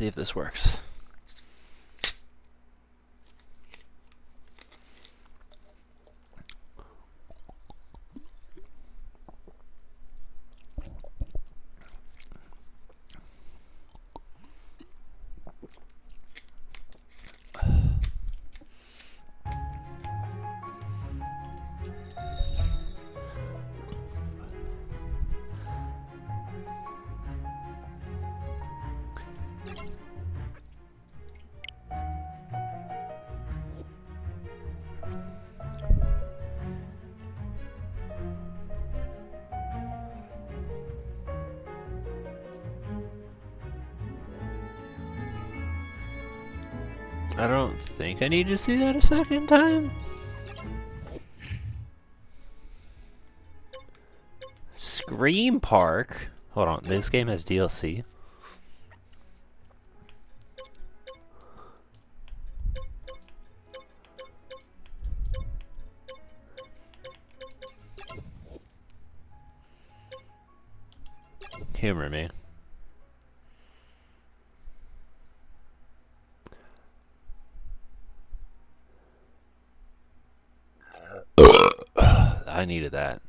see if this works. I don't think I need to see that a second time. Scream Park. Hold on, this game has DLC. Humor me. I needed that.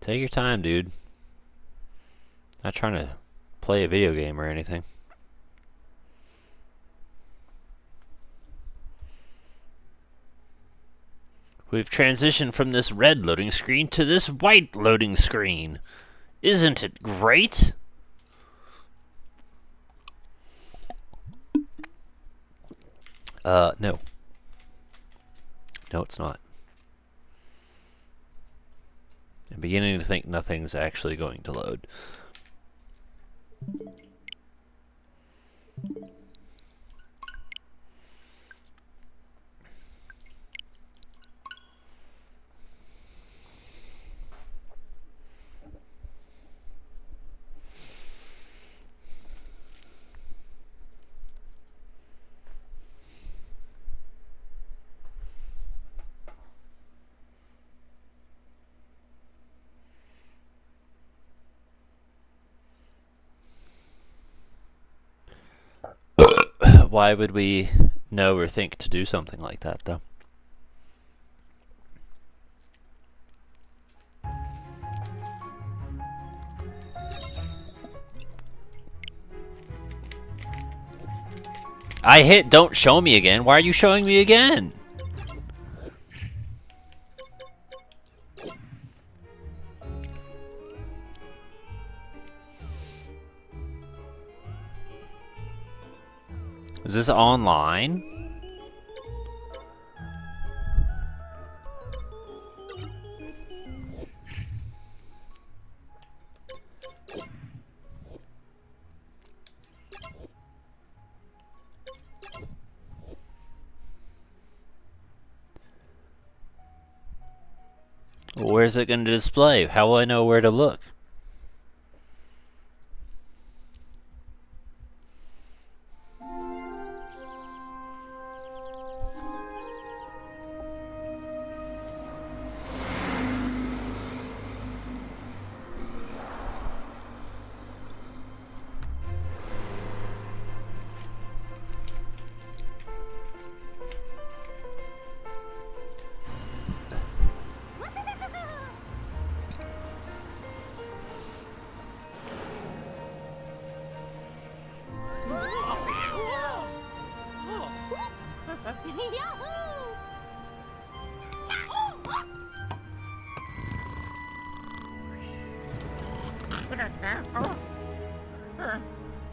Take your time, dude. Not trying to play a video game or anything. We've transitioned from this red loading screen to this white loading screen. Isn't it great? No. No, it's not. I'm beginning to think nothing's actually going to load. Why would we know or think to do something like that, though? I hit don't show me again. Why are you showing me again? Is this online? Where's it going to display? How will I know where to look?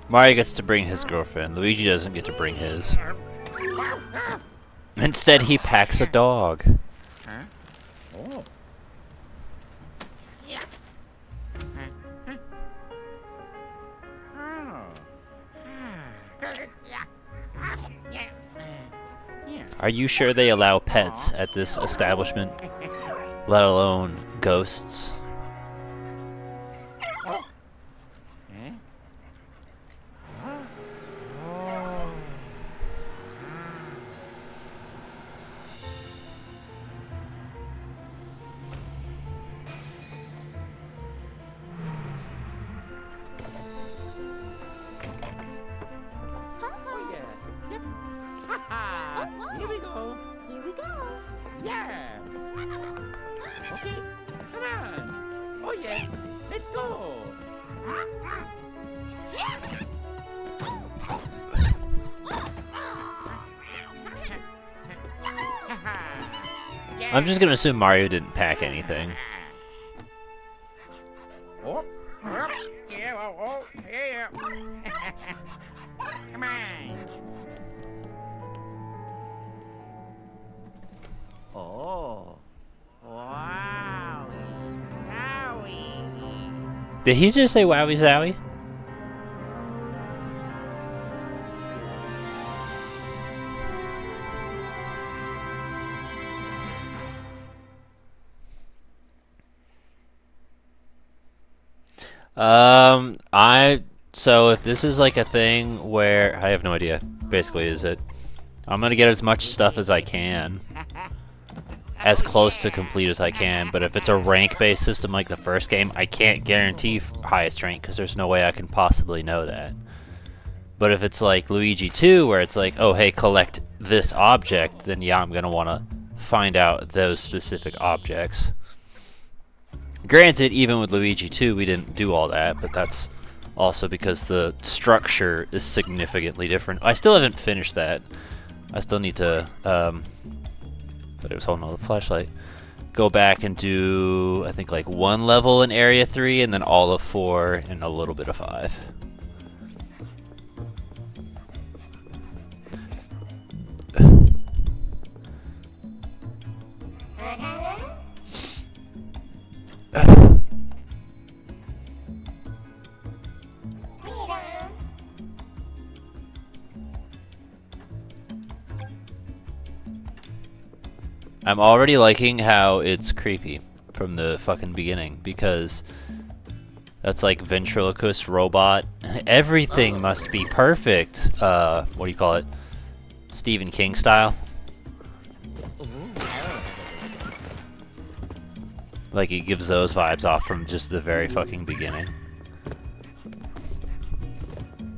Mario gets to bring his girlfriend. Luigi doesn't get to bring his. Instead, he packs a dog. Are you sure they allow pets at this establishment? let alone ghosts. Here we go. Here we go. Yeah. Okay, come on. Oh yeah, let's go. I'm just gonna assume Mario didn't pack anything. Oh, yeah, oh, yeah. Come on. Oh, wow, Zowie. Did he just say wowie zowie? So if this is like a thing where I have no idea, basically, is it? I'm gonna get as much stuff as I can, as close to complete as I can. But if it's a rank-based system like the first game, I can't guarantee highest rank because there's no way I can possibly know that. But if it's like Luigi 2, where it's like, oh hey, collect this object, then yeah, I'm gonna want to find out those specific objects. Granted, even with Luigi 2, we didn't do all that, but that's also because the structure is significantly different. I still haven't finished that. I still need to, but it was holding on the flashlight. Go back and do, I think, like 1 level in Area 3, and then all of 4, and a little bit of 5. I'm already liking how it's creepy from the fucking beginning, because that's like ventriloquist robot. Everything must be perfect. What do you call it? Stephen King style. Like, it gives those vibes off from just the very fucking beginning.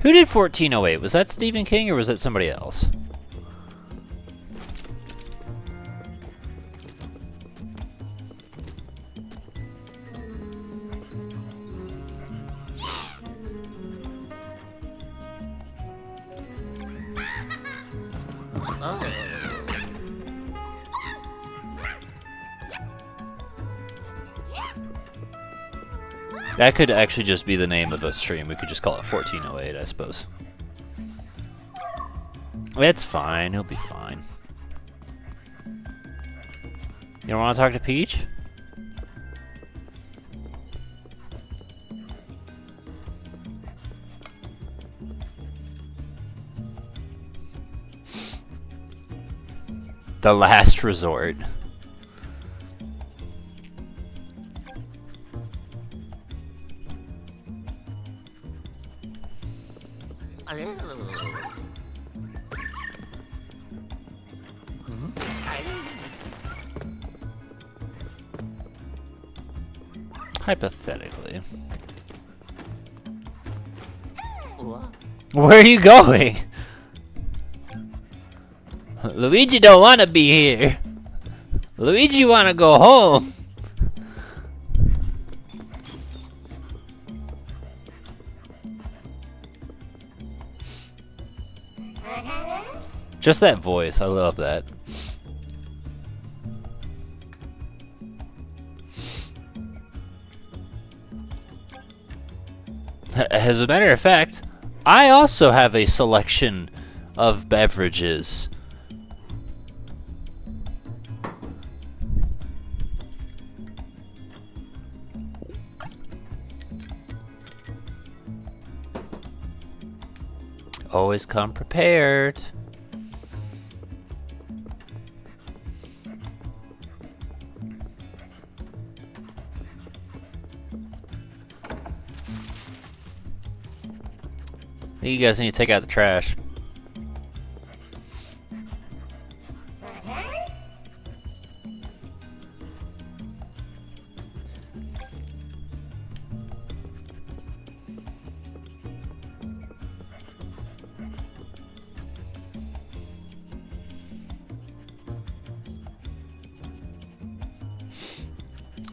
Who did 1408? Was that Stephen King or was that somebody else? That could actually just be the name of a stream. We could just call it 1408, I suppose. It's fine. He'll be fine. You don't want to talk to Peach? The last resort. Hypothetically. Where are you going? Luigi don't want to be here. Luigi want to go home. Just that voice, I love that. As a matter of fact, I also have a selection of beverages. Always come prepared. think you guys need to take out the trash.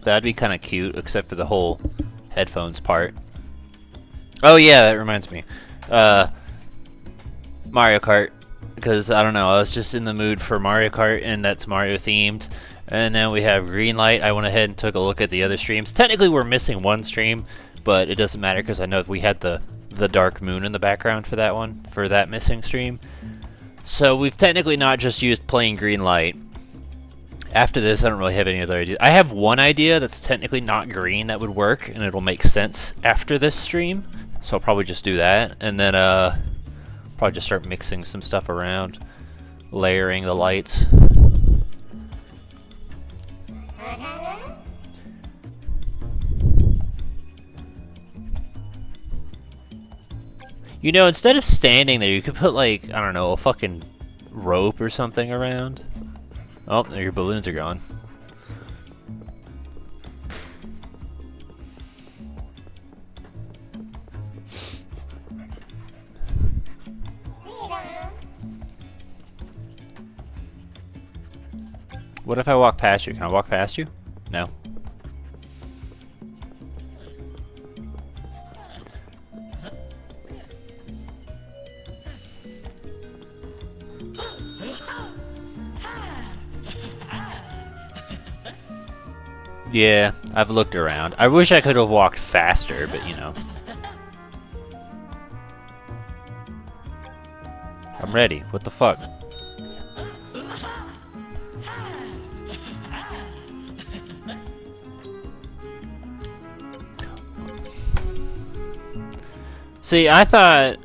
That'd be kind of cute, except for the whole headphones part. Oh yeah, that reminds me. Mario Kart, because I don't know, I was just in the mood for Mario Kart, and that's Mario themed. And then we have green light. I went ahead and took a look at the other streams. Technically, we're missing one stream, but it doesn't matter because I know we had the dark moon in the background for that one, for that missing stream. So we've technically not just used plain green light. After this, I don't really have any other ideas. I have one idea that's technically not green that would work, and it'll make sense after this stream. So I'll probably just do that, and then probably just start mixing some stuff around, layering the lights. You know, instead of standing there, you could put, like, I don't know, a fucking rope or something around. Oh, your balloons are gone. What if I walk past you? Can I walk past you? No. Yeah, I've looked around. I wish I could have walked faster, but you know. I'm ready. What the fuck? See, I thought...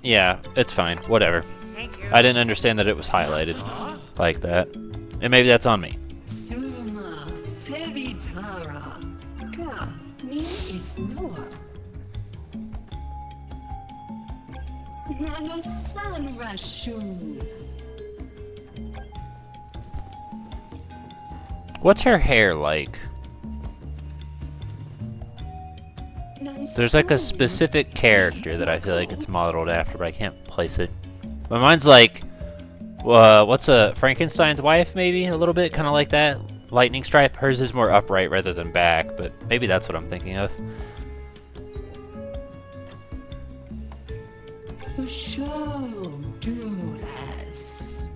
Yeah, it's fine. Whatever. Thank you. I didn't understand that it was highlighted like that. And maybe that's on me. Suma, Teritara, Ka, Ni is Noah. Nano San Rashu. What's her hair like? There's like a specific character that I feel like it's modeled after, but I can't place it. But mine's like, what's a Frankenstein's wife, maybe? A little bit, kind of like that. Lightning stripe. Hers is more upright rather than back, but maybe that's what I'm thinking of. Show do as.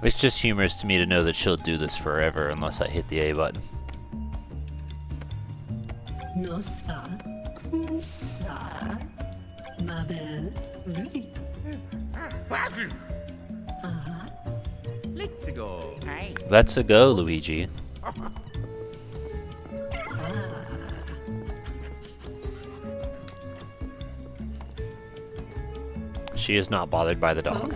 It's just humorous to me to know that she'll do this forever unless I hit the A button. Nosfa, Kunsa, Mabel, Ruby. Let's go. Hey. Let's go, Luigi. She is not bothered by the dog.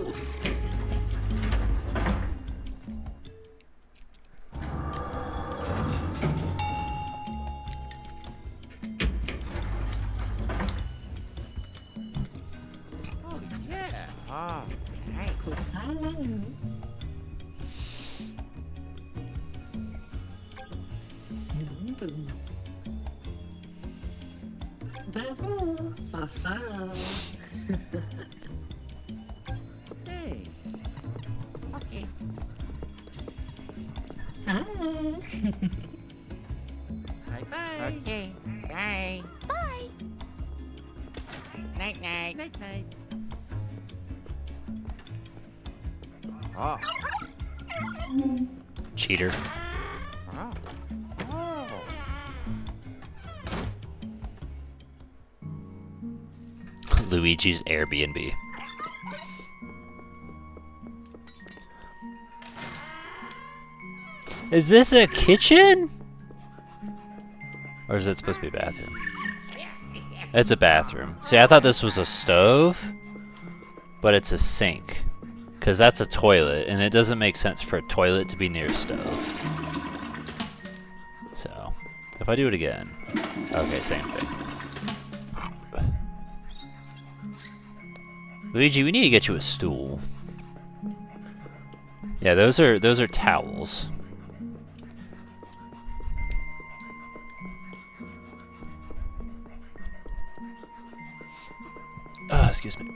Oh yeah. Oh, hey. Kusalanu. Numbu. Baru, Fafa. Thanks. Okay. Ah. Bye bye. Okay. Bye. Bye. Night night. Night night. Oh. Cheater. Oh. Oh. Luigi's Airbnb. Is this a kitchen? Or is it supposed to be a bathroom? It's a bathroom. See, I thought this was a stove, but it's a sink. Because that's a toilet, and it doesn't make sense for a toilet to be near a stove. So, if I do it again. Okay, same thing. Luigi, we need to get you a stool. Yeah, those are towels. Excuse me.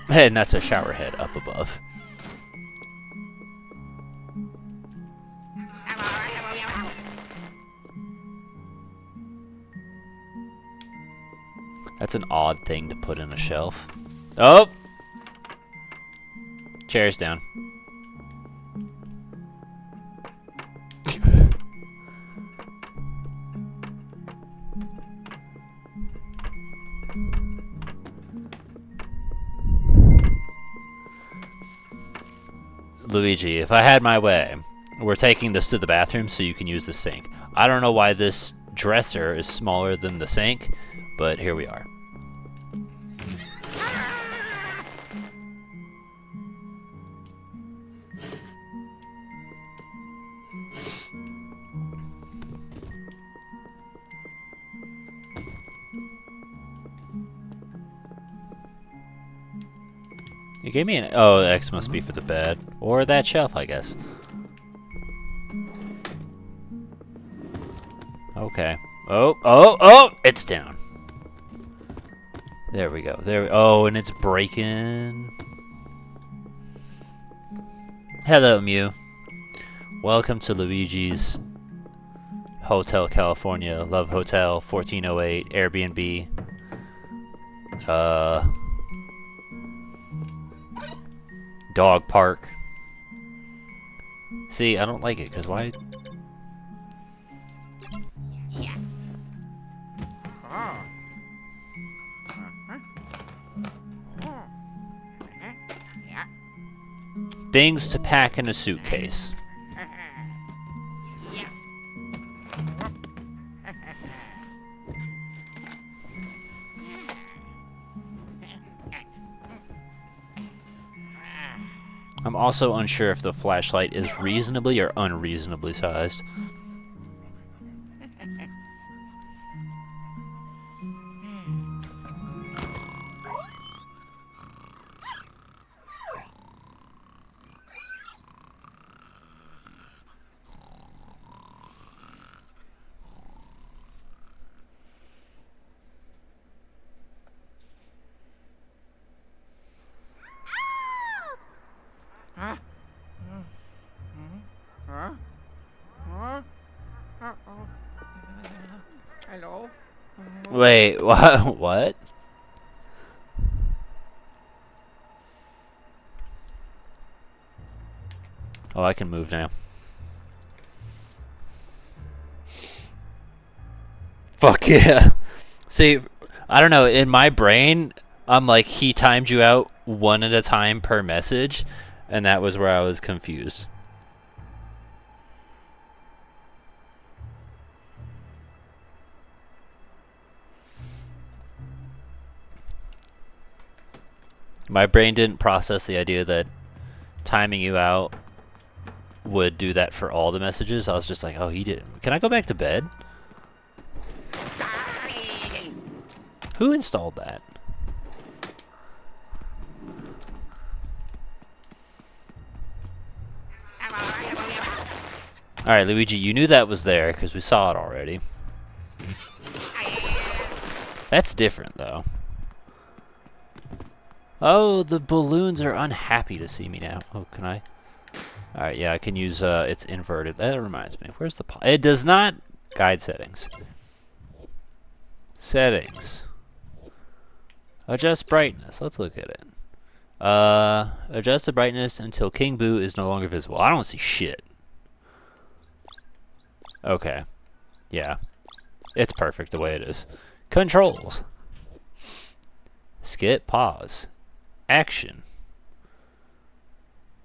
And that's a shower head up above. That's an odd thing to put in a shelf. Oh! Chair's down. Luigi, if I had my way, we're taking this to the bathroom so you can use the sink. I don't know why this dresser is smaller than the sink, but here we are. You gave me an... Oh, the X must be for the bed. Or that shelf, I guess. Okay. Oh! It's down. There we go. Oh, and it's breaking. Hello, Mew. Welcome to Luigi's Hotel California. Love Hotel 1408 Airbnb. Dog park. See, I don't like it, because why? Yeah. Oh. Yeah. Things to pack in a suitcase. Yeah. I'm also unsure if the flashlight is reasonably or unreasonably sized. Huh? Huh? Huh? Uh-oh. Hello? Wait, what? What? Oh, I can move now. Fuck yeah. See, I don't know, in my brain, I'm like, he timed you out one at a time per message, and that was where I was confused. My brain didn't process the idea that timing you out would do that for all the messages. I was just like, oh, he did. Can I go back to bed? Who installed that? Alright, Luigi, you knew that was there because we saw it already. That's different, though. Oh, the balloons are unhappy to see me now. Oh, can I? Alright, yeah, I can use, it's inverted. That reminds me. Where's the... It does not... Guide settings. Settings. Adjust brightness. Let's look at it. Adjust the brightness until King Boo is no longer visible. I don't see shit. Okay. Yeah. It's perfect the way it is. Controls. Skip, pause. Action.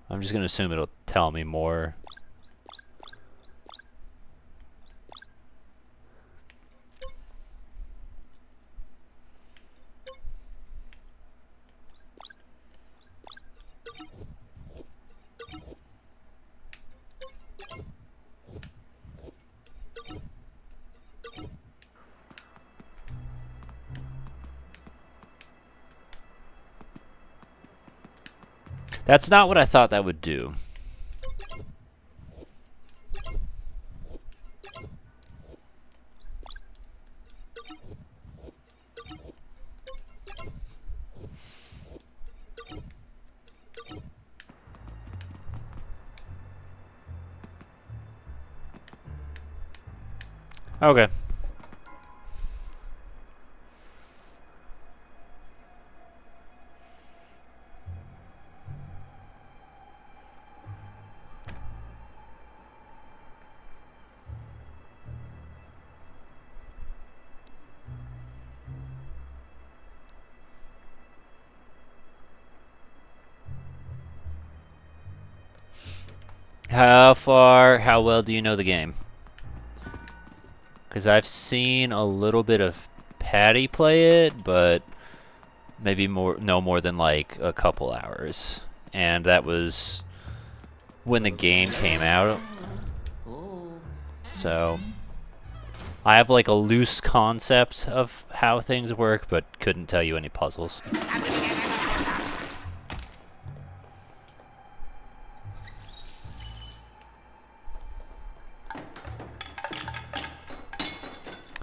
I'm just going to assume it'll tell me more. That's not what I thought that would do. Okay. How well do you know the game? Because I've seen a little bit of Patty play it, but maybe no more than like a couple hours. And that was when the game came out. So I have like a loose concept of how things work, but couldn't tell you any puzzles.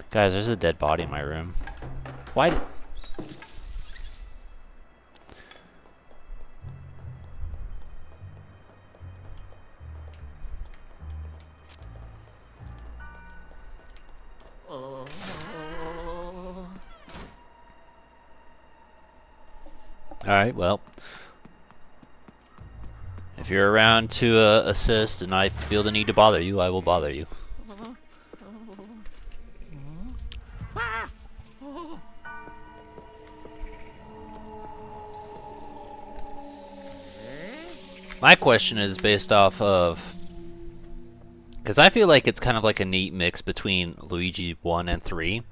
Guys, there's a dead body in my room. Why? Alright, well. If you're around to assist and I feel the need to bother you, I will bother you. My question is based off of... Because I feel like it's kind of like a neat mix between Luigi 1 and 3.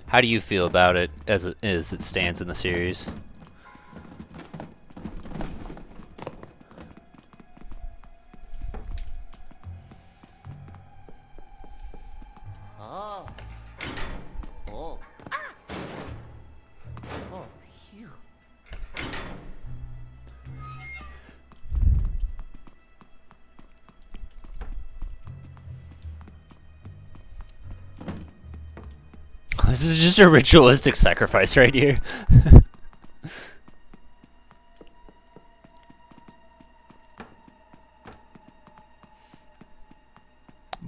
How do you feel about it as it stands in the series? Oh. Oh. Oh, phew. This is just a ritualistic sacrifice right here.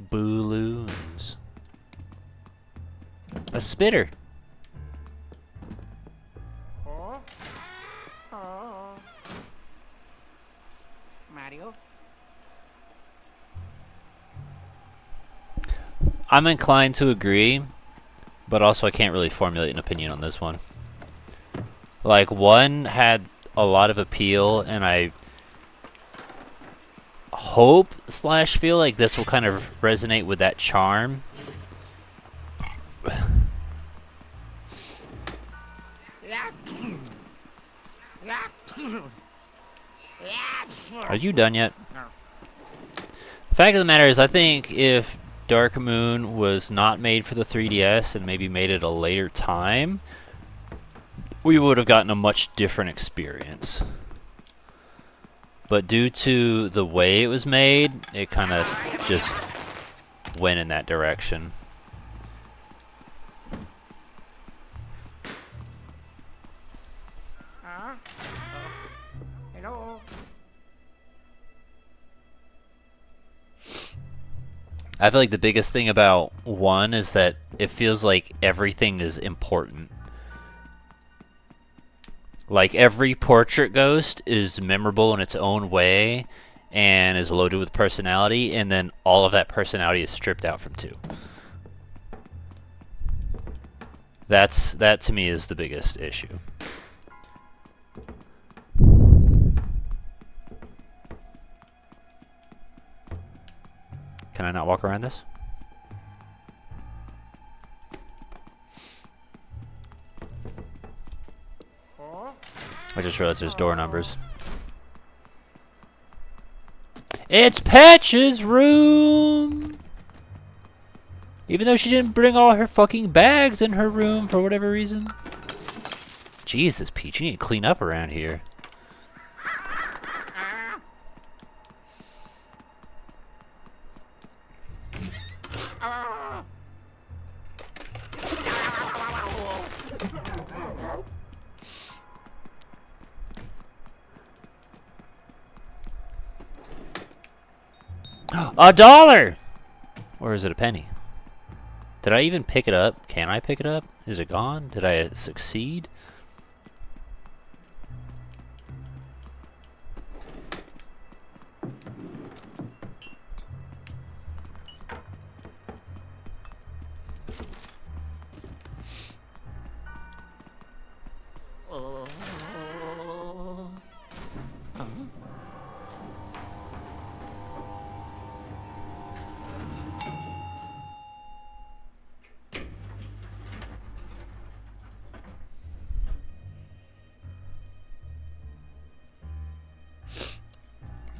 Balloons. A spitter. Oh. Oh. Mario. I'm inclined to agree, but also I can't really formulate an opinion on this one. Like, 1 had a lot of appeal, and I hope / feel like this will kind of resonate with that charm. Are you done yet? No. The fact of the matter is, I think if Dark Moon was not made for the 3DS and maybe made at a later time, we would have gotten a much different experience. But due to the way it was made, it kind of just went in that direction. Hello. I feel like the biggest thing about 1 is that it feels like everything is important. Like, every portrait ghost is memorable in its own way and is loaded with personality, and then all of that personality is stripped out from 2. That to me is the biggest issue. Can I not walk around this? I just realized there's door numbers. It's Patch's room! Even though she didn't bring all her fucking bags in her room for whatever reason. Jesus, Peach, you need to clean up around here. $1! Or is it a penny? Did I even pick it up? Can I pick it up? Is it gone? Did I succeed?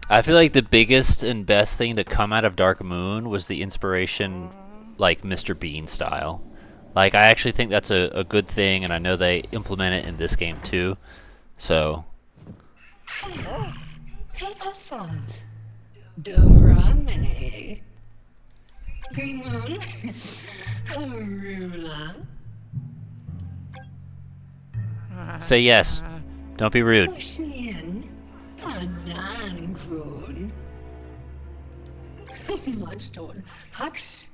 I feel like the biggest and best thing to come out of Dark Moon was the inspiration, like Mr. Bean style. Like, I actually think that's a good thing, and I know they implement it in this game too. So, Peppa Dorame. Green Moon. Arula. say yes. Don't be rude. Ocean. Banankroon. Mudstone. Hux.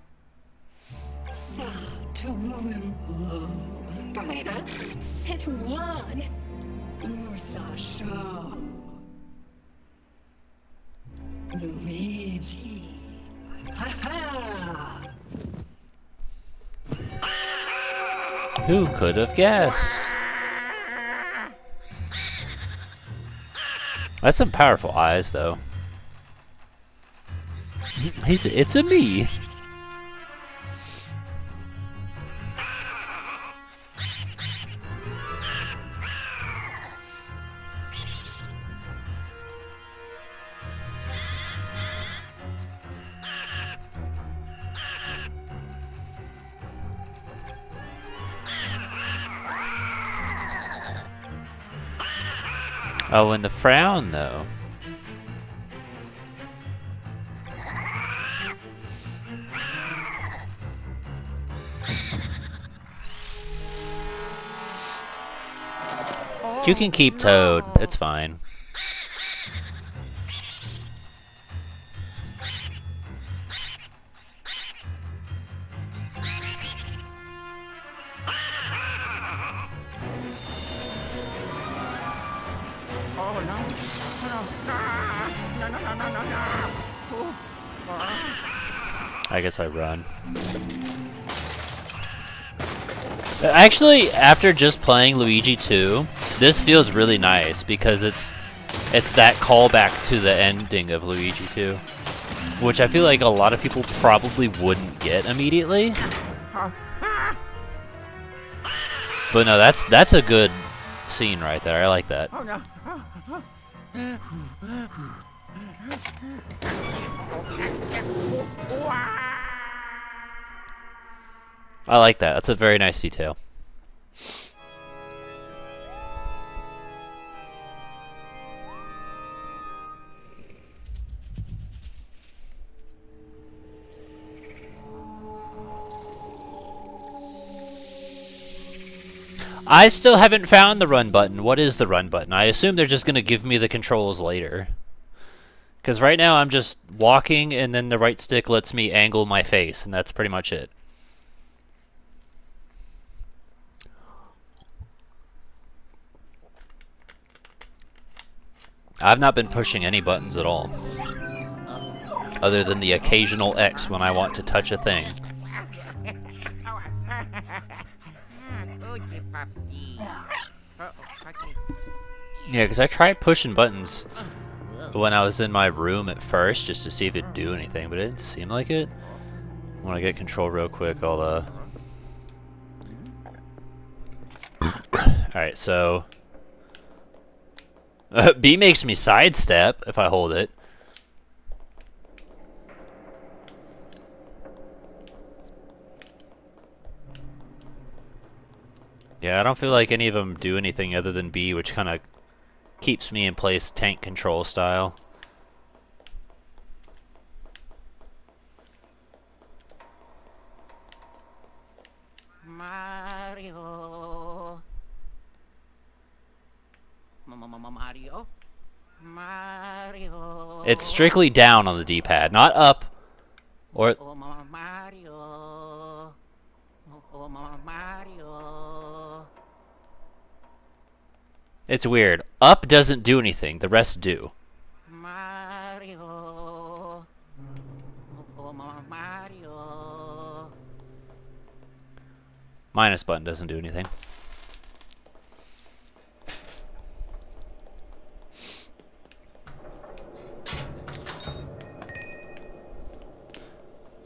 Sa to woo. Breda. Set one. Ursa show. Luigi. Ha ha. Who could have guessed? That's some powerful eyes, though. It's a me. Oh, and the frown, though. You can keep Toad. It's fine. Oh no! No! No! No! No! No! No! No! I guess I run. Actually, after just playing Luigi 2, this feels really nice because it's that callback to the ending of Luigi 2, which I feel like a lot of people probably wouldn't get immediately. But no, that's a good scene right there. I like that. Oh no! I like that. That's a very nice detail. I still haven't found the run button. What is the run button? I assume they're just going to give me the controls later. Because right now I'm just walking and then the right stick lets me angle my face, and that's pretty much it. I've not been pushing any buttons at all. Other than the occasional X when I want to touch a thing. Yeah, because I tried pushing buttons when I was in my room at first just to see if it'd do anything, but it didn't seem like it. When I get control real quick, I'll Alright, so B makes me sidestep if I hold it. Yeah, I don't feel like any of them do anything other than B, which kind of keeps me in place tank control style. Mario. Mario. It's strictly down on the D-pad, not up. Or Oh, Mario. Oh, Mario. it's weird. Up doesn't do anything. The rest do. Mario. Oh, Mario. Minus button doesn't do anything.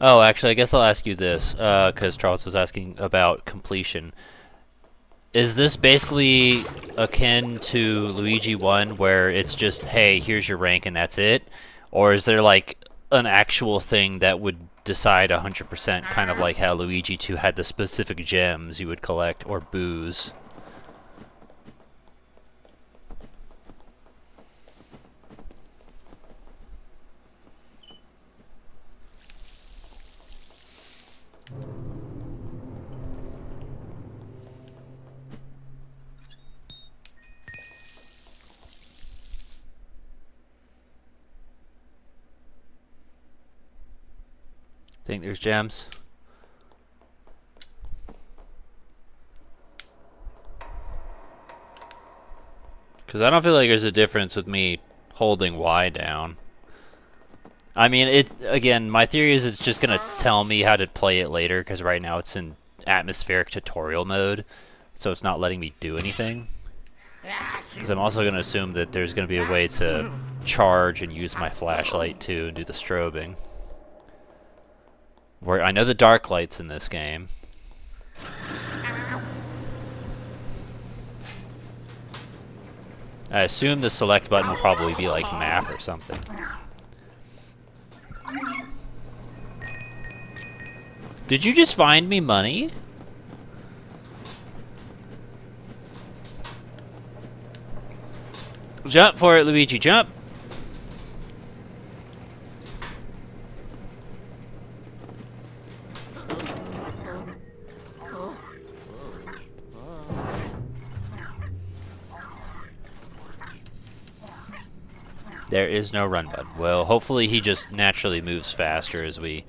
Oh, actually, I guess I'll ask you this, because Charles was asking about completion. Is this basically akin to Luigi 1, where it's just, hey, here's your rank and that's it? Or is there, like, an actual thing that would decide 100%, kind of like how Luigi 2 had the specific gems you would collect, or booze? Think there's gems? Because I don't feel like there's a difference with me holding Y down. I mean, again, my theory is it's just going to tell me how to play it later, because right now it's in atmospheric tutorial mode, so it's not letting me do anything. Because I'm also going to assume that there's going to be a way to charge and use my flashlight too and do the strobing. Where I know the dark lights in this game. I assume the select button will probably be like map or something. Did you just find me money? Jump for it, Luigi, jump! There is no run button. Well, hopefully he just naturally moves faster as we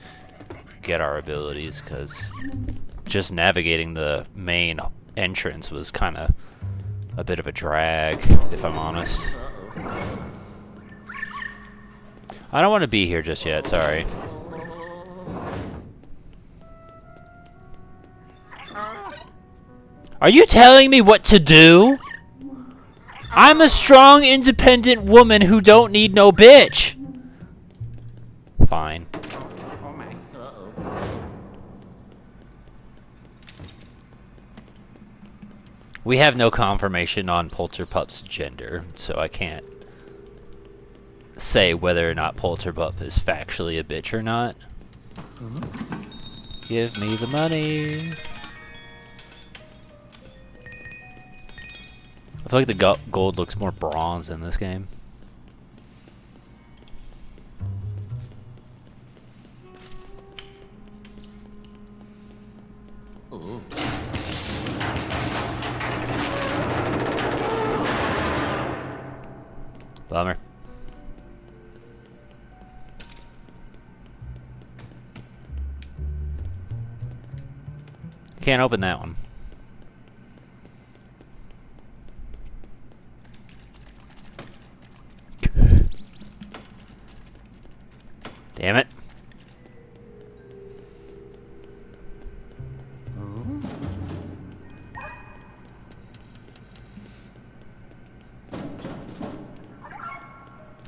get our abilities, because just navigating the main entrance was kind of a bit of a drag, if I'm honest. I don't want to be here just yet, sorry. Are you telling me what to do? I'm a strong, independent woman who don't need no bitch. Fine. Oh my. Uh-oh. We have no confirmation on Polterpup's gender, so I can't say whether or not Polterpup is factually a bitch or not. Give me the money. I feel like the gold looks more bronze in this game. Ooh. Bummer. Can't open that one. Damn it.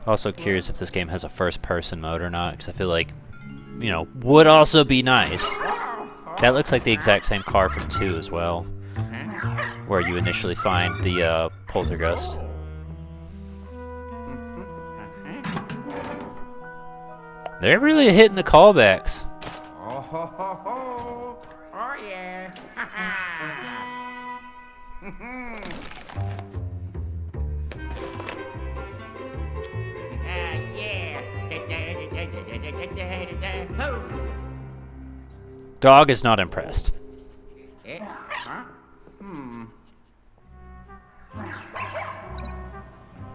Also curious if this game has a first-person mode or not, because I feel like, you know, would also be nice. That looks like the exact same car from 2 as well, where you initially find the poltergeist. They're really hitting the callbacks. Oh, ho, ho, ho. Oh yeah. Yeah. Ho. Dog is not impressed. Huh?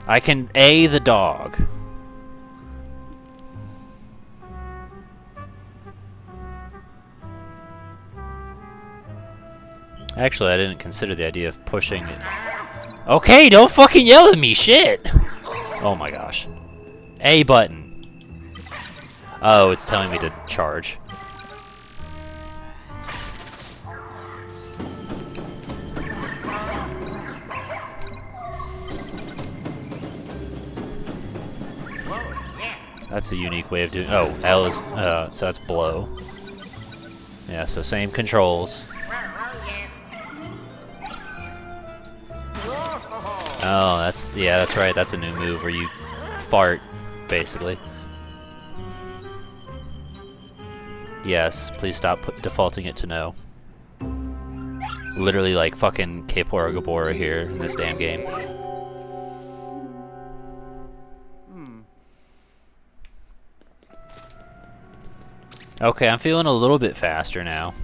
I can A the dog. Actually, I didn't consider the idea of pushing it. Okay, don't fucking yell at me, shit! Oh my gosh. A button. Oh, it's telling me to charge. That's a unique way of doing. Oh, L is so that's blow. Yeah, so same controls. Oh, that's right. That's a new move where you fart, basically. Yes, please stop defaulting it to no. Literally like fucking Kapora Gabora here in this damn game. Okay, I'm feeling a little bit faster now.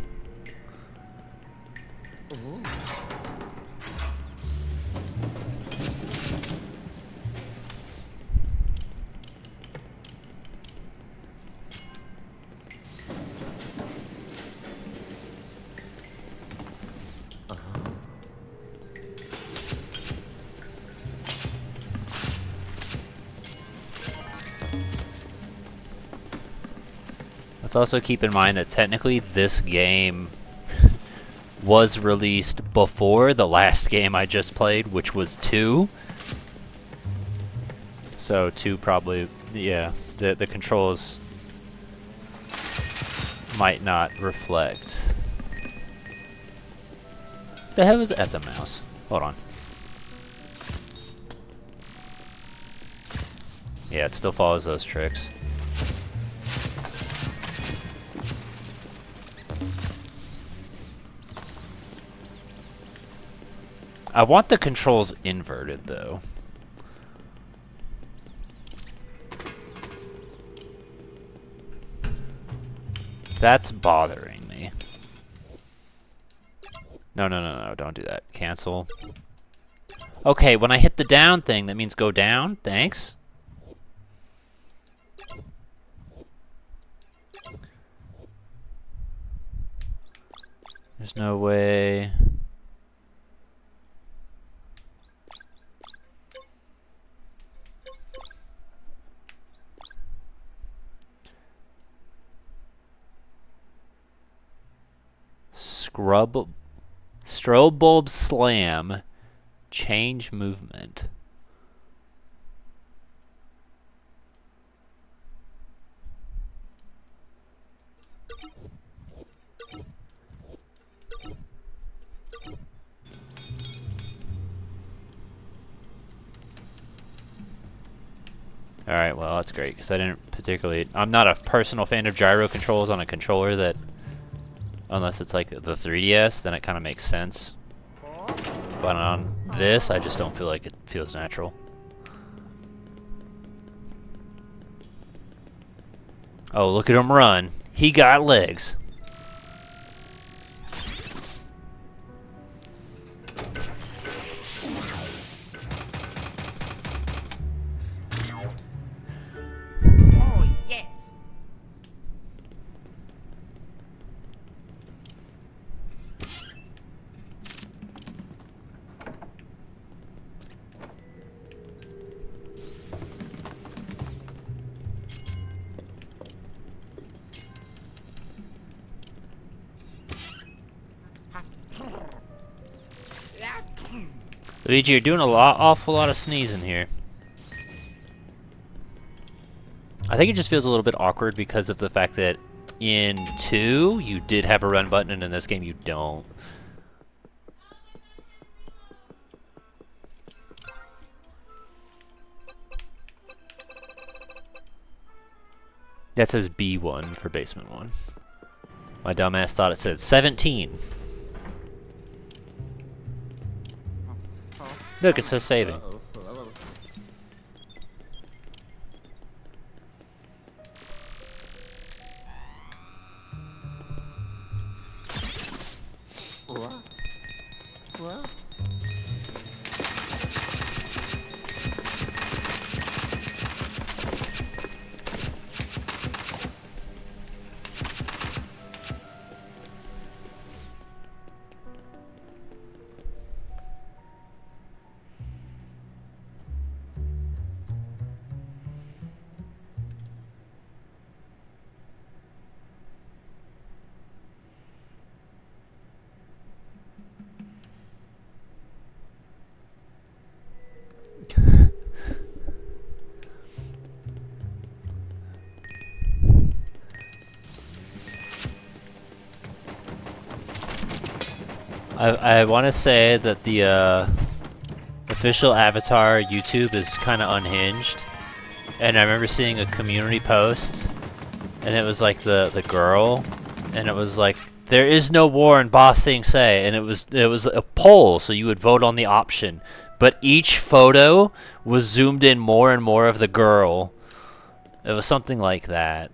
Let's also keep in mind that technically this game was released before the last game I just played, which was 2. So 2 probably, yeah, the controls might not reflect. The hell is that? That's a mouse. Hold on. Yeah, it still follows those tricks. I want the controls inverted, though. That's bothering me. No, don't do that. Cancel. Okay, when I hit the down thing, that means go down. Thanks. There's no way... Strobe bulb slam, change movement. Alright, well that's great, because I didn't particularly... I'm not a personal fan of gyro controls on a controller that... Unless it's like the 3DS, then it kind of makes sense. But on this, I just don't feel like it feels natural. Oh, look at him run. He got legs. Oh, yes. Luigi, you're doing awful lot of sneezing here. I think it just feels a little bit awkward because of the fact that in 2, you did have a run button, and in this game, you don't. That says B1 for basement 1. My dumbass thought it said 17. Look, it says saving. I want to say that the official Avatar YouTube is kind of unhinged, and I remember seeing a community post, and it was like the girl, and it was like, there is no war in Ba Sing Se, and it was a poll, so you would vote on the option, but each photo was zoomed in more and more of the girl. It was something like that.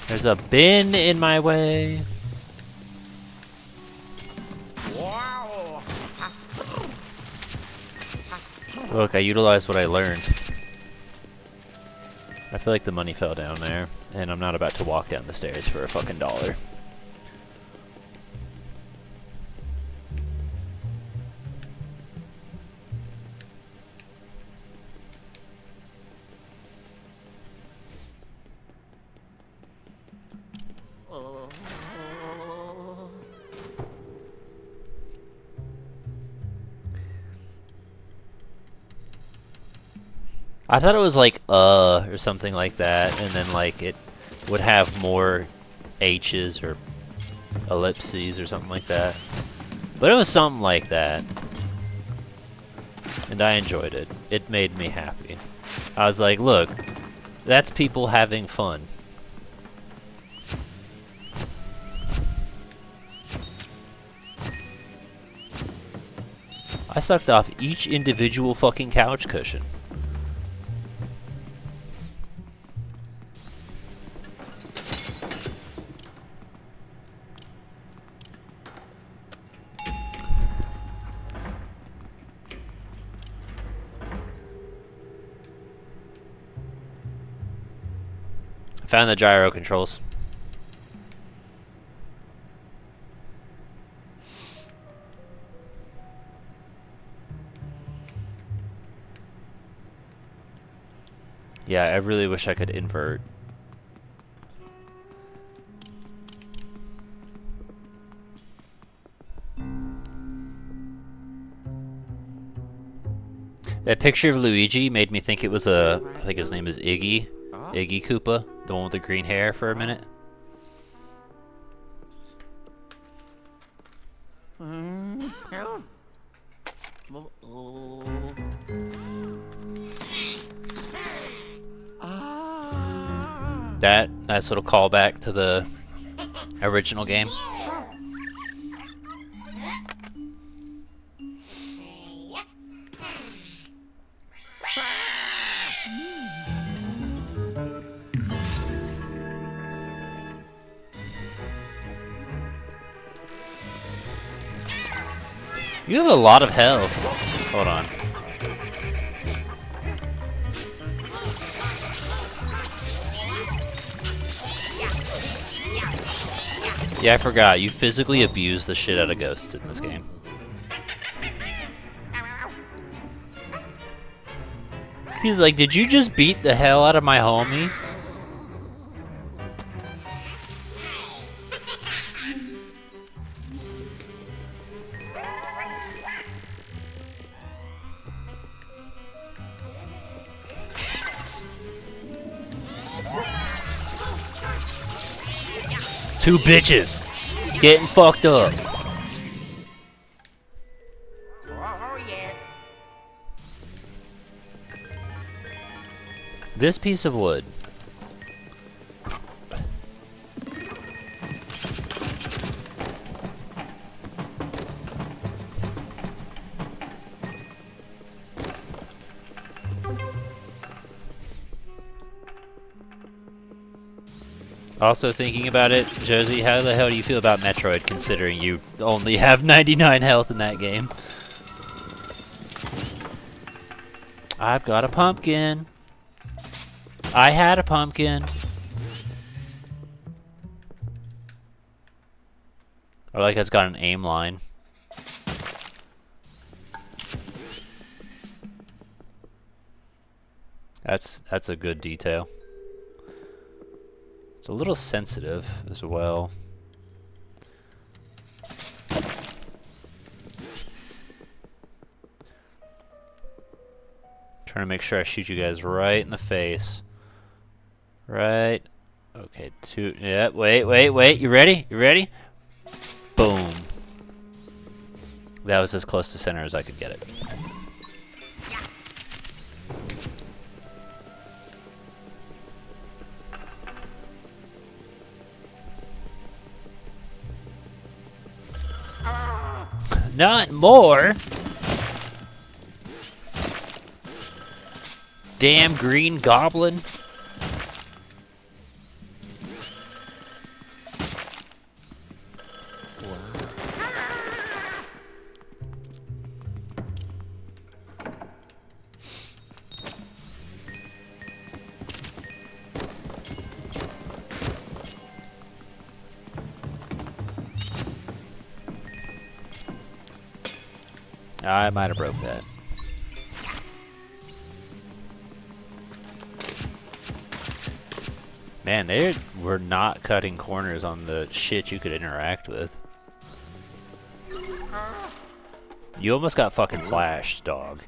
There's a bin in my way. Wow. Look, I utilized what I learned. I feel like the money fell down there, and I'm not about to walk down the stairs for a fucking $1. I thought it was like or something like that, and then like it would have more H's or ellipses or something like that. But it was something like that. And I enjoyed it. It made me happy. I was like, look, that's people having fun. I sucked off each individual fucking couch cushion. Found the gyro controls. Yeah, I really wish I could invert. That picture of Luigi made me think it was I think his name is Iggy. Iggy Koopa, the one with the green hair for a minute. That nice little callback to the original game. You have a lot of health. Hold on. Yeah, I forgot. You physically abuse the shit out of ghosts in this game. He's like, did you just beat the hell out of my homie? Two bitches getting fucked up. Oh, yeah. This piece of wood. Also thinking about it, Josie, how the hell do you feel about Metroid considering you only have 99 health in that game? I've got a pumpkin. I had a pumpkin. I like it's got an aim line. That's a good detail. It's a little sensitive as well. Trying to make sure I shoot you guys right in the face. Right. Okay, two. Yeah, wait. You ready? You ready? Boom. That was as close to center as I could get it. Not more. Damn green goblin. I might have broke that. Man, they were not cutting corners on the shit you could interact with. You almost got fucking flashed, dog.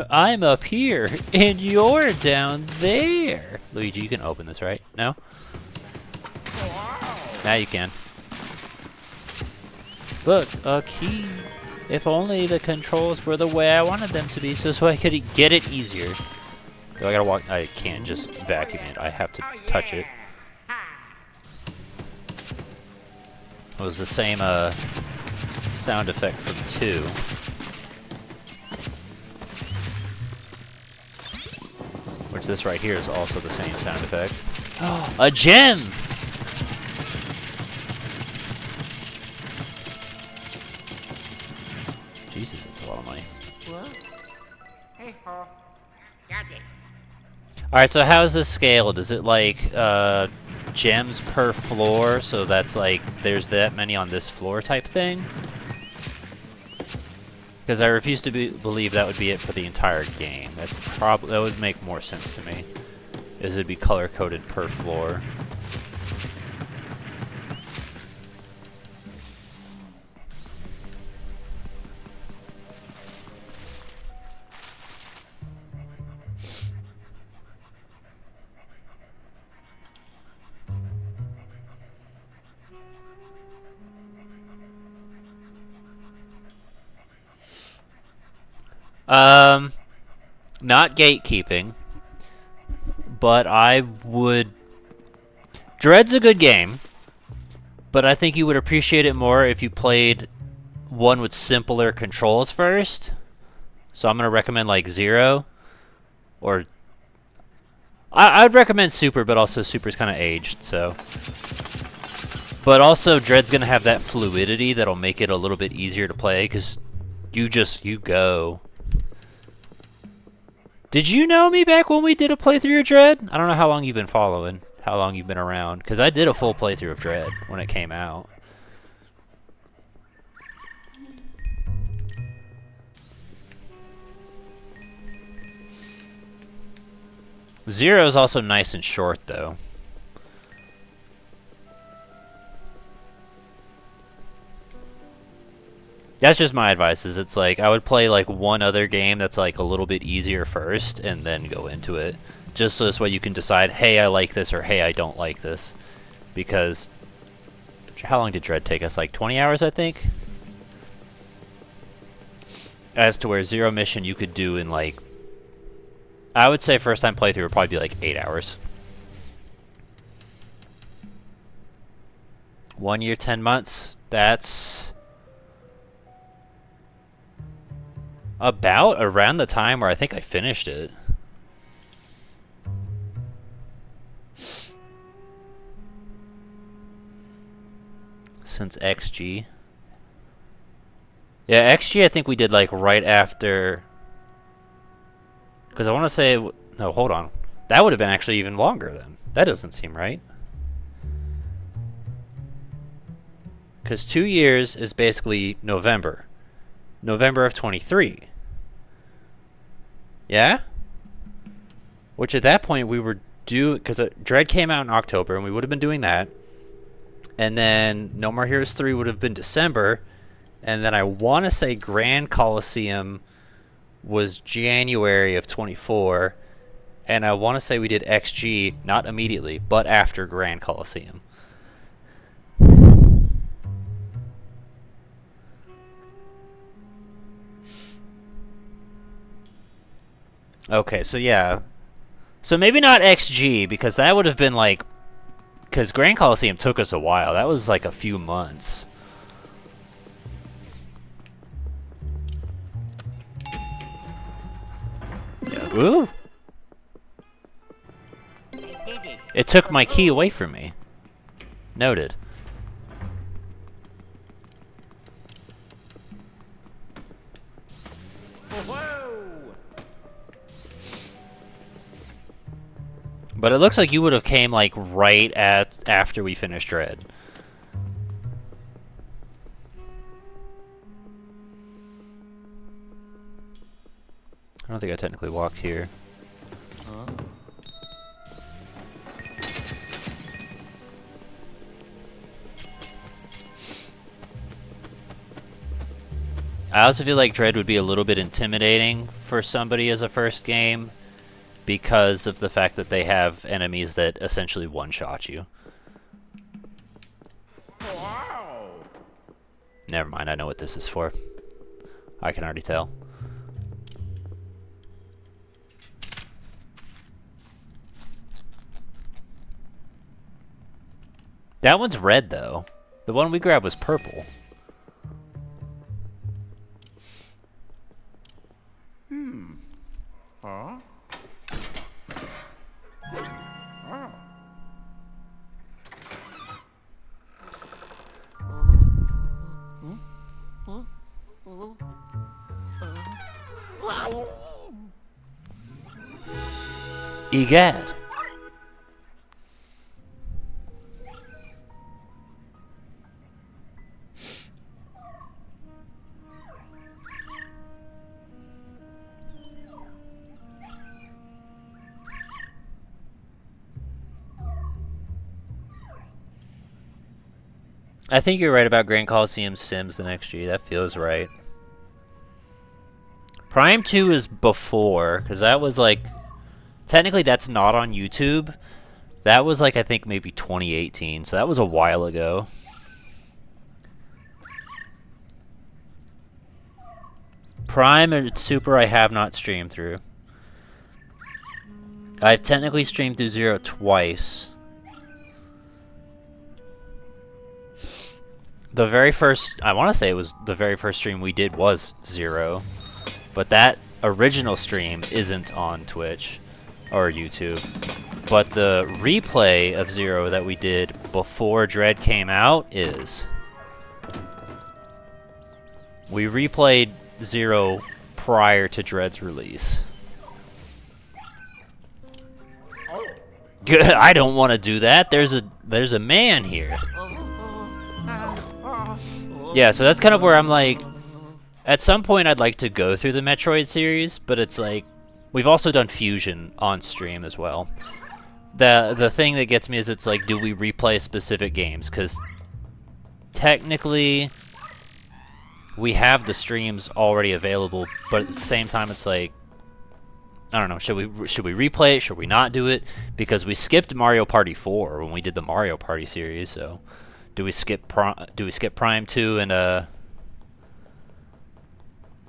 I'm up here, and you're down there. Luigi, you can open this, right? No? Now you can. Look, a key. If only the controls were the way I wanted them to be, so I could get it easier. Do I gotta walk? I can't just vacuum it. I have to touch it. It was the same sound effect from 2. Which this right here is also the same sound effect. Oh, a gem! Jesus, that's a lot of money. Hey-ho. Got it. Alright, so how is this scaled? Is it like gems per floor? So that's like there's that many on this floor type thing? Because I refuse to believe that would be it for the entire game. That would make more sense to me. Is it'd be color coded per floor. Not gatekeeping, but I would... Dread's a good game, but I think you would appreciate it more if you played one with simpler controls first. So I'm going to recommend like 0, or... I'd recommend Super, but also Super's kind of aged, so... But also, Dread's going to have that fluidity that'll make it a little bit easier to play, because you go... Did you know me back when we did a playthrough of Dread? I don't know how long you've been following, how long you've been around, because I did a full playthrough of Dread when it came out. Zero is also nice and short, though. That's just my advice, is it's like, I would play like one other game that's like a little bit easier first, and then go into it. Just so this way you can decide, hey, I like this, or hey, I don't like this. Because, how long did Dread take us? Like 20 hours, I think? As to where Zero Mission you could do in like, I would say first time playthrough would probably be like 8 hours. 1 year, 10 months, that's... about around the time where I think I finished it. Since XG. Yeah, XG I think we did like right after... Because I want to say... No, hold on. That would have been actually even longer then. That doesn't seem right. Because 2 years is basically November. November of 23. Yeah? Which at that point we were due, because Dread came out in October and we would have been doing that. And then No More Heroes 3 would have been December. And then I want to say Grand Coliseum was January of 24. And I want to say we did XG, not immediately, but after Grand Coliseum. Okay, so yeah. So maybe not XG, because that would have been like... Because Grand Coliseum took us a while. That was like a few months. Yeah. Ooh! It took my key away from me. Noted. But it looks like you would have came like right after we finished Dread. I don't think I technically walked here. I also feel like Dread would be a little bit intimidating for somebody as a first game because of the fact that they have enemies that essentially one-shot you. Wow. Never mind, I know what this is for. I can already tell. That one's red, though. The one we grabbed was purple. Huh? Egad. I think you're right about Grand Coliseum Sims the next G. That feels right. Prime 2 is before, because that was like... Technically, that's not on YouTube. That was like, I think, maybe 2018, so that was a while ago. Prime and Super I have not streamed through. I've technically streamed through Zero twice. The very first, I want to say it was the very first stream we did was Zero. But that original stream isn't on Twitch or YouTube. But the replay of Zero that we did before Dread came out is. We replayed Zero prior to Dread's release. Good. I don't want to do that. There's a man here. Yeah, so that's kind of where I'm like, at some point I'd like to go through the Metroid series, but it's like, we've also done Fusion on stream as well. The thing that gets me is it's like, do we replay specific games? Because technically, we have the streams already available, but at the same time it's like, I don't know, should we replay it? Should we not do it? Because we skipped Mario Party 4 when we did the Mario Party series, so... Do we skip Prime 2 and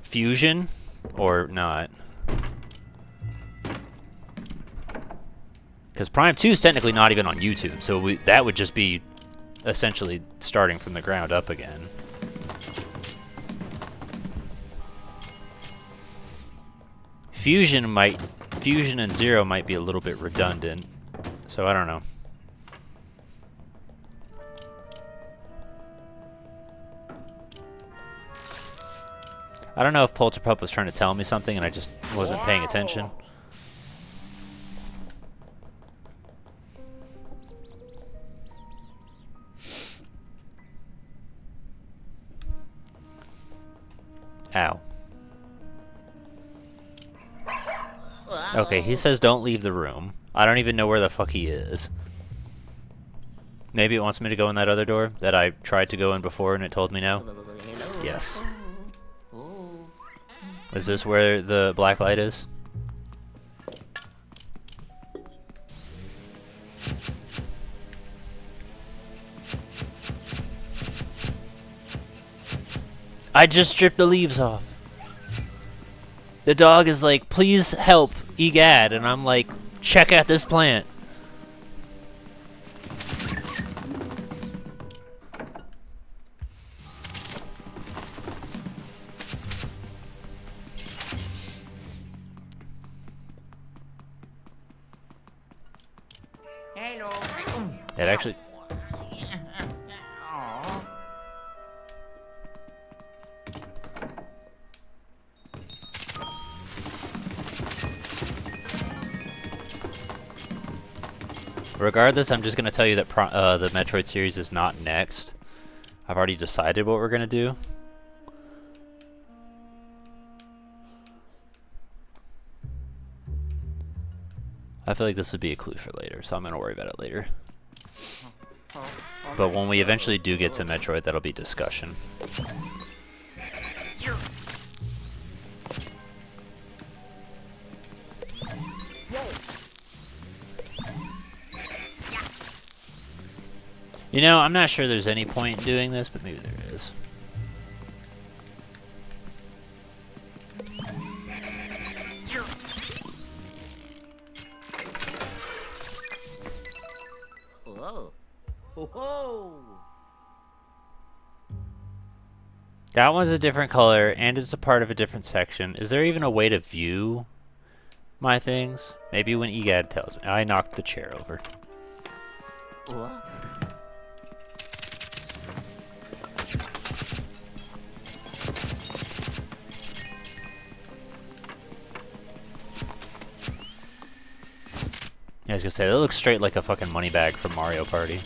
Fusion or not? Because Prime 2 is technically not even on YouTube, so that would just be essentially starting from the ground up again. Fusion and Zero might be a little bit redundant, so I don't know. I don't know if Polterpup was trying to tell me something and I just wasn't paying attention. Ow. Okay, he says don't leave the room. I don't even know where the fuck he is. Maybe it wants me to go in that other door that I tried to go in before and it told me no? Yes. Is this where the black light is? I just stripped the leaves off. The dog is like, please help, Egad, and I'm like, check out this plant. Hello. It actually... Aw. Regardless, I'm just going to tell you that the Metroid series is not next. I've already decided what we're going to do. I feel like this would be a clue for later, so I'm going to worry about it later. But when we eventually do get to Metroid, that'll be discussion. You know, I'm not sure there's any point in doing this, but maybe there is. Whoa. Whoa. That one's a different color, and it's a part of a different section. Is there even a way to view my things? Maybe when Egad tells me. I knocked the chair over. What? Yeah, I was gonna say, that looks straight like a fucking money bag from Mario Party.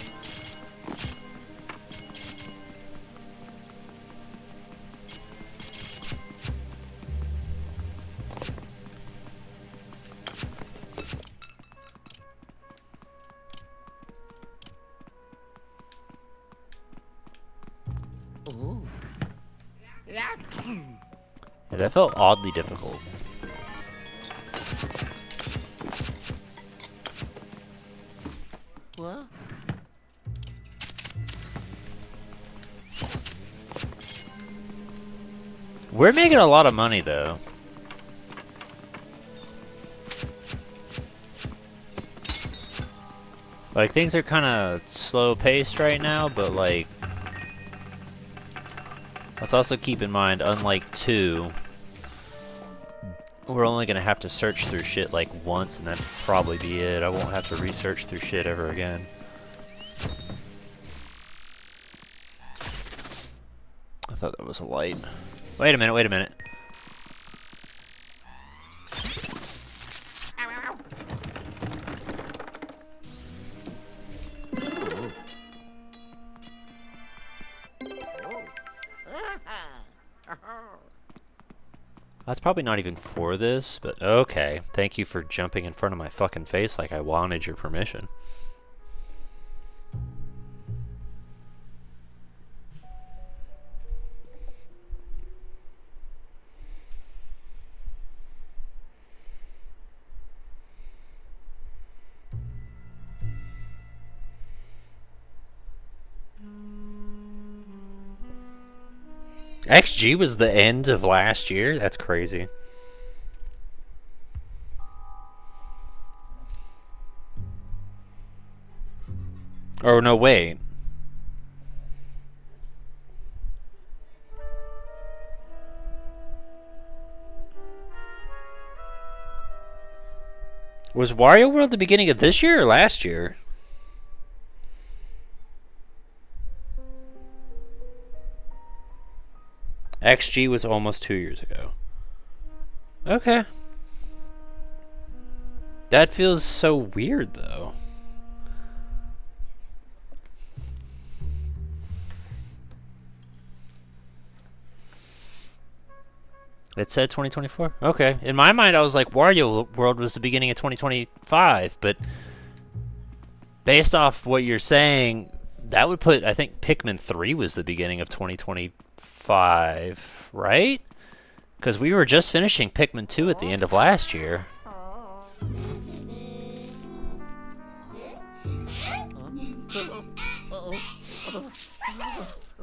Ooh. Yeah. Yeah, that felt oddly difficult. What? We're making a lot of money, though. Like, things are kind of slow-paced right now, but, like... Let's also keep in mind, unlike 2, we're only gonna have to search through shit, like, once, and that'd probably be it. I won't have to research through shit ever again. I thought that was a light. Wait a minute, wait a minute. That's probably not even for this, but okay. Thank you for jumping in front of my fucking face like I wanted your permission. XG was the end of last year? That's crazy. Oh, no, wait. Was Wario World the beginning of this year or last year? XG was almost 2 years ago. Okay. That feels so weird, though. It said 2024. Okay. In my mind, I was like, Wario World was the beginning of 2025, but based off what you're saying, that would put, I think, Pikmin 3 was the beginning of 2025, right? Because we were just finishing Pikmin 2 at the end of last year.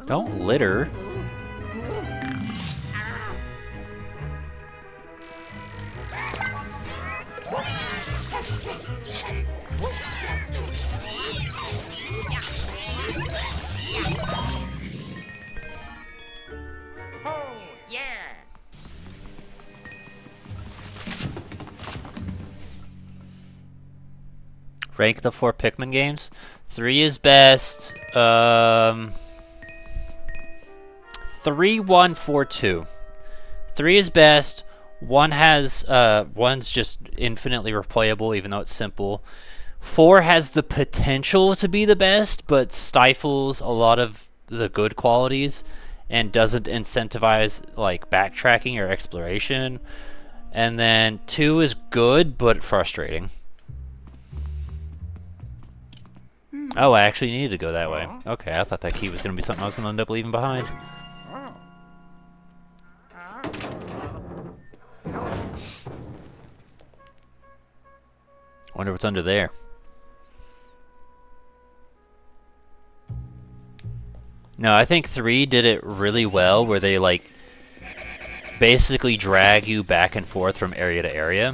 Don't litter. Oh, yeah. Rank the 4 Pikmin games. 3 is best. 3, 1, 4, 2. 3 is best. 1 has one's just infinitely replayable, even though it's simple. 4 has the potential to be the best, but stifles a lot of the good qualities and doesn't incentivize like backtracking or exploration. And then 2 is good but frustrating. Oh, I actually needed to go that way. Okay, I thought that key was going to be something I was going to end up leaving behind. Wonder what's under there. No, I think 3 did it really well, where they like basically drag you back and forth from area to area.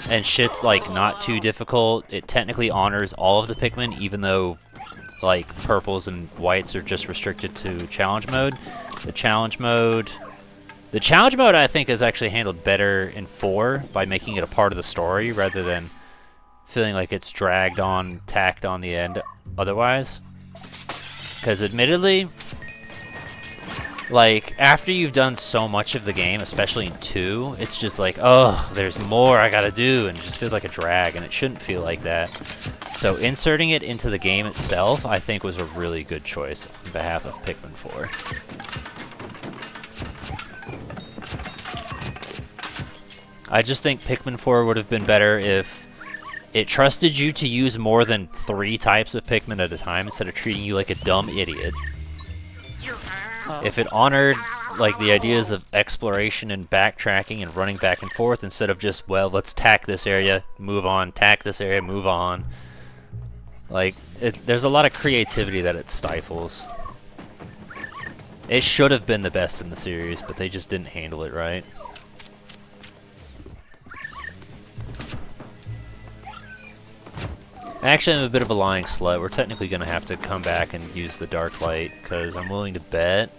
And shit's like not too difficult. It technically honors all of the Pikmin, even though like purples and whites are just restricted to challenge mode. The challenge mode I think is actually handled better in 4 by making it a part of the story rather than feeling like it's tacked on the end otherwise. Because admittedly, like, after you've done so much of the game, especially in 2, it's just like, oh, there's more I gotta do, and it just feels like a drag, and it shouldn't feel like that. So inserting it into the game itself, I think, was a really good choice on behalf of Pikmin 4. I just think Pikmin 4 would have been better if it trusted you to use more than 3 types of Pikmin at a time instead of treating you like a dumb idiot. If it honored like the ideas of exploration and backtracking and running back and forth instead of just, well, let's tack this area, move on, tack this area, move on. Like, there's a lot of creativity that it stifles. It should have been the best in the series, but they just didn't handle it right. Actually, I'm a bit of a lying slut. We're technically going to have to come back and use the dark light, because I'm willing to bet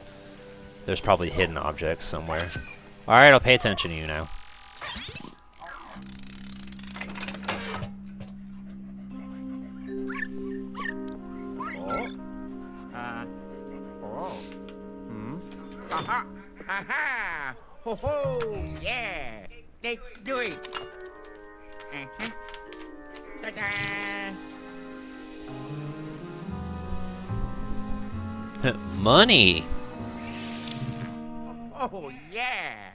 there's probably hidden objects somewhere. Alright, I'll pay attention to you now. Aha! Aha! Ho ho! Yeah! Let's do it! Uh-huh. Ta-da! Money! Oh, yeah!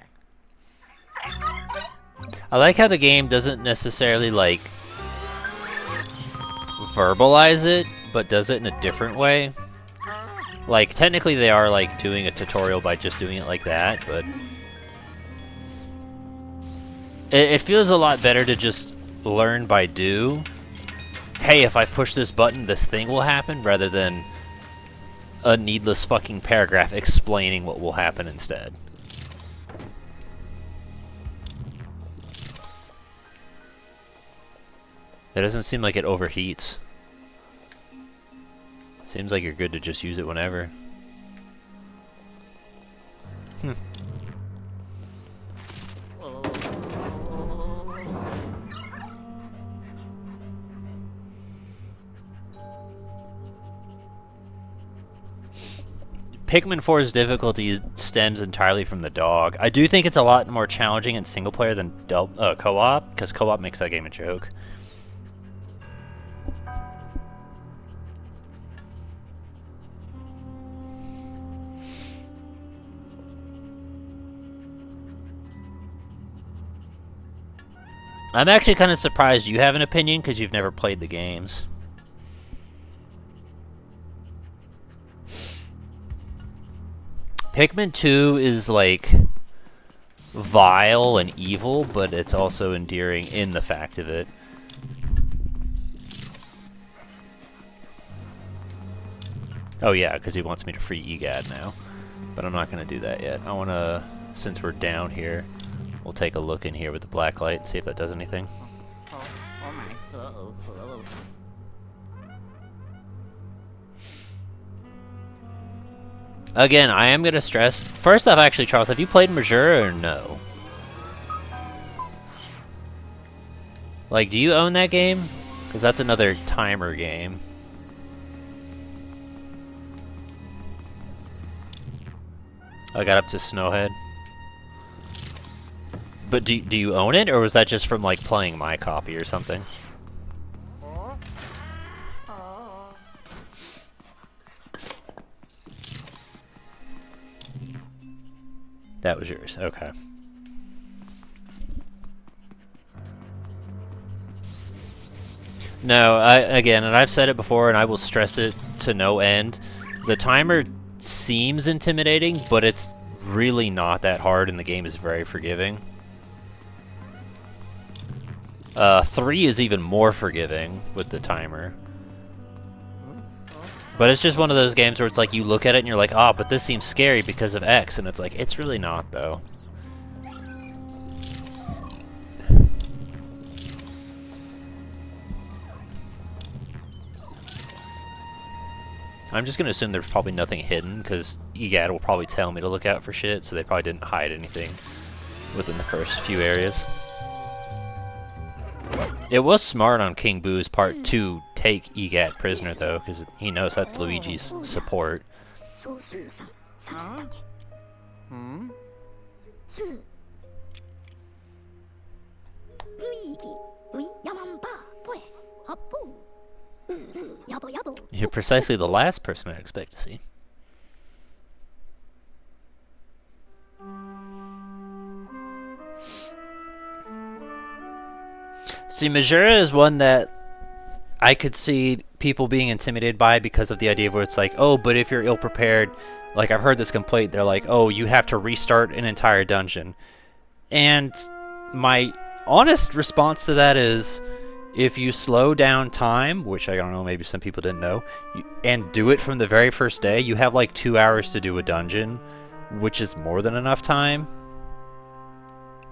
I like how the game doesn't necessarily, like, verbalize it, but does it in a different way. Like, technically they are, like, doing a tutorial by just doing it like that, but it feels a lot better to just learn by do. Hey, if I push this button, this thing will happen, rather than a needless fucking paragraph explaining what will happen instead. It doesn't seem like it overheats. Seems like you're good to just use it whenever. Pikmin 4's difficulty stems entirely from the dog. I do think it's a lot more challenging in single player than co-op, because co-op makes that game a joke. I'm actually kind of surprised you have an opinion because you've never played the games. Pikmin 2 is like vile and evil, but it's also endearing in the fact of it. Oh yeah, because he wants me to free EGAD now. But I'm not going to do that yet. I want to, since we're down here, we'll take a look in here with the black light and see if that does anything. Oh my. Uh-oh. Uh-oh. Again, I am going to stress... First off, actually, Charles, have you played Majora or no? Like, do you own that game? Because that's another timer game. I got up to Snowhead. But do you own it, or was that just from, like, playing my copy or something? That was yours, okay. No, again, and I've said it before, and I will stress it to no end. The timer seems intimidating, but it's really not that hard, and the game is very forgiving. 3 is even more forgiving with the timer. But it's just one of those games where it's like you look at it and you're like, oh, but this seems scary because of X, and it's like, it's really not, though. I'm just gonna assume there's probably nothing hidden, because EGAD will probably tell me to look out for shit, so they probably didn't hide anything within the first few areas. It was smart on King Boo's part to take EGAD prisoner, though, because he knows that's Luigi's support. Huh? Hmm? You're precisely the last person I'd expect to see. See, Majora is one that I could see people being intimidated by because of the idea where it's like, oh, but if you're ill-prepared, like I've heard this complaint, they're like, oh, you have to restart an entire dungeon. And my honest response to that is, if you slow down time, which I don't know, maybe some people didn't know, and do it from the very first day, you have like 2 hours to do a dungeon, which is more than enough time.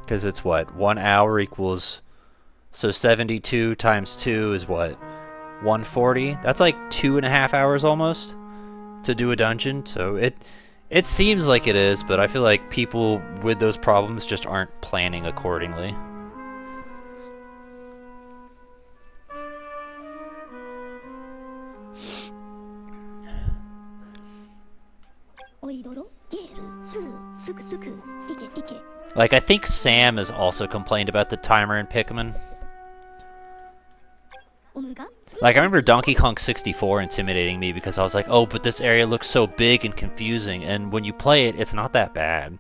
Because it's what? 1 hour equals... So 72 times 2 is what? 140? That's like 2.5 hours almost to do a dungeon. So it seems like it is, but I feel like people with those problems just aren't planning accordingly. Like, I think Sam has also complained about the timer in Pikmin. Like, I remember Donkey Kong 64 intimidating me because I was like, oh, but this area looks so big and confusing, and when you play it, it's not that bad.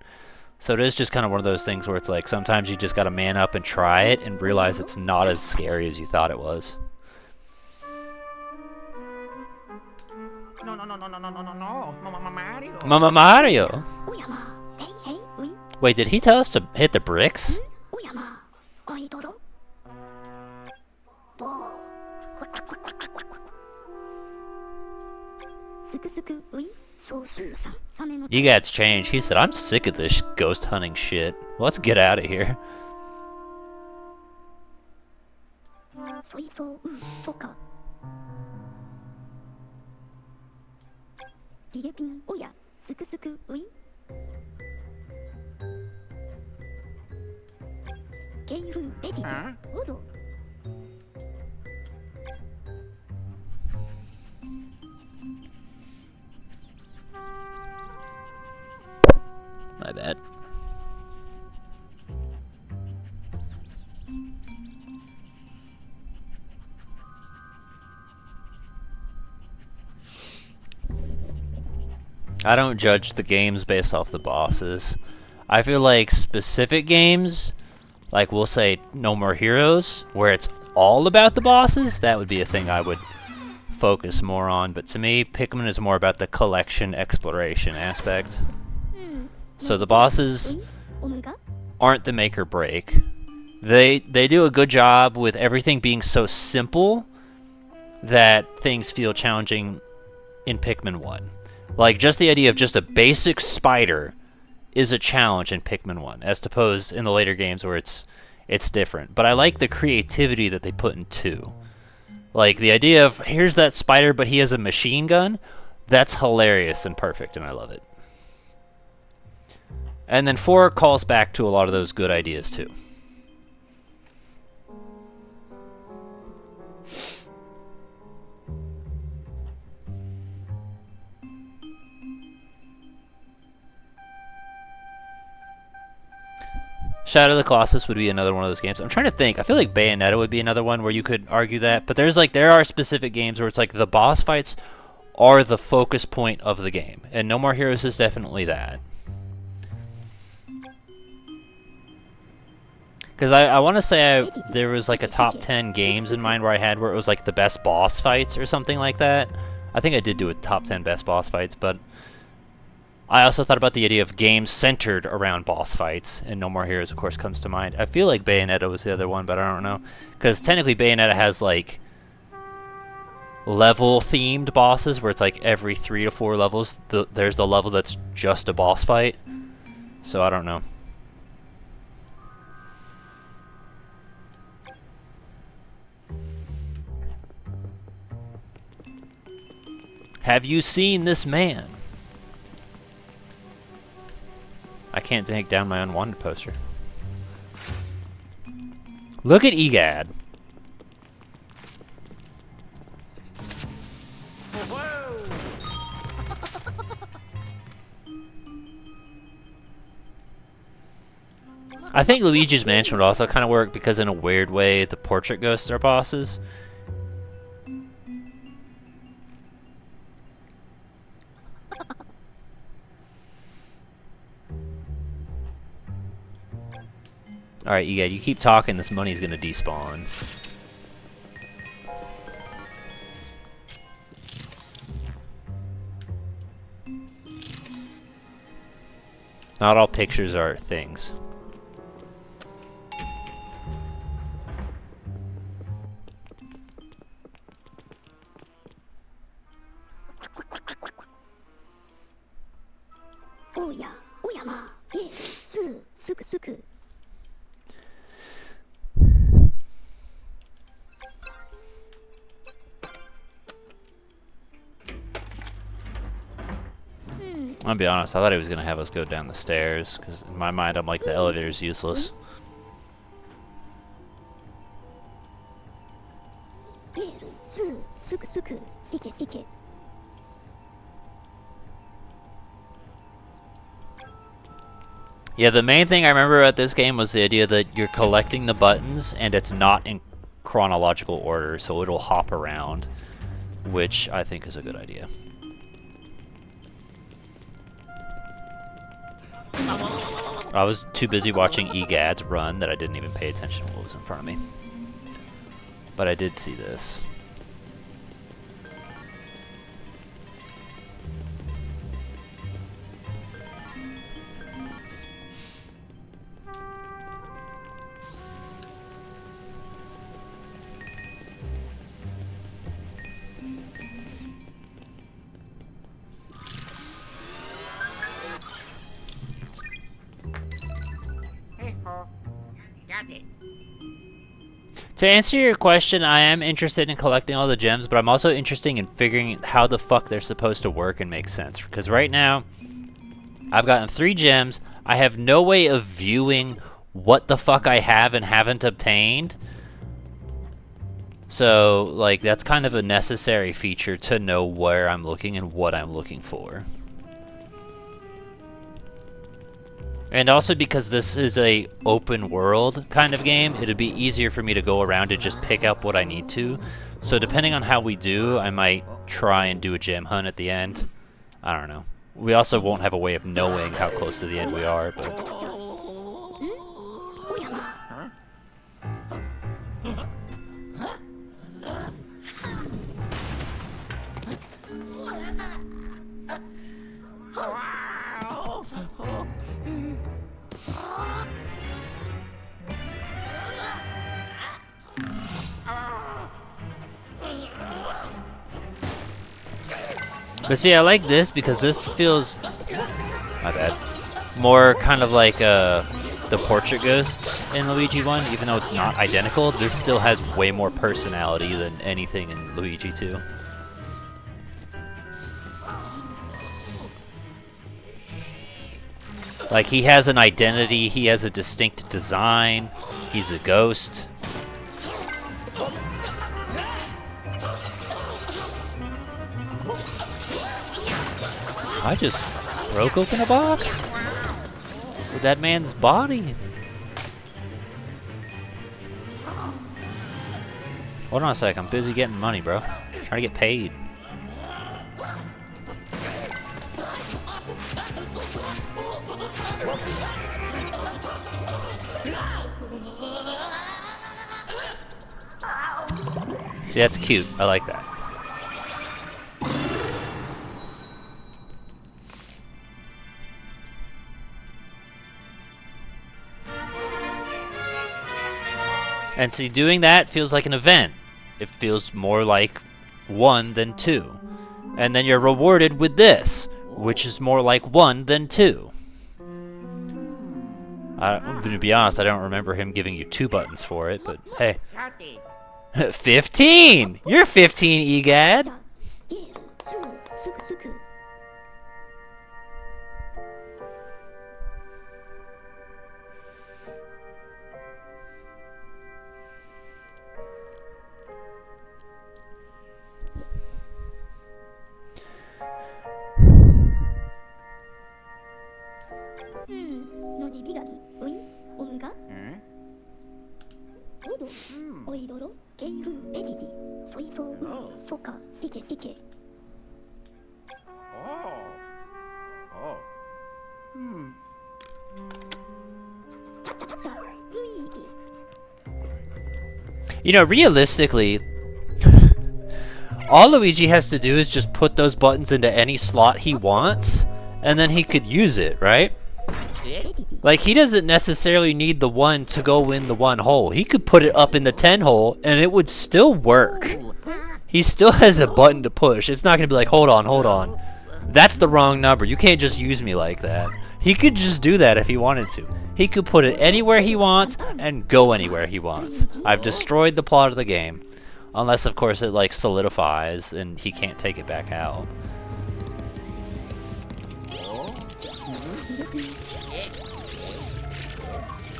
So it is just kind of one of those things where it's like, sometimes you just gotta man up and try it and realize it's not as scary as you thought it was. No, no, no, no, no, no, no, no, no. Mama Mario. Mama Mario! Wait, did he tell us to hit the bricks? EGAD's changed. He said, I'm sick of this ghost hunting shit. Let's get out of here. Huh? My bad. I don't judge the games based off the bosses. I feel like specific games Like, we'll say No More Heroes, where it's all about the bosses. That would be a thing I would focus more on. But to me, Pikmin is more about the collection exploration aspect. So the bosses aren't the make or break. They do a good job with everything being so simple that things feel challenging in Pikmin 1. Like, just the idea of just a basic spider is a challenge in Pikmin 1, as opposed in the later games where it's different. But I like the creativity that they put in 2. Like, the idea of, here's that spider, but he has a machine gun, that's hilarious and perfect, and I love it. And then 4 calls back to a lot of those good ideas, too. Shadow of the Colossus would be another one of those games. I'm trying to think. I feel like Bayonetta would be another one where you could argue that. But there are specific games where it's like the boss fights are the focus point of the game. And No More Heroes is definitely that. Because I want to say there was like a top 10 games in mind where it was like the best boss fights or something like that. I think I did do a top 10 best boss fights, but I also thought about the idea of games centered around boss fights, and No More Heroes, of course, comes to mind. I feel like Bayonetta was the other one, but I don't know. Because technically Bayonetta has, like, level-themed bosses, where it's like every 3 to 4 levels, there's the level that's just a boss fight. So I don't know. Have you seen this man? I can't take down my unwanted poster. Look at Egad. I think Luigi's Mansion would also kind of work because in a weird way the portrait ghosts are bosses. Alright, Egad, you keep talking, this money's gonna despawn. Not all pictures are things. I'll be honest, I thought he was going to have us go down the stairs, because in my mind I'm like, the elevator's useless. Yeah, the main thing I remember about this game was the idea that you're collecting the buttons and it's not in chronological order, so it'll hop around, which I think is a good idea. I was too busy watching Egad's run that I didn't even pay attention to what was in front of me. But I did see this. Got it. To answer your question, I am interested in collecting all the gems, but I'm also interested in figuring how the fuck they're supposed to work and make sense. Because right now, I've gotten 3 gems. I have no way of viewing what the fuck I have and haven't obtained. So, like, that's kind of a necessary feature to know where I'm looking and what I'm looking for. And also because this is a open world kind of game, it'd be easier for me to go around and just pick up what I need to. So depending on how we do, I might try and do a gem hunt at the end. I don't know. We also won't have a way of knowing how close to the end we are, but... But see, I like this because this feels, my bad, more kind of like the portrait ghosts in Luigi 1, even though it's not identical. This still has way more personality than anything in Luigi 2. Like, he has an identity, he has a distinct design, he's a ghost. I just broke open a box with that man's body. Hold on a sec, I'm busy getting money, bro. Trying to get paid. See, that's cute. I like that. And see, doing that feels like an event. It feels more like 1 than 2. And then you're rewarded with this, which is more like 1 than 2. To be honest, I don't remember him giving you 2 buttons for it, but hey. 30. 15! You're 15, Egad! Oh. You know, realistically, all Luigi has to do is just put those buttons into any slot he wants, and then he could use it, right? Like, he doesn't necessarily need the 1 to go in the 1 hole. He could put it up in the 10 hole, and it would still work. He still has a button to push. It's not going to be like, hold on. That's the wrong number. You can't just use me like that. He could just do that if he wanted to. He could put it anywhere he wants and go anywhere he wants. I've destroyed the plot of the game. Unless, of course, it, like, solidifies and he can't take it back out.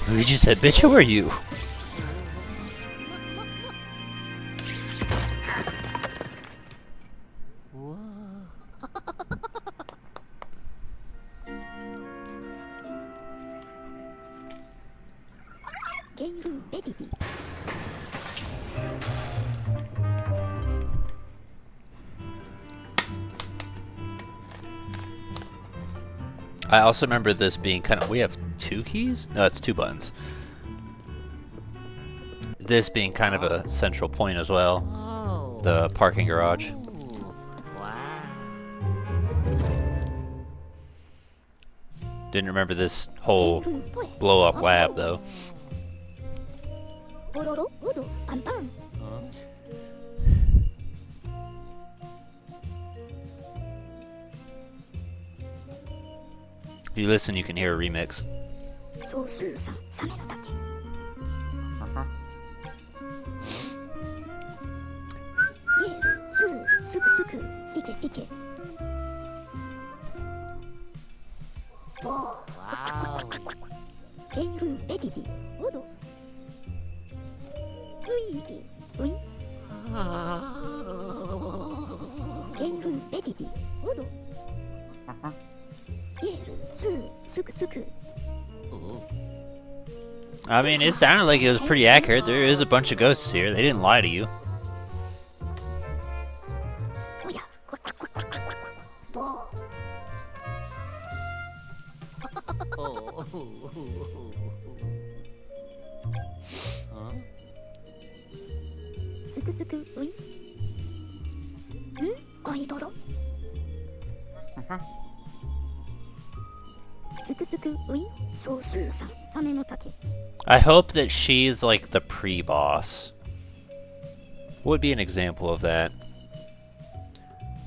Luigi said, bitch, who are you? I also remember this being kind of... We have 2 keys? No, it's 2 buttons. This being kind of a central point as well. Oh. The parking garage. Wow. Didn't remember this whole blow-up lab, though. If you listen, you can hear a remix. Wow. I mean, it sounded like it was pretty accurate. There is a bunch of ghosts here. They didn't lie to you. I hope that she's like the pre-boss. What would be an example of that?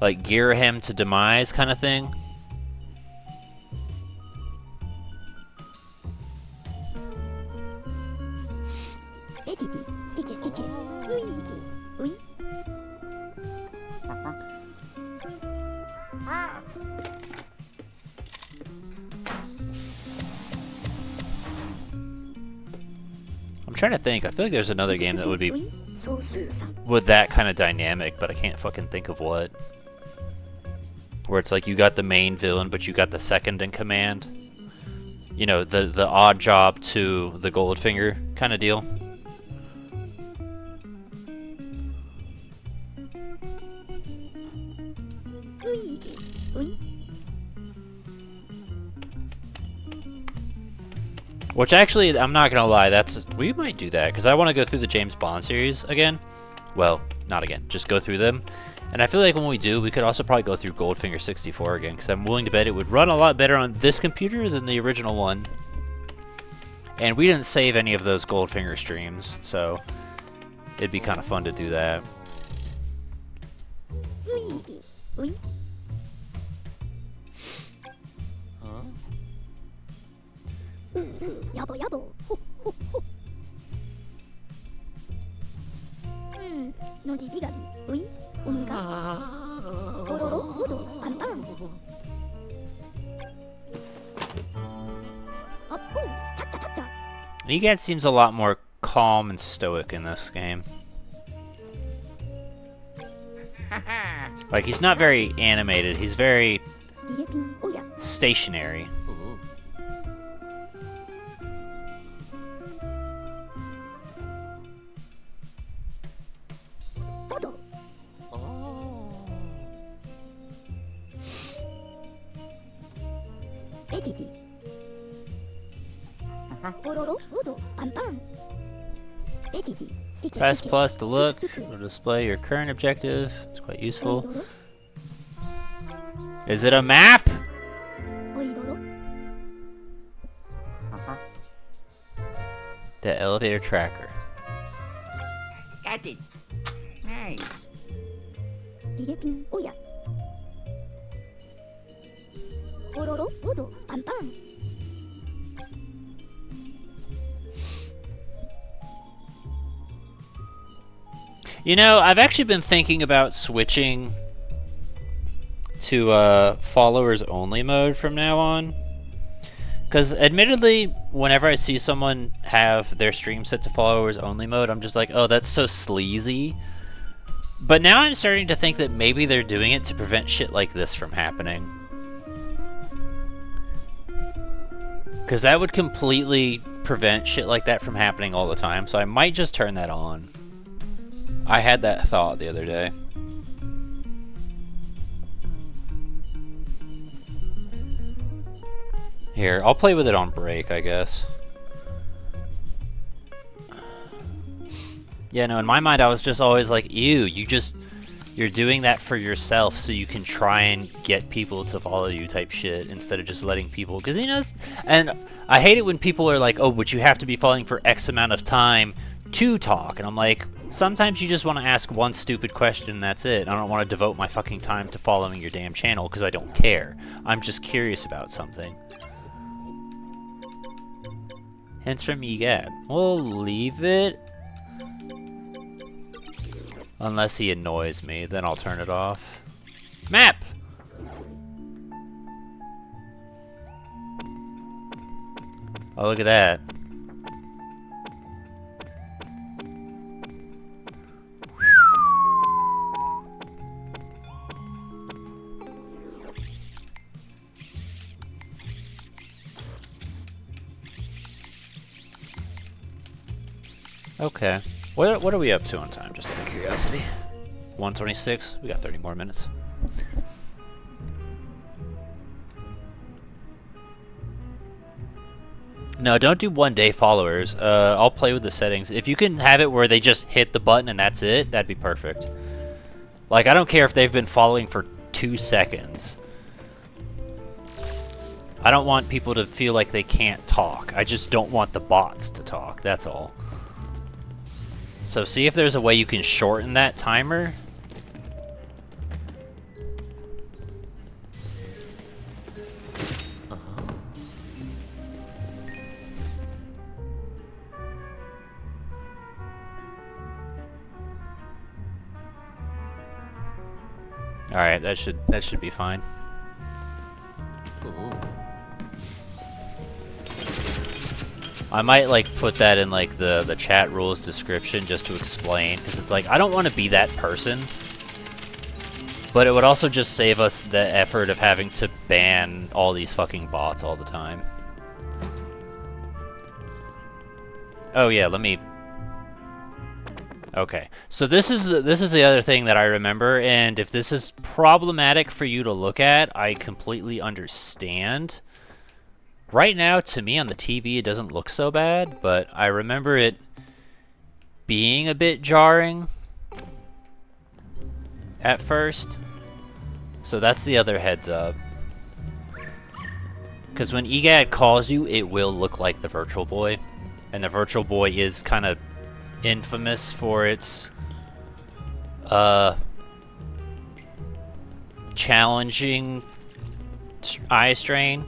like gear him to demise kind of thing. Luigi, Luigi, oui. Ah. I'm trying to think. I feel like there's another game that would be Oui, so with that kind of dynamic, but I can't fucking think of what. Where it's like you got the main villain, but you got the second in command. You know, the odd job to the Goldfinger kind of deal. Luigi, oui. Which actually, I'm not gonna lie, we might do that because I want to go through the James Bond series again. Well, not again, just go through them. And I feel like when we do, we could also probably go through Goldfinger 64 again because I'm willing to bet it would run a lot better on this computer than the original one. And we didn't save any of those Goldfinger streams, so it'd be kind of fun to do that. Luigi, oui. Yabo, yabo. Ho, ho, ho. Noji bigabi, oui. Omega. Ororo, odo, pam pam. Up, oh, cha cha cha cha. Egad seems a lot more calm and stoic in this game. Like, he's not very animated, he's very Jigepin, oh yeah. stationary. Odo. Ejiji. Ororo, odo, pam pam. Ejiji. Sike, Press sike. plus to look, Suku. it'll display your current objective. It's quite useful. Oidoro, Is it a map? oidoro. The elevator tracker. Got it. Nice. Jigepin, oh yeah. Ororo, odo, pam pam. You know, I've actually been thinking about switching to followers only mode from now on. Because admittedly, whenever I see someone have their stream set to followers only mode, I'm just like, oh, that's so sleazy. But now I'm starting to think that maybe they're doing it to prevent shit like this from happening. Because that would completely prevent shit like that from happening all the time, so I might just turn that on. I had that thought the other day. Here, I'll play with it on break, I guess. Yeah, no, in my mind I was just always like, ew, you're doing that for yourself so you can try and get people to follow you type shit instead of just letting people, because you know, and I hate it when people are like, oh, but you have to be following for X amount of time to talk, and I'm like, sometimes you just want to ask one stupid question and that's it. I don't want to devote my fucking time to following your damn channel because I don't care. I'm just curious about something. Hints from EGAD. We'll leave it. Unless he annoys me, then I'll turn it off. Map! Oh, look at that. Okay. What are we up to on time, just out of curiosity? 126? We got 30 more minutes. No, don't do 1 day followers. I'll play with the settings. If you can have it where they just hit the button and that's it, that'd be perfect. Like, I don't care if they've been following for 2 seconds. I don't want people to feel like they can't talk. I just don't want the bots to talk, that's all. So see if there's a way you can shorten that timer. Alright, that should be fine. I might like put that in like the chat rules description just to explain, because it's like I don't want to be that person, but it would also just save us the effort of having to ban all these fucking bots all the time. Oh yeah, let me. Okay, so this is the other thing that I remember, and if this is problematic for you to look at, I completely understand. Right now, to me on the TV, it doesn't look so bad, but I remember it being a bit jarring at first. So that's the other heads up. Because when EGAD calls you, it will look like the Virtual Boy. And the Virtual Boy is kind of infamous for its challenging eye strain.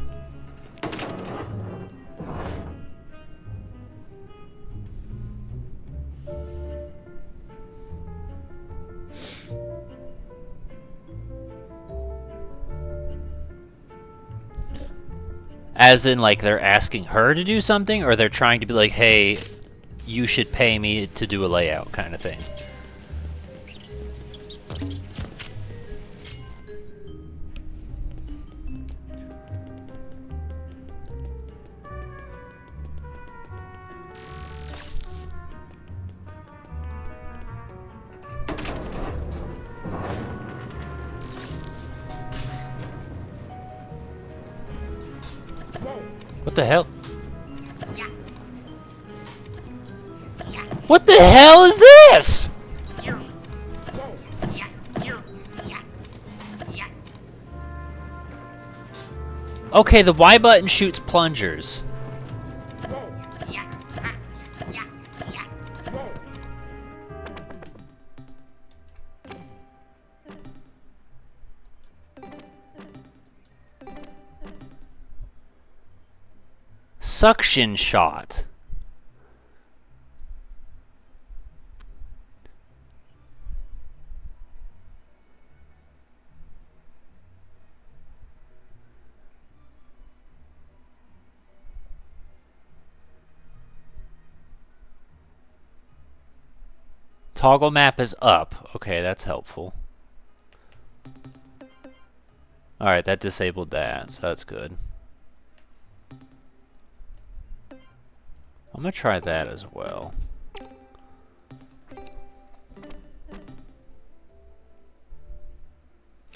As in, like, they're asking her to do something, or they're trying to be like, hey, you should pay me to do a layout kind of thing. What the hell? What the hell is this? Okay, the Y button shoots plungers. Suction shot. Toggle map is up. Okay, that's helpful. Alright, that disabled that, so that's good. I'm gonna try that as well.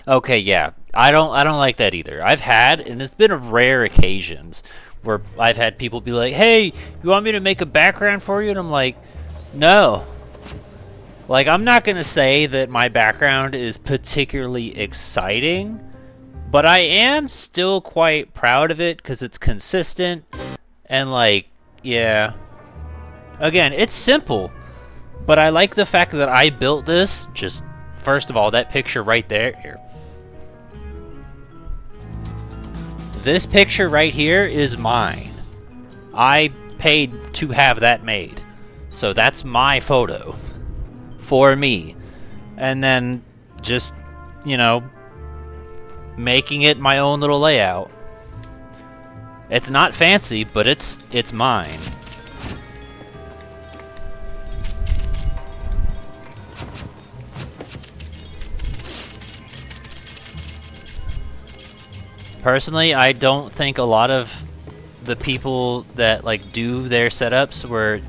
Okay, yeah. I don't like that either. I've had, and it's been of rare occasions, where I've had people be like, hey, you want me to make a background for you? And I'm like, no. Like, I'm not gonna say that my background is particularly exciting, but I am still quite proud of it, because it's consistent, and like, yeah. Again, it's simple, but I like the fact that I built this. Just, first of all, that picture right there. Here. This picture right here is mine. I paid to have that made. So that's my photo. For me. And then just, you know, making it my own little layout. It's not fancy, but it's mine. Personally, I don't think a lot of the people that like do their setups where,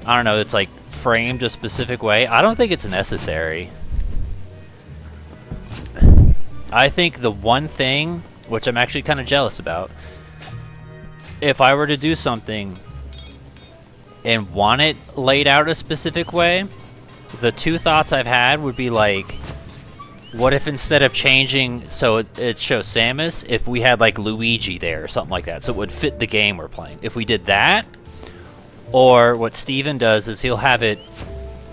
I don't know, it's like framed a specific way. I don't think it's necessary. I think the one thing, which I'm actually kind of jealous about, if I were to do something and want it laid out a specific way, the two thoughts I've had would be like, what if instead of changing so it shows Samus, if we had like Luigi there or something like that, so it would fit the game we're playing. If we did that, or what Steven does is he'll have it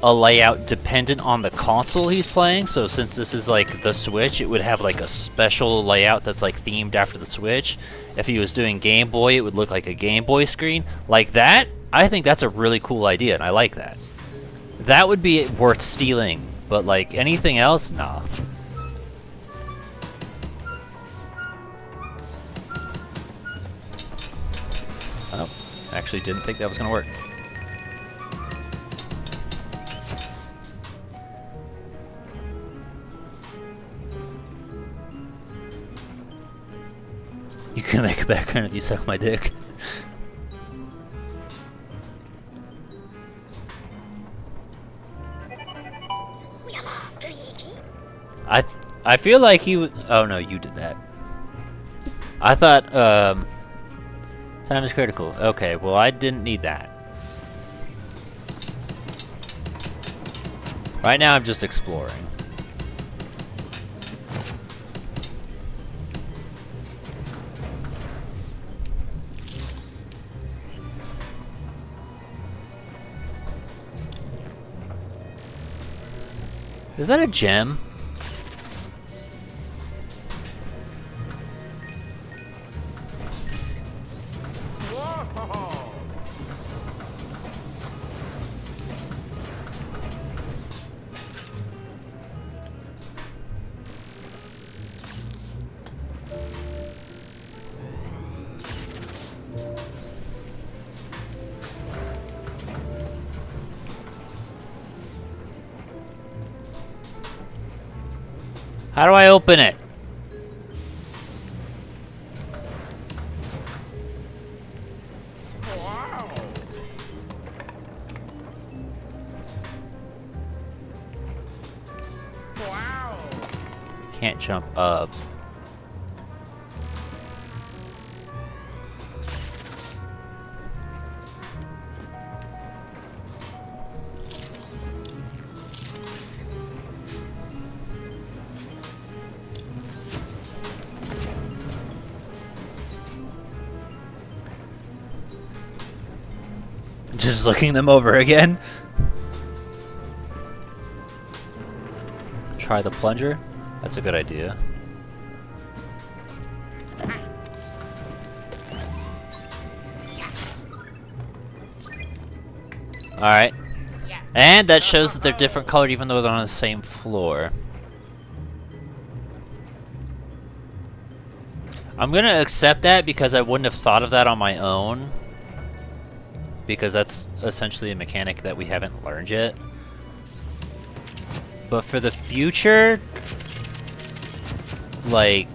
a layout dependent on the console he's playing. So since this is like the Switch, it would have like a special layout that's like themed after the Switch. If he was doing Game Boy, it would look like a Game Boy screen. Like that, I think that's a really cool idea, and I like that. That would be worth stealing, but like anything else, nah. actually didn't think that was gonna work. You can make a background if you suck my dick. I feel like he would. Oh no, you did that. I thought time is critical. Okay, well I didn't need that. Right now I'm just exploring. Is that a gem? How do I open it? Wow. Wow. Can't jump up. Just looking them over again. Try the plunger. That's a good idea. Alright. And that shows that they're different colored even though they're on the same floor. I'm gonna accept that because I wouldn't have thought of that on my own. Because that's essentially a mechanic that we haven't learned yet. But for the future, like,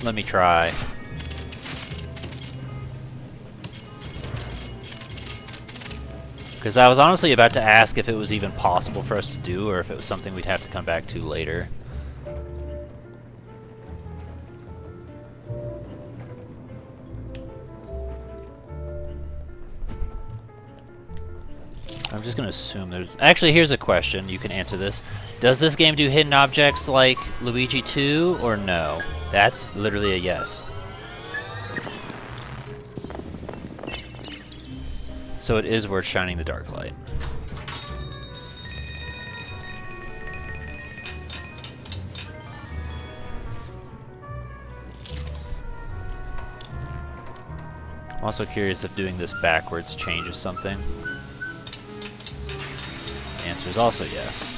let me try. Because I was honestly about to ask if it was even possible for us to do, or if it was something we'd have to come back to later. I'm just gonna assume there's... Actually, here's a question. You can answer this. Does this game do hidden objects like Luigi 2, or no? That's literally a yes. So it is worth shining the dark light. I'm also curious if doing this backwards changes something. The answer is also yes.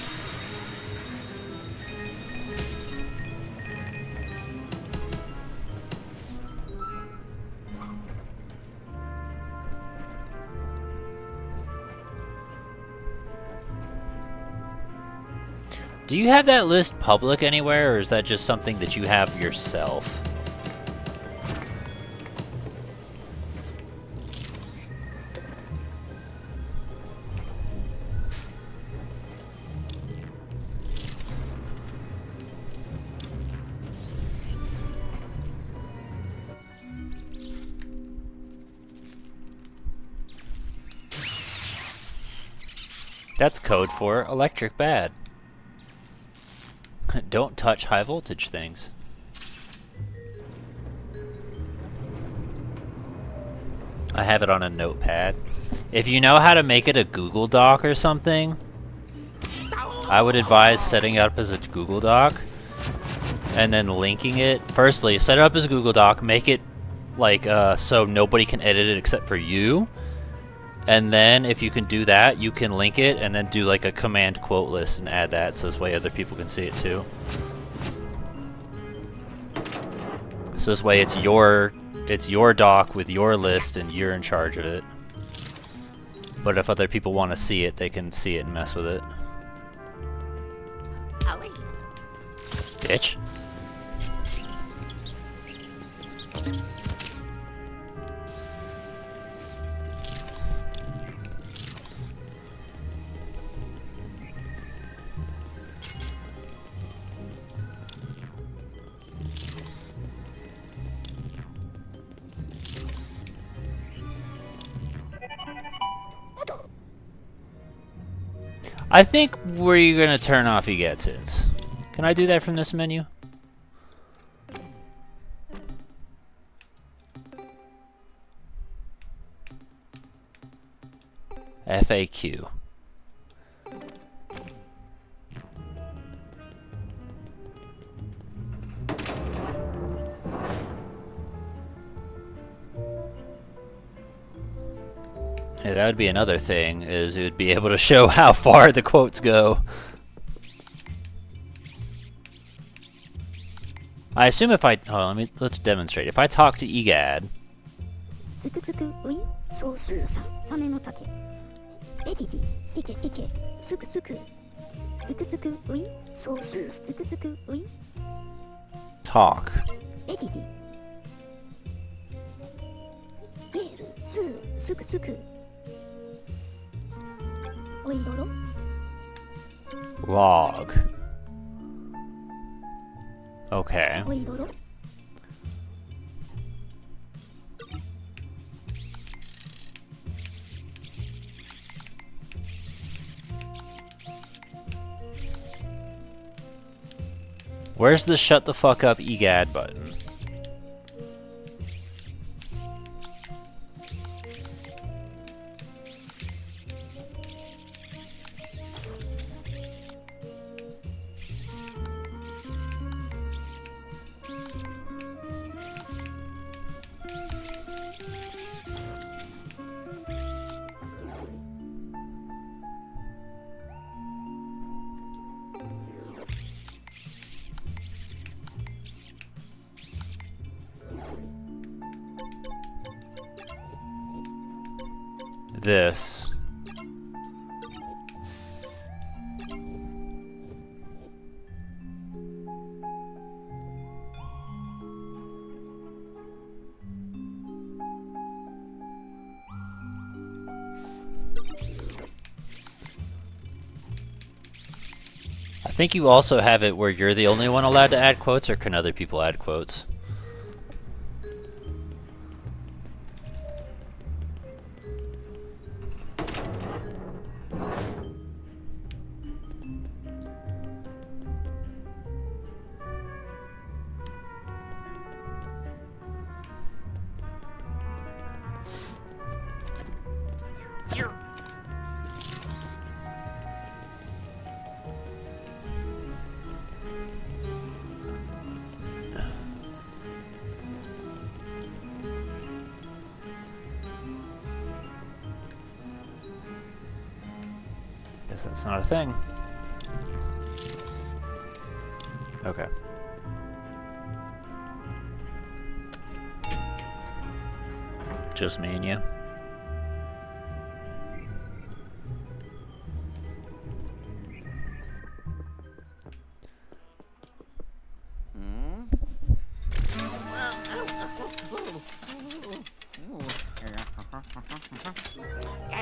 Do you have that list public anywhere, or is that just something that you have yourself? That's code for electric bad. Don't touch high voltage things. I have it on a notepad. If you know how to make it a Google Doc or something, I would advise setting it up as a Google Doc and then linking it. Firstly, set it up as a Google Doc, make it like so nobody can edit it except for you. And then if you can do that, you can link it and then do like a command quote list and add that so this way other people can see it too. So this way it's your doc with your list and you're in charge of it. But if other people want to see it, they can see it and mess with it. Away. Bitch. I think we're gonna turn off Egads. Can I do that from this menu? FAQ. Yeah, that would be another thing, is it would be able to show how far the quotes go. I assume if I... Oh, let's demonstrate. If I talk to Egad... すくすくういそうすうさサメの竹エジジシケシケすくすくすくすくういそうすうすくすくうい talk. エジジゲールスーすくすくおいどろ log. Okay. おいどろ Where's the shut the fuck up Egad button? This. I think you also have it where you're the only one allowed to add quotes, or can other people add quotes? Guess that's not a thing. Okay. Just me and you.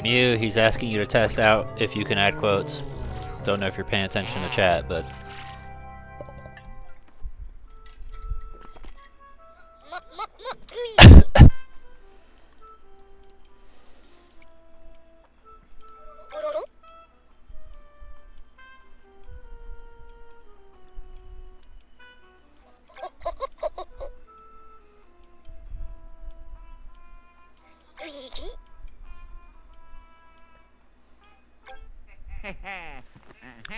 Mew, he's asking you to test out if you can add quotes. Don't know if you're paying attention to chat, but...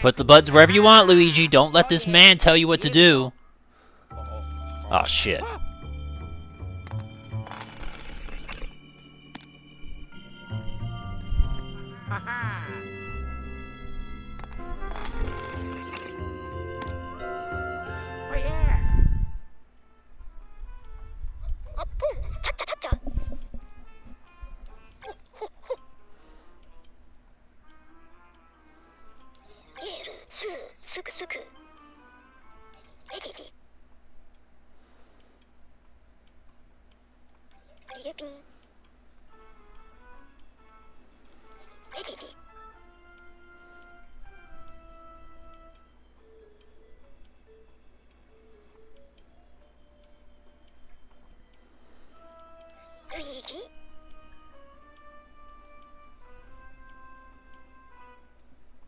Put the buds wherever you want, Luigi. Don't let this man tell you what to do. Oh, shit. Haha. Oh yeah.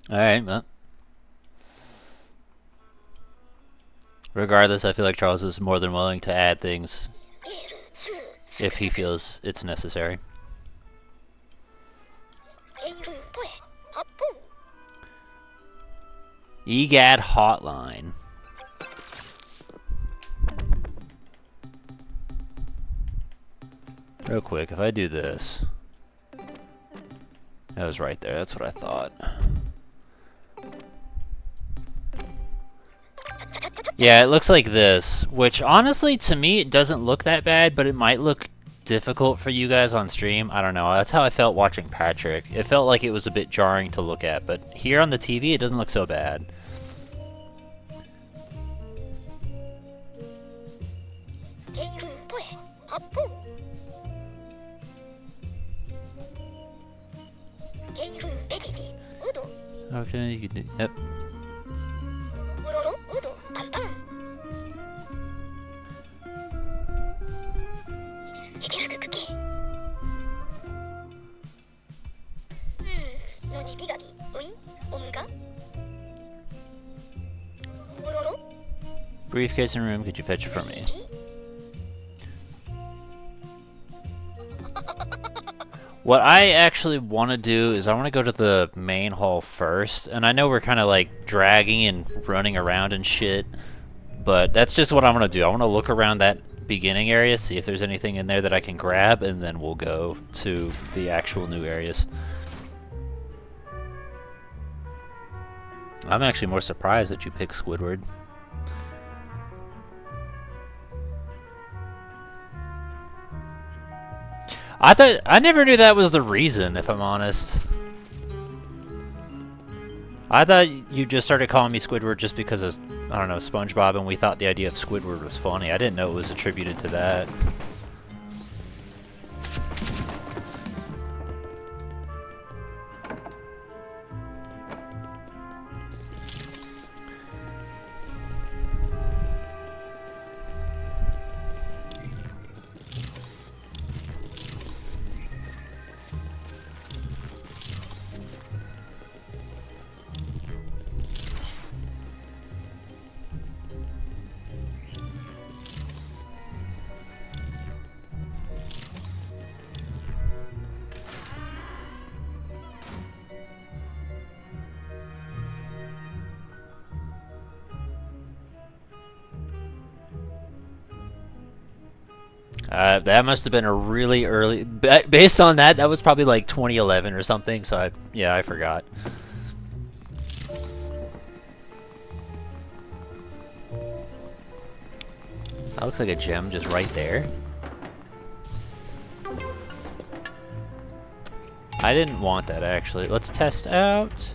Alright, well. Regardless, I feel like Charles is more than willing to add things if he feels it's necessary. EGAD hotline. Real quick, if I do this. That was right there, that's what I thought. Yeah, it looks like this, which honestly, to me, it doesn't look that bad, but it might look difficult for you guys on stream. I don't know, that's how I felt watching Patrick. It felt like it was a bit jarring to look at, but here on the TV, it doesn't look so bad. Okay, you can do, yep. Briefcase in room, could you fetch it for me? What I actually want to do is I want to go to the main hall first, and I know we're kind of like dragging and running around and shit, but that's just what I'm going to do. I want to look around that beginning area, see if there's anything in there that I can grab, and then we'll go to the actual new areas. I'm actually more surprised that you picked Squidward. I never knew that was the reason, if I'm honest. I thought you just started calling me Squidward just because of, I don't know, SpongeBob, and we thought the idea of Squidward was funny. I didn't know it was attributed to that. That must have been a really early... Based on that, that was probably like 2011 or something, so yeah, I forgot. That looks like a gem just right there. I didn't want that, actually. Let's test out.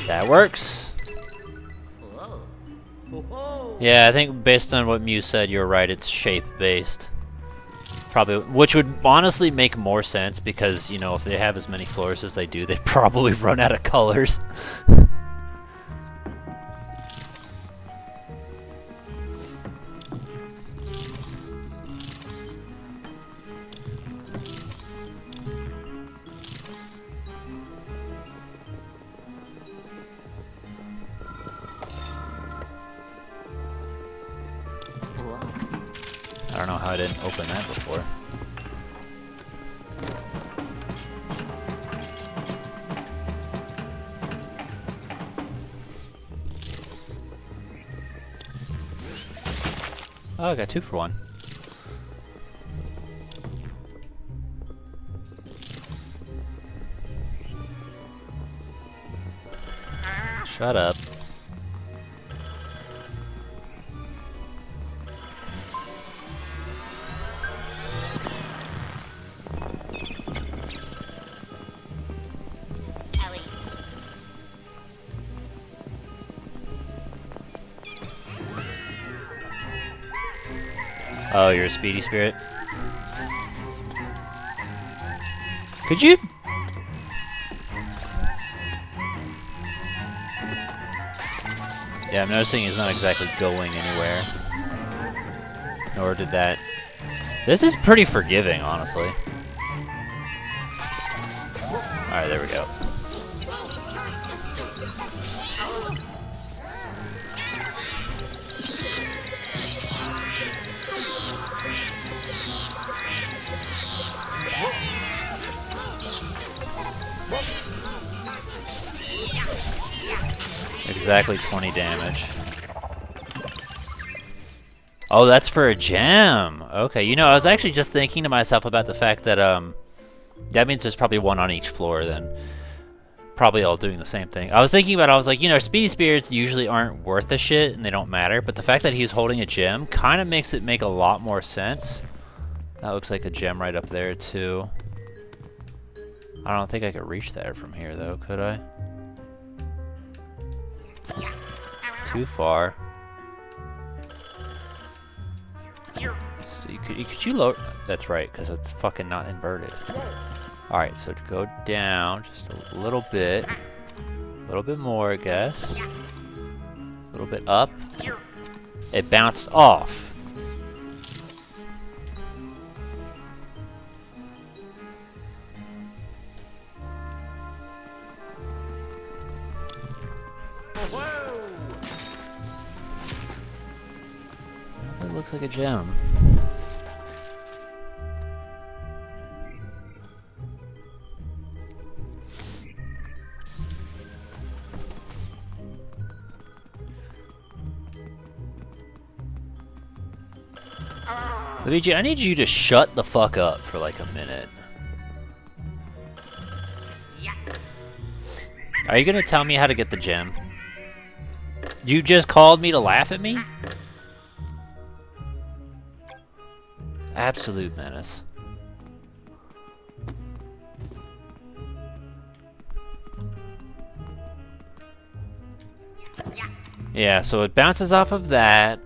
That works. Yeah, I think based on what Mew said, you're right, it's shape-based. Probably, which would honestly make more sense because, you know, if they have as many floors as they do, they'd probably run out of colors. I don't know how I didn't open that before. Oh, I got 2 for 1. Shut up. Oh, you're a speedy spirit? Could you? Yeah, I'm noticing he's not exactly going anywhere. Nor did that. This is pretty forgiving, honestly. Alright, there we go. Exactly 20 damage. Oh, that's for a gem. Okay, you know, I was actually just thinking to myself about the fact that, that means there's probably one on each floor then. Probably all doing the same thing. I was thinking about it, I was like, you know, speedy spirits usually aren't worth a shit and they don't matter, but the fact that he's holding a gem kind of makes it make a lot more sense. That looks like a gem right up there, too. I don't think I could reach that from here, though, could I? Too far. So could you lower? That's right, because it's fucking not inverted. Alright, so to go down just a little bit more, I guess. A little bit up. It bounced off. It looks like a gem. Luigi, I need you to shut the fuck up for like a minute. Are you gonna tell me how to get the gem? You just called me to laugh at me? Absolute menace. Yeah, so it bounces off of that.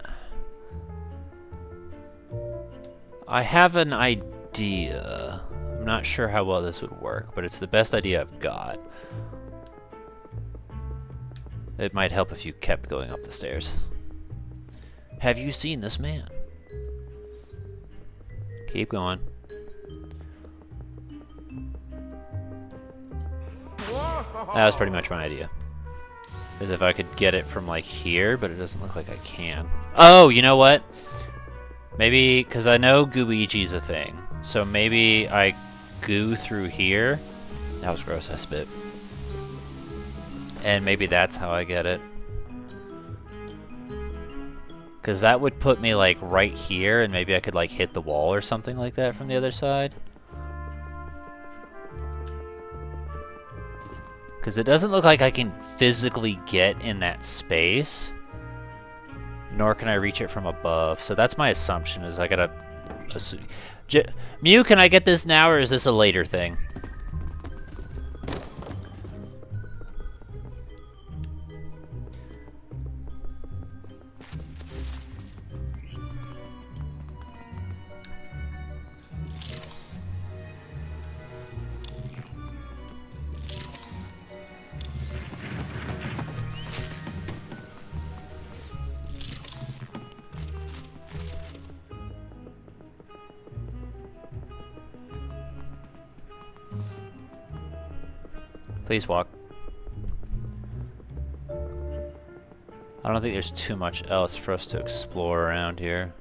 I have an idea. I'm not sure how well this would work, but it's the best idea I've got. It might help if you kept going up the stairs. Have you seen this man? Keep going. That was pretty much my idea. Is if I could get it from like here, but it doesn't look like I can. Oh, you know what? Maybe, because I know Luigi's a thing. So maybe I goo through here. That was gross, I spit. And maybe that's how I get it. Because that would put me like right here, and maybe I could like hit the wall or something like that from the other side. Because it doesn't look like I can physically get in that space. Nor can I reach it from above. So that's my assumption, is I gotta... Mew, can I get this now, or is this a later thing? Please walk. I don't think there's too much else for us to explore around here.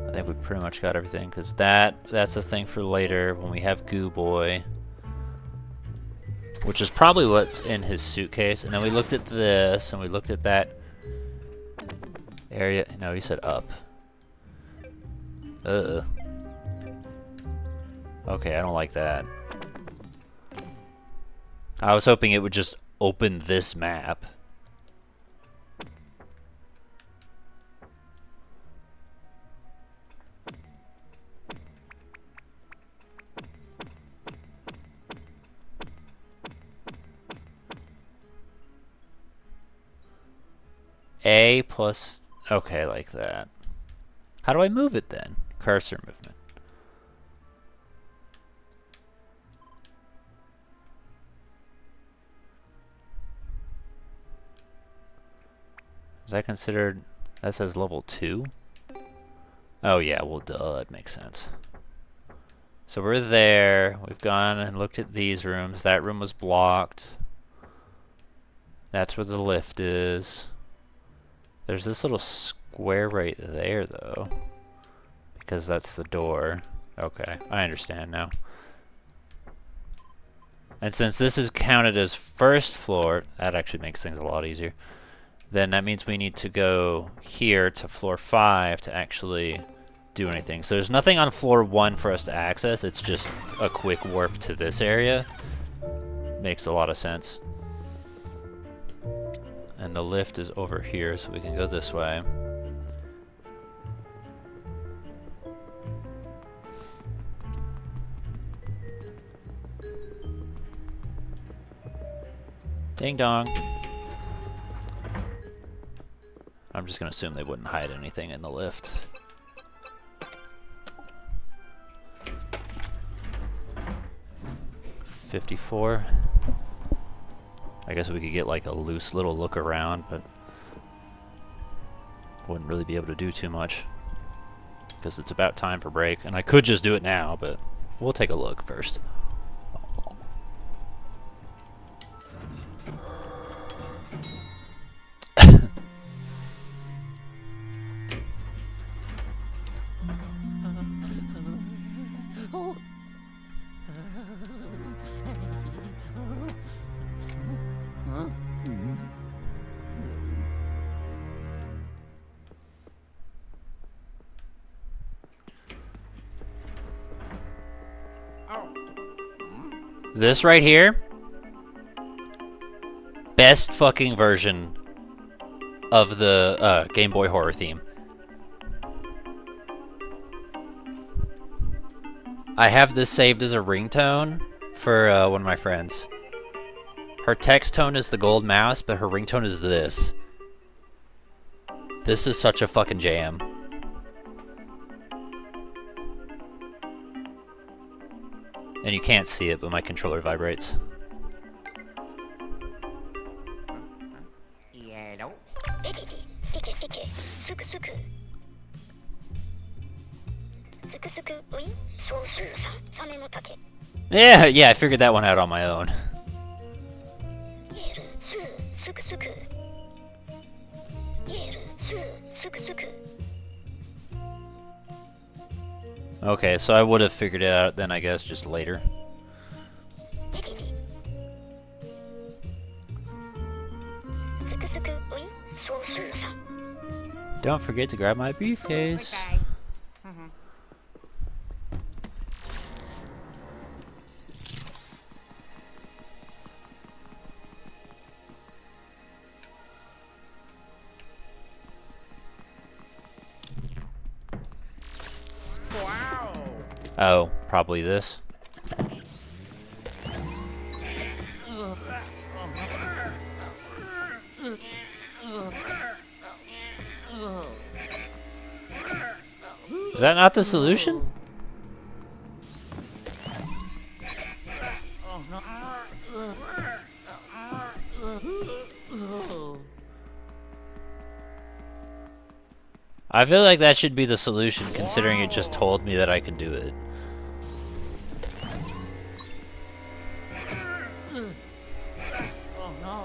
I think we pretty much got everything, because that's a thing for later when we have Goo Boy. Which is probably what's in his suitcase. And then we looked at this, and we looked at that area. No, he said up. Okay, I don't like that. I was hoping it would just open this map. A plus... Okay, like that. How do I move it then? Cursor movement. Is that considered... That says level 2? Oh yeah, well duh, that makes sense. So we're there. We've gone and looked at these rooms. That room was blocked. That's where the lift is. There's this little square right there, though. Because that's the door. Okay, I understand now. And since this is counted as first floor, that actually makes things a lot easier. Then that means we need to go here to floor 5 to actually do anything. So there's nothing on floor 1 for us to access. It's just a quick warp to this area. Makes a lot of sense. And the lift is over here, so we can go this way. Ding dong. I'm just gonna assume they wouldn't hide anything in the lift. $54. I guess we could get like a loose little look around, but wouldn't really be able to do too much because it's about time for break. And I could just do it now, but we'll take a look first. This right here, best fucking version of the Game Boy horror theme. I have this saved as a ringtone for one of my friends. Her text tone is the gold mouse, but her ringtone is this. This is such a fucking jam. And you can't see it, but my controller vibrates. Yellow. Yeah, I figured that one out on my own. Okay, so I would have figured it out then, I guess, just later. Don't forget to grab my briefcase. Okay. Wow. Oh, probably this. Is that not the solution? I feel like that should be the solution, considering it just told me that I could do it. Oh no.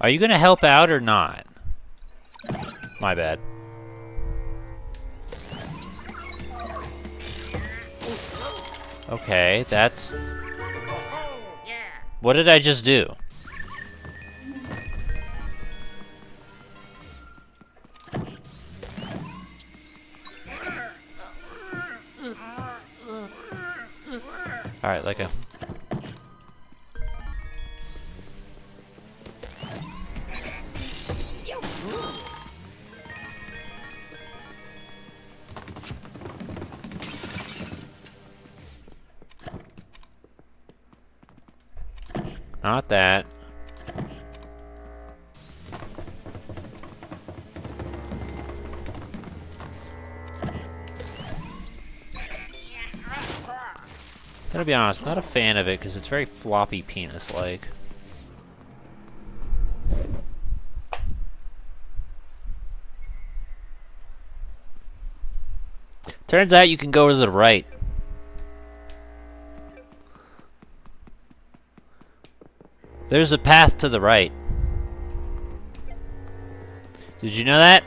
Are you gonna help out or not? My bad. Okay, that's... Oh yeah. What did I just do? Alright, let go. Not that. Gotta be honest, not a fan of it because it's very floppy penis-like. Turns out you can go to the right. There's a path to the right. Did you know that?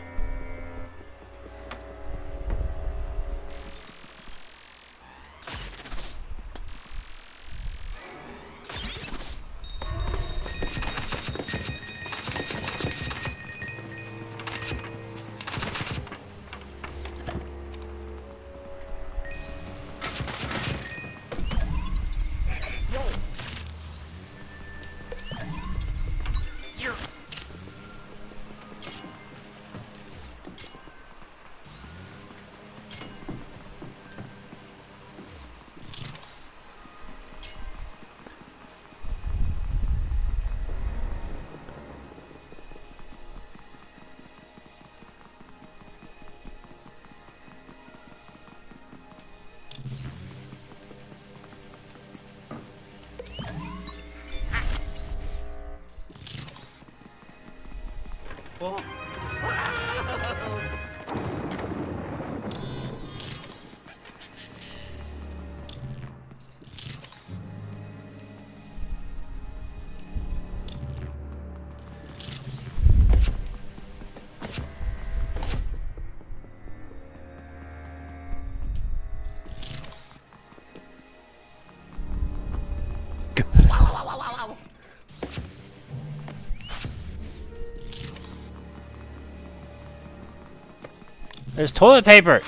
There's toilet paper!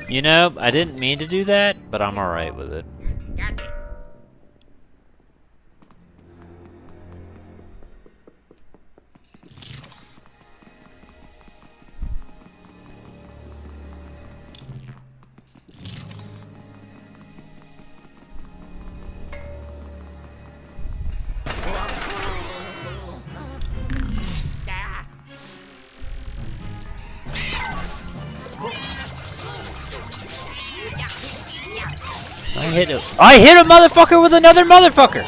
You know, I didn't mean to do that, but I'm alright with it. Gotcha. Ah. I hit a motherfucker with another motherfucker!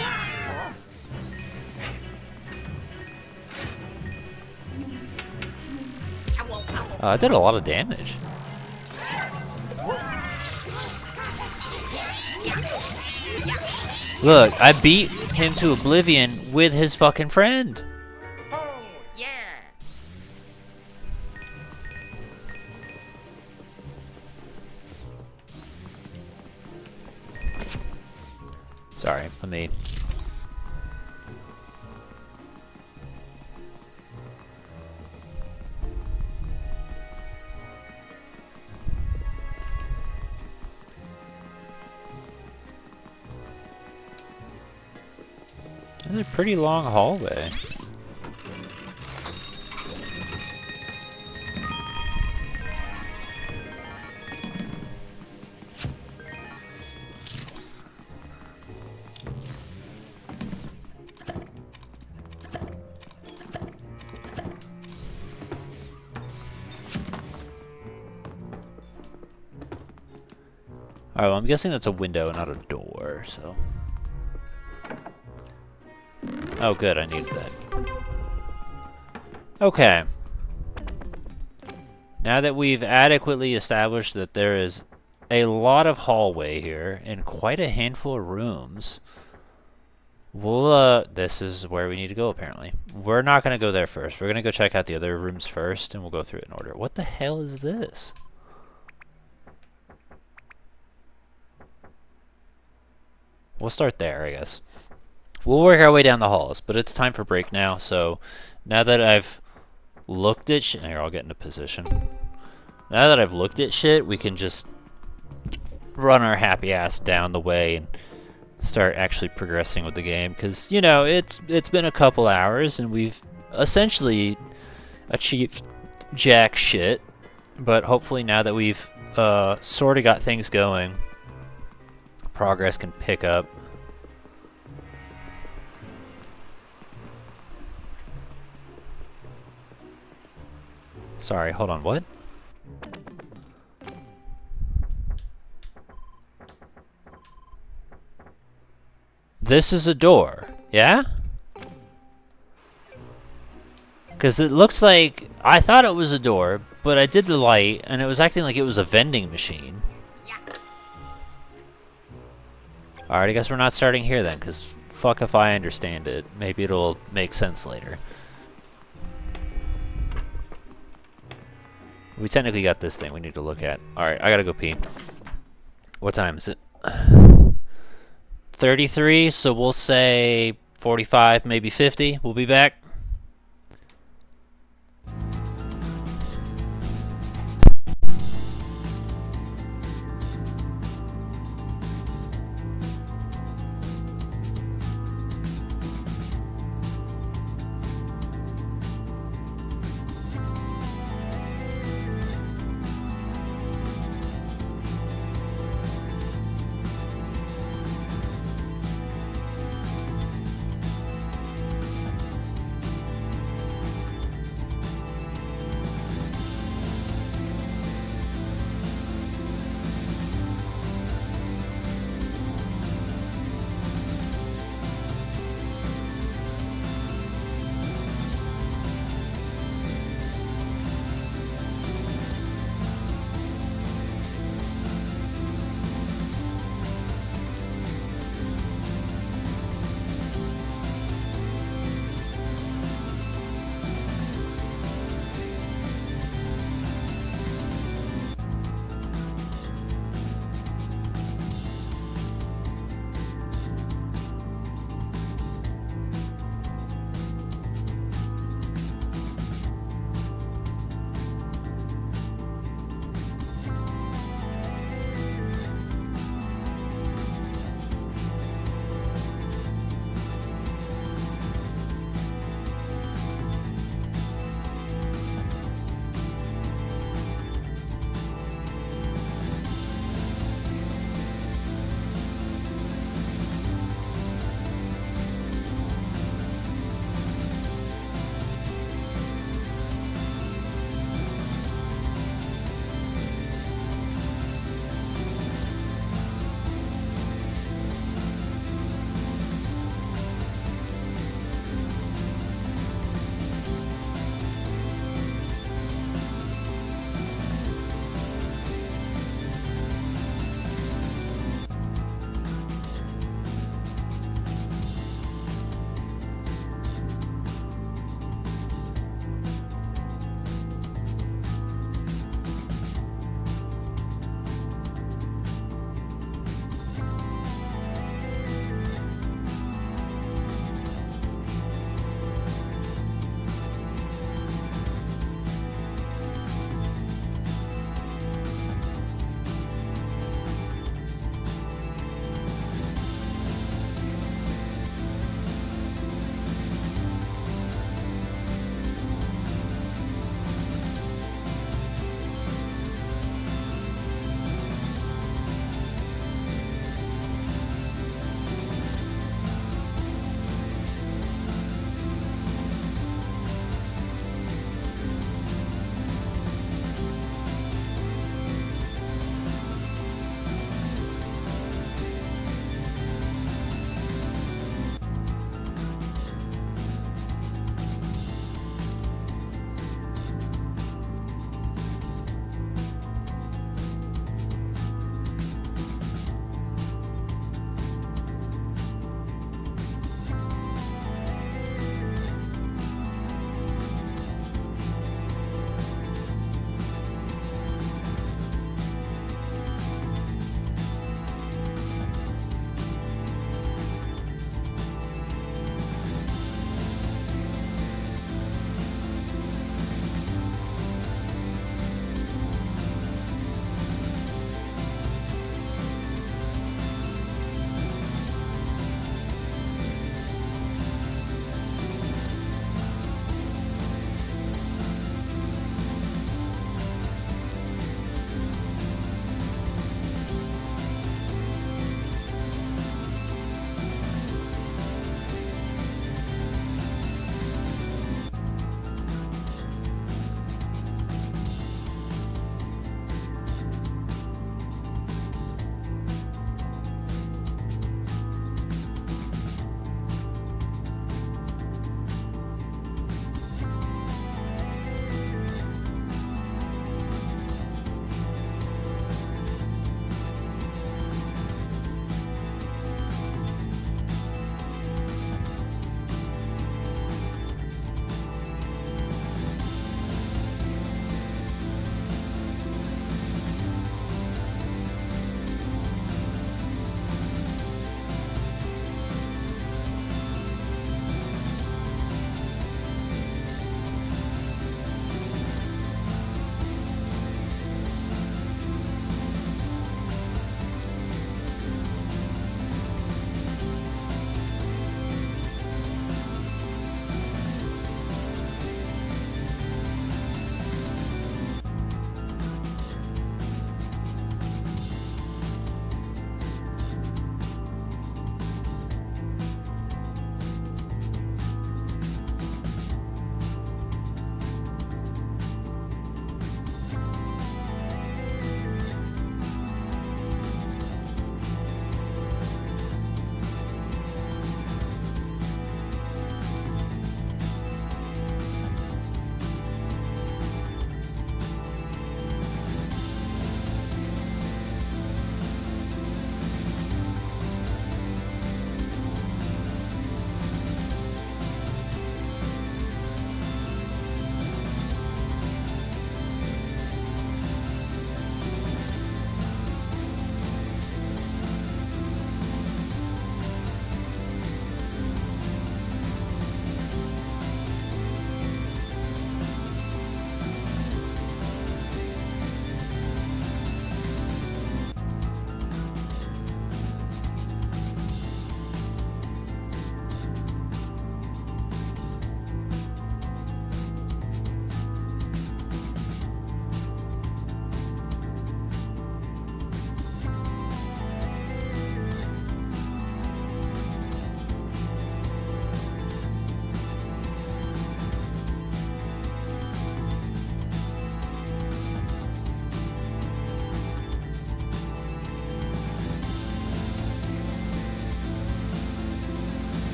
I did a lot of damage. Look, I beat him to oblivion with his fucking friend. Oh, yeah. Sorry, let me... This is a pretty long hallway. Alright, well, I'm guessing that's a window, not a door, so... Oh, good, I needed that. Okay. Now that we've adequately established that there is a lot of hallway here, and quite a handful of rooms, we'll, this is where we need to go, apparently. We're not gonna go there first. We're gonna go check out the other rooms first, and we'll go through it in order. What the hell is this? We'll start there, I guess. We'll work our way down the halls, but it's time for break now, so now that I've looked at shit... Here, I'll get into position. Now that I've looked at shit, we can just run our happy ass down the way and start actually progressing with the game, because, you know, it's been a couple hours, and we've essentially achieved jack shit, but hopefully now that we've sort of got things going, progress can pick up. Sorry, hold on, what? this is a door, yeah? Because it looks like... I thought it was a door, but I did the light, and it was acting like it was a vending machine. Alright, I guess we're not starting here then, because fuck if I understand it. Maybe it'll make sense later. We technically got this thing we need to look at. Alright, I gotta go pee. What time is it? 33, so we'll say 45, maybe 50. We'll be back.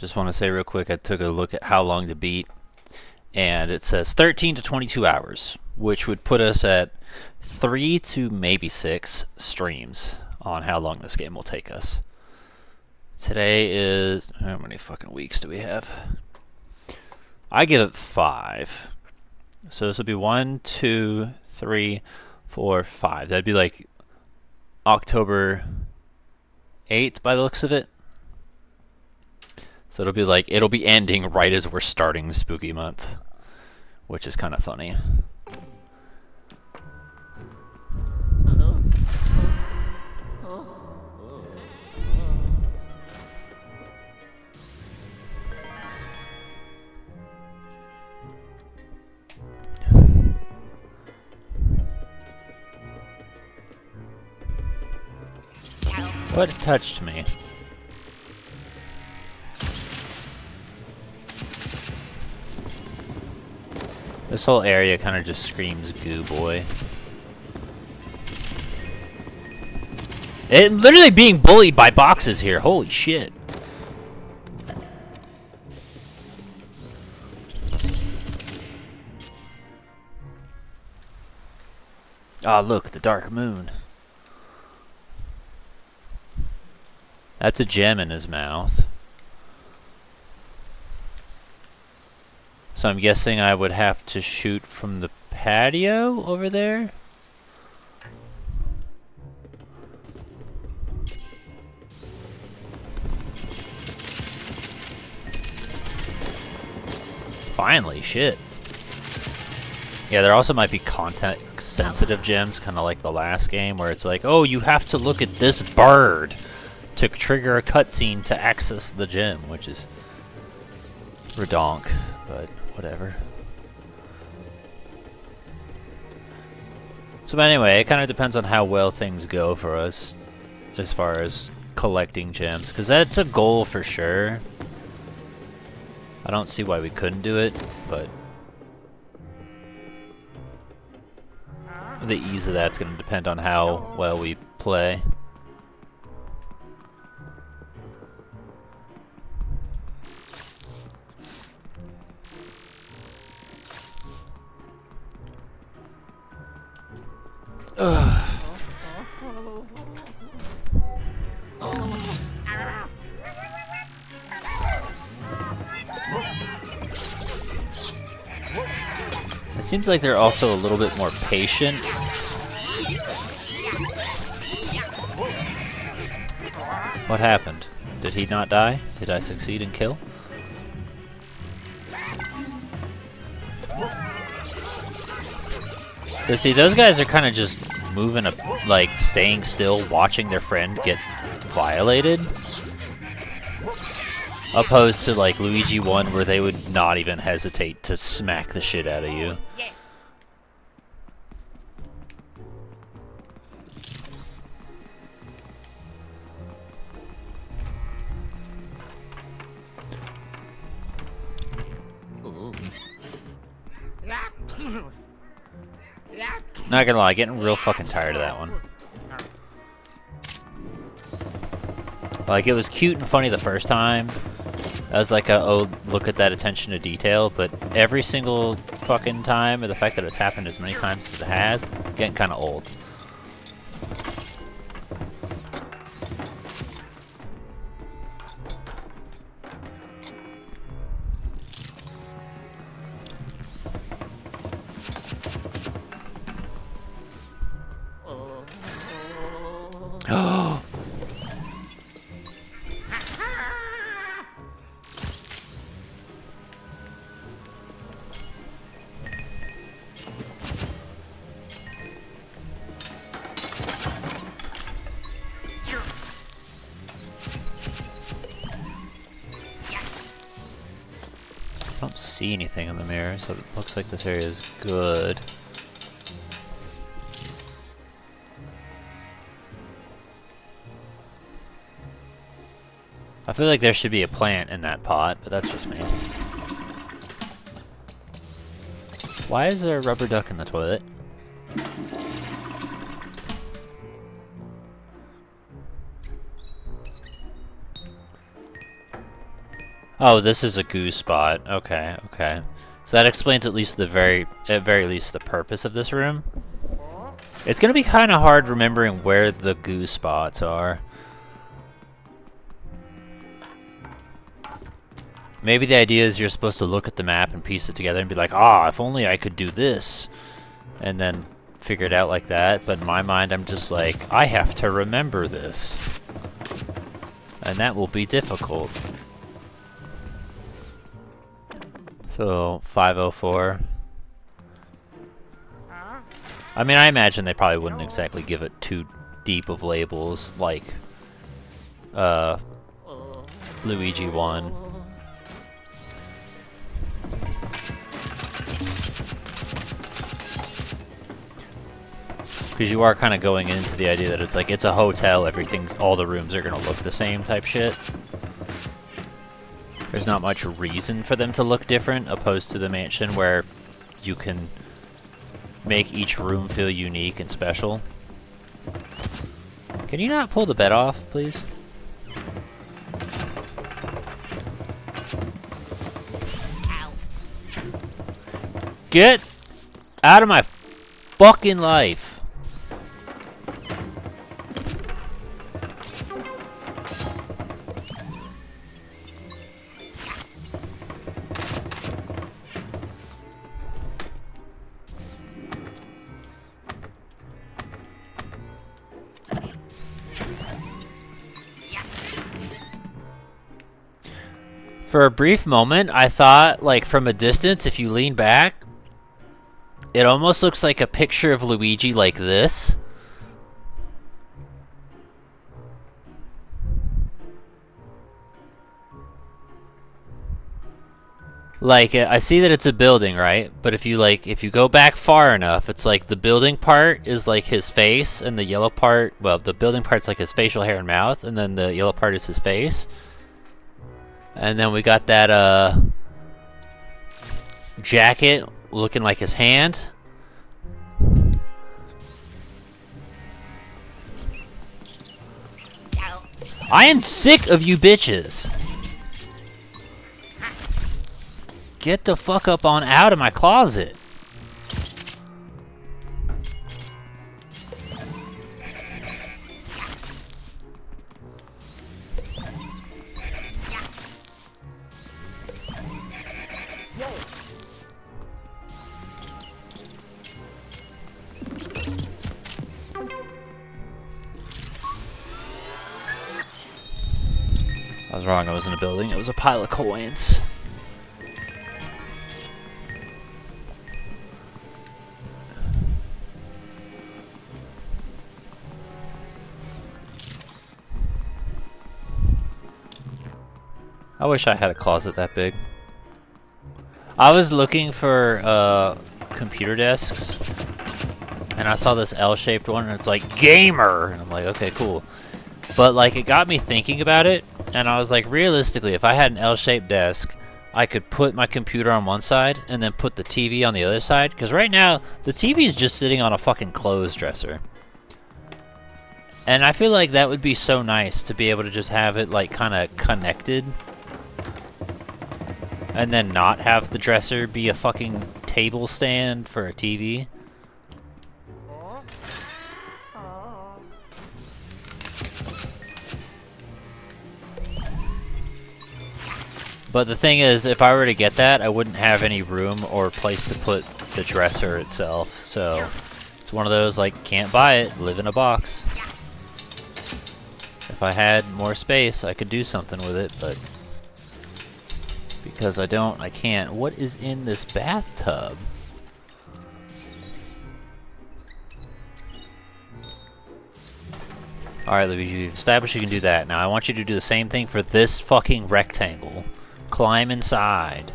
Just want to say real quick, I took a look at how long to beat, and it says 13 to 22 hours, which would put us at 3 to maybe 6 streams on how long this game will take us. Today is... how many fucking weeks do we have? I give it 5. So this would be 1, 2, 3, 4, 5. That'd be like October 8th by the looks of it. So it'll be like, it'll be ending right as we're starting Spooky Month, which is kind of funny. What touched me? This whole area kind of just screams goo boy. And literally being bullied by boxes here. Holy shit. Ah, look, the dark moon. That's a gem in his mouth. So I'm guessing I would have to shoot from the patio over there? Finally, shit. Yeah, there also might be context-sensitive gems, kind of like the last game, where it's like, oh, you have to look at this bird to trigger a cutscene to access the gem, which is redonk, but whatever. So anyway, it kind of depends on how well things go for us as far as collecting gems, because that's a goal for sure. I don't see why we couldn't do it, but the ease of that's going to depend on how well we play. Ugh. It seems like they're also a little bit more patient. What happened? Did he not die? Did I succeed in kill? But see, those guys are kind of just moving, like staying still, watching their friend get violated. Opposed to like Luigi 1, where they would not even hesitate to smack the shit out of you. Yes. Not gonna lie, getting real fucking tired of that one. Like, it was cute and funny the first time. That was like a, oh, look at that attention to detail, but every single fucking time, and the fact that it's happened as many times as it has, getting kinda old. I don't see anything in the mirror, so it looks like this area is good. I feel like there should be a plant in that pot, but that's just me. Why is there a rubber duck in the toilet? Oh, this is a goo spot. Okay, okay. So that explains at least at very least the purpose of this room. It's gonna be kind of hard remembering where the goo spots are. Maybe the idea is you're supposed to look at the map and piece it together and be like, ah, if only I could do this. And then figure it out like that. But in my mind, I'm just like, I have to remember this. And that will be difficult. So, 504. I mean, I imagine they probably wouldn't exactly give it too deep of labels like Luigi 1. Because you are kind of going into the idea that it's like, it's a hotel, all the rooms are going to look the same type shit. There's not much reason for them to look different, opposed to the mansion where you can make each room feel unique and special. Can you not pull the bed off, please? Get out of my fucking life! For a brief moment, I thought, like, from a distance, if you lean back, it almost looks like a picture of Luigi like this. Like, I see that it's a building, right? But if you go back far enough, it's like the building part is like his face, and the yellow part, well, the building part's like his facial hair and mouth, and then the yellow part is his face. And then we got that, jacket looking like his hand. I am sick of you bitches. Get the fuck up on out of my closet. I was wrong, I was in a building. It was a pile of coins. I wish I had a closet that big. I was looking for computer desks, and I saw this L-shaped one, and it's like, gamer! And I'm like, okay, cool. But, like, it got me thinking about it, and I was like, realistically, if I had an L-shaped desk, I could put my computer on one side, and then put the TV on the other side, because right now, the TV is just sitting on a fucking clothes dresser. And I feel like that would be so nice to be able to just have it, like, kind of connected, and then not have the dresser be a fucking table stand for a TV. But the thing is, if I were to get that, I wouldn't have any room or place to put the dresser itself. So, it's one of those, like, can't buy it, live in a box. If I had more space, I could do something with it, but because I don't, I can't. What is in this bathtub? Alright, Luigi, you've established you can do that. Now I want you to do the same thing for this fucking rectangle. Climb inside.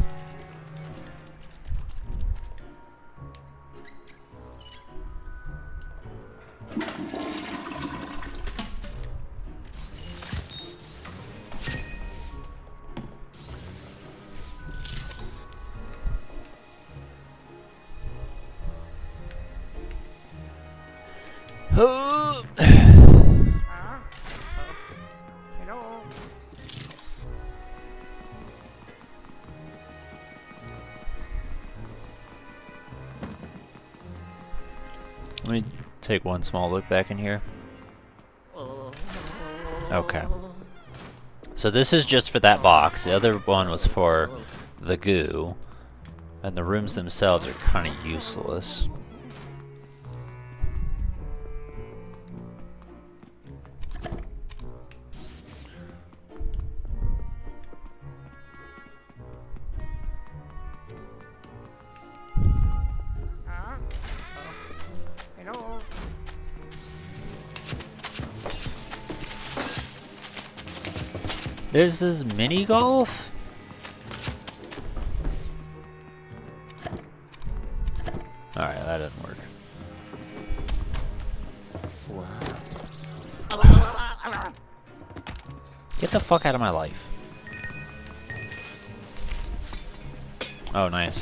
Hello? Let me take one small look back in here. Okay. So this is just for that box. The other one was for the goo. And the rooms themselves are kind of useless. Hello. There's this mini golf? Alright, that didn't work. Get the fuck out of my life. Oh, nice.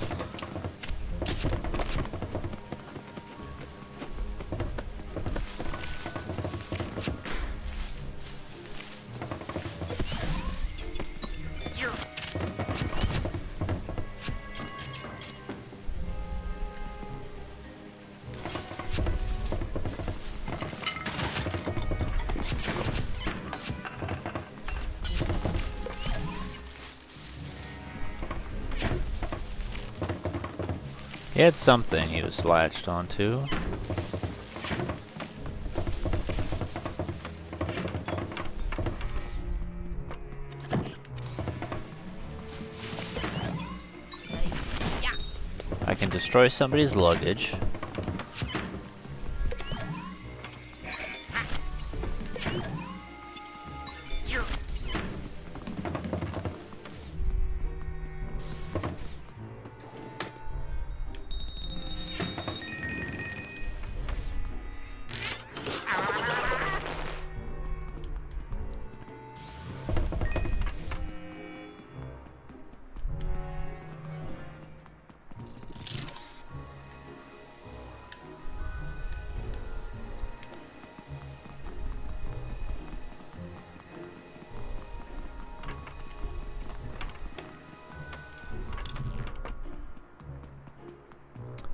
He had something he was latched onto. I can destroy somebody's luggage.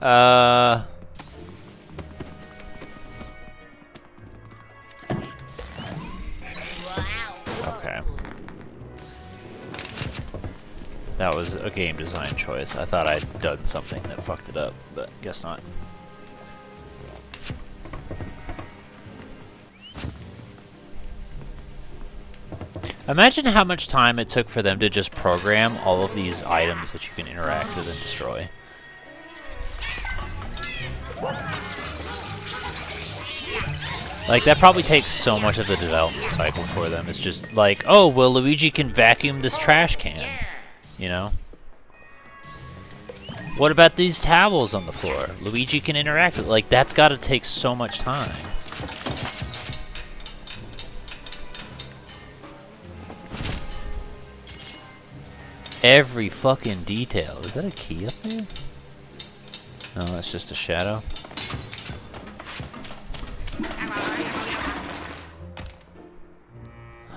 Okay. That was a game design choice. I thought I'd done something that fucked it up, but guess not. Imagine how much time it took for them to just program all of these items that you can interact with and destroy. Like, that probably takes so much of the development cycle for them. It's just like, oh, well, Luigi can vacuum this trash can, you know? What about these towels on the floor? Luigi can interact with it. Like, that's gotta take so much time. Every fucking detail. Is that a key up there? No, that's just a shadow.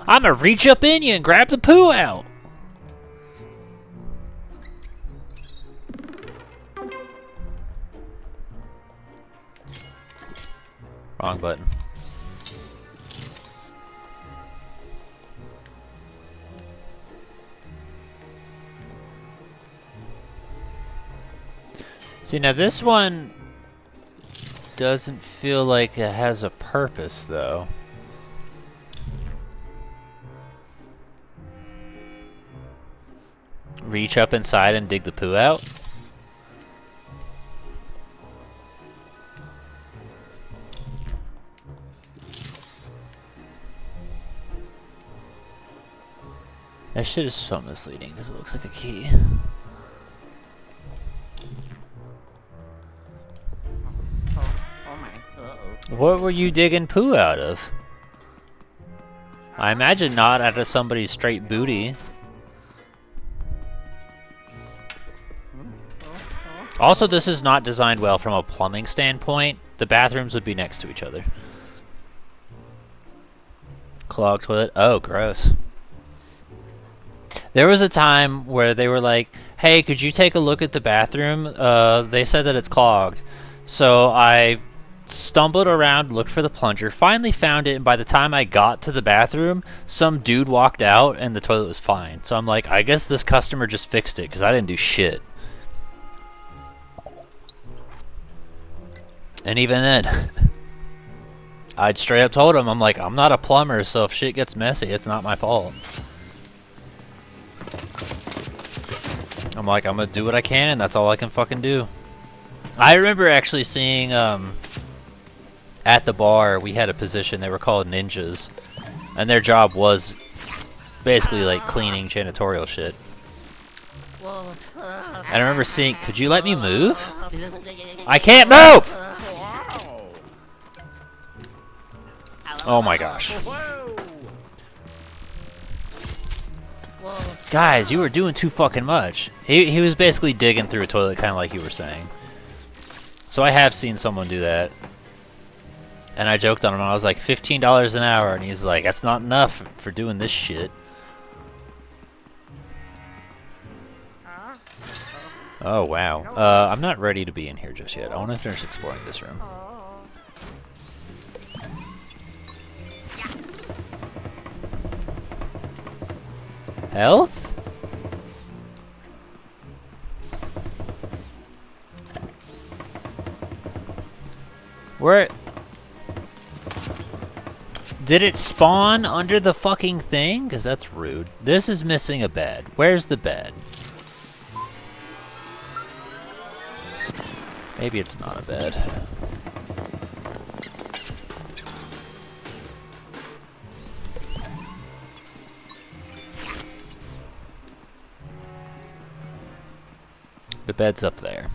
I'ma reach up in you and grab the poo out! Wrong button. See, now this one doesn't feel like it has a purpose, though. Reach up inside and dig the poo out. That shit is so misleading because it looks like a key. Oh my. Uh-oh. What were you digging poo out of? I imagine not out of somebody's straight booty. Also, this is not designed well from a plumbing standpoint. The bathrooms would be next to each other. Clogged toilet. Oh, gross. There was a time where they were like, hey, could you take a look at the bathroom? They said that it's clogged. So I stumbled around, looked for the plunger, finally found it, and by the time I got to the bathroom, some dude walked out and the toilet was fine. So I'm like, I guess this customer just fixed it because I didn't do shit. And even then, I'd straight up told him, I'm like, I'm not a plumber, so if shit gets messy, it's not my fault. I'm like, I'm gonna do what I can, and that's all I can fucking do. I remember actually seeing, at the bar, we had a position, they were called ninjas, and their job was basically like cleaning janitorial shit. And I remember seeing, could you let me move? I can't move! Oh my gosh. Guys, you were doing too fucking much. He was basically digging through a toilet, kind of like you were saying. So I have seen someone do that. And I joked on him, I was like, $15 an hour, and he's like, that's not enough for doing this shit. Oh, wow. I'm not ready to be in here just yet. I want to finish exploring this room. Health? Where? Did it spawn under the fucking thing? Because that's rude. This is missing a bed. Where's the bed? Maybe it's not a bed. The bed's up there.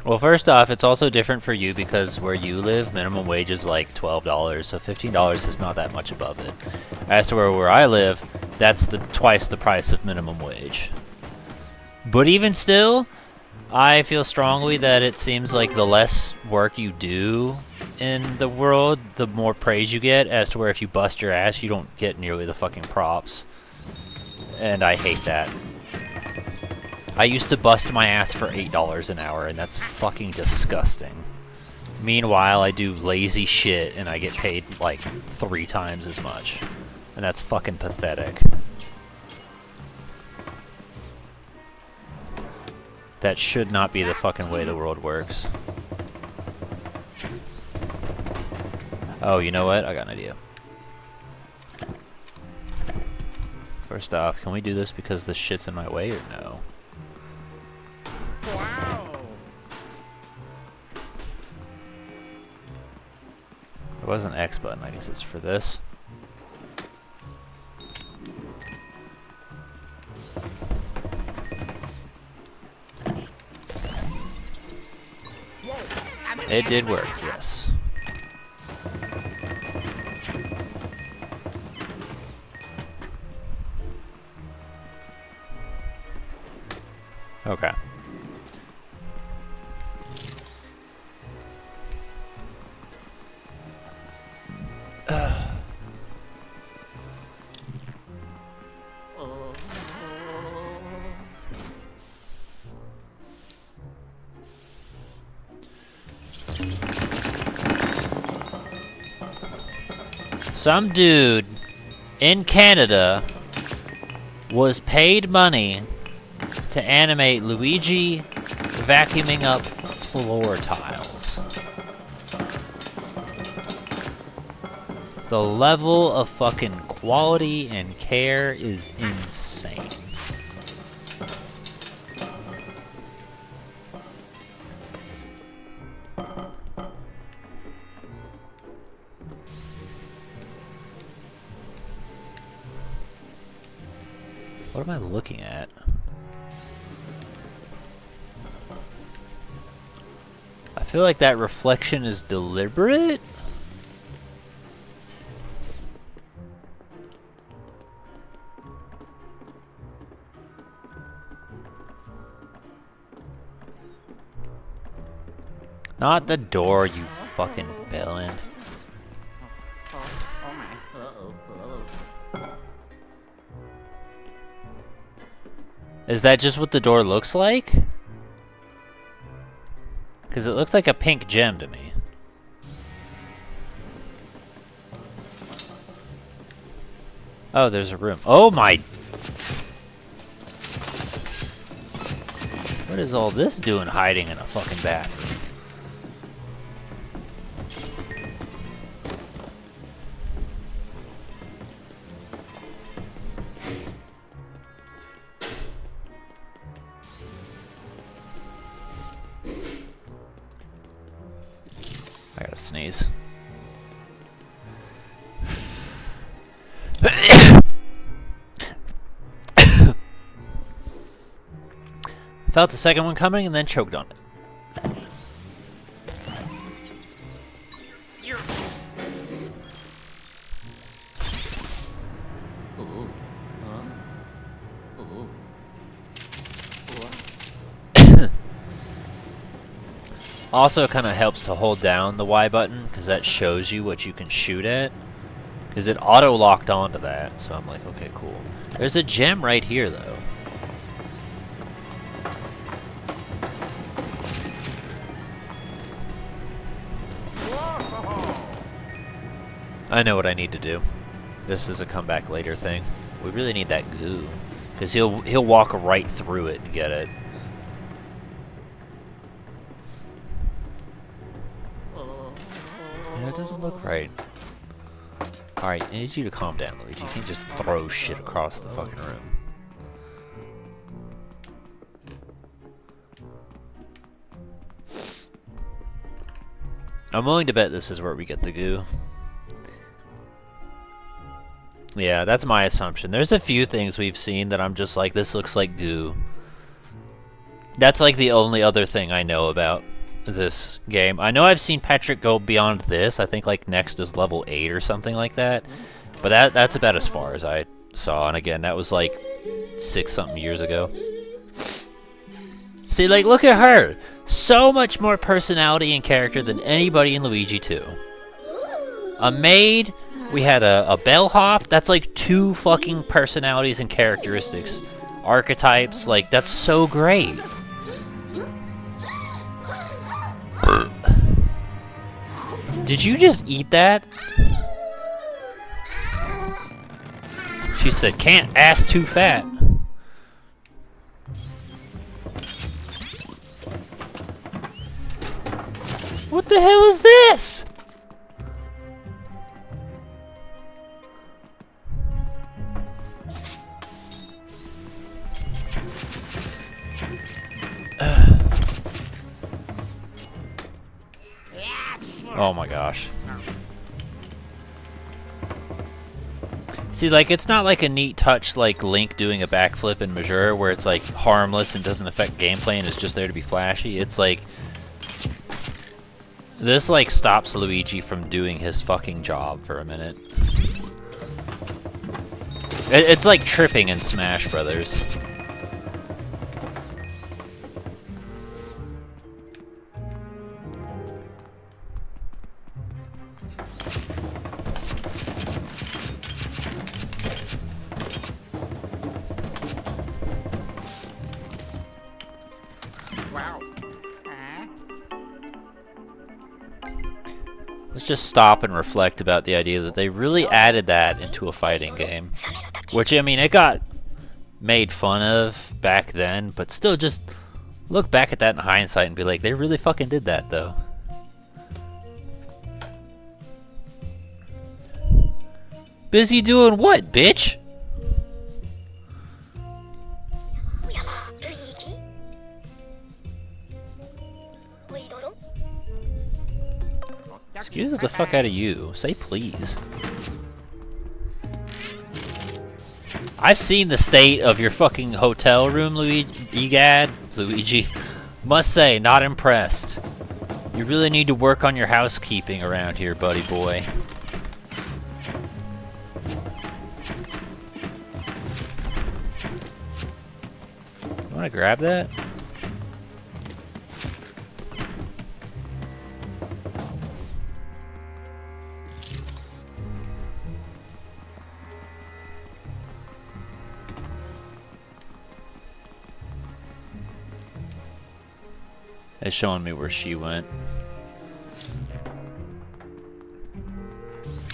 Well, first off, it's also different for you because where you live, minimum wage is like $12, so $15 is not that much above it. As to where I live, that's twice the price of minimum wage. But even still, I feel strongly that it seems like the less work you do in the world, the more praise you get, as to where if you bust your ass, you don't get nearly the fucking props. And I hate that. I used to bust my ass for $8 an hour, and that's fucking disgusting. Meanwhile, I do lazy shit, and I get paid like 3 times as much. And that's fucking pathetic. That should not be the fucking way the world works. Oh, you know what? I got an idea. First off, can we do this because this shit's in my way or no? There was an X button, I guess it's for this. It did work, yes. Okay. Some dude in Canada was paid money to animate Luigi vacuuming up floor tiles. The level of fucking quality and care is insane. What am I looking at? I feel like that reflection is deliberate. Not the door, you fucking bell end. Oh my. Is that just what the door looks like? Because it looks like a pink gem to me. Oh, there's a room. Oh my... What is all this doing hiding in a fucking bathroom? I gotta sneeze. Felt the second one coming and then choked on it. Also, it kind of helps to hold down the Y button because that shows you what you can shoot at. Because it auto-locked onto that, so I'm like, okay, cool. There's a gem right here, though. I know what I need to do. This is a comeback later thing. We really need that goo, because he'll walk right through it and get it. Yeah, it doesn't look right. Alright, I need you to calm down, Luigi. You can't just throw shit across the fucking room. I'm willing to bet this is where we get the goo. Yeah, that's my assumption. There's a few things we've seen that I'm just like, this looks like goo. That's like the only other thing I know about this game. I know I've seen Patrick go beyond this. I think like next is level 8 or something like that. But that's about as far as I saw. And again, that was like 6-something years ago. See, like, look at her. So much more personality and character than anybody in Luigi 2. A maid. We had a bellhop. That's like 2 fucking personalities and characteristics. Archetypes. Like, that's so great. Did you just eat that? She said, can't ass too fat. What the hell is this? Oh my gosh. See, like, it's not like a neat touch like Link doing a backflip in Majora where it's like harmless and doesn't affect gameplay and is just there to be flashy. It's like, this like stops Luigi from doing his fucking job for a minute. It's like tripping in Smash Brothers. Let's just stop and reflect about the idea that they really added that into a fighting game. Which, I mean, it got made fun of back then, but still just look back at that in hindsight and be like, they really fucking did that, though. Busy doing what, bitch? Excuse the fuck out of you. Say please. I've seen the state of your fucking hotel room, Luigi. Must say, not impressed. You really need to work on your housekeeping around here, buddy boy. You wanna grab that? It's showing me where she went.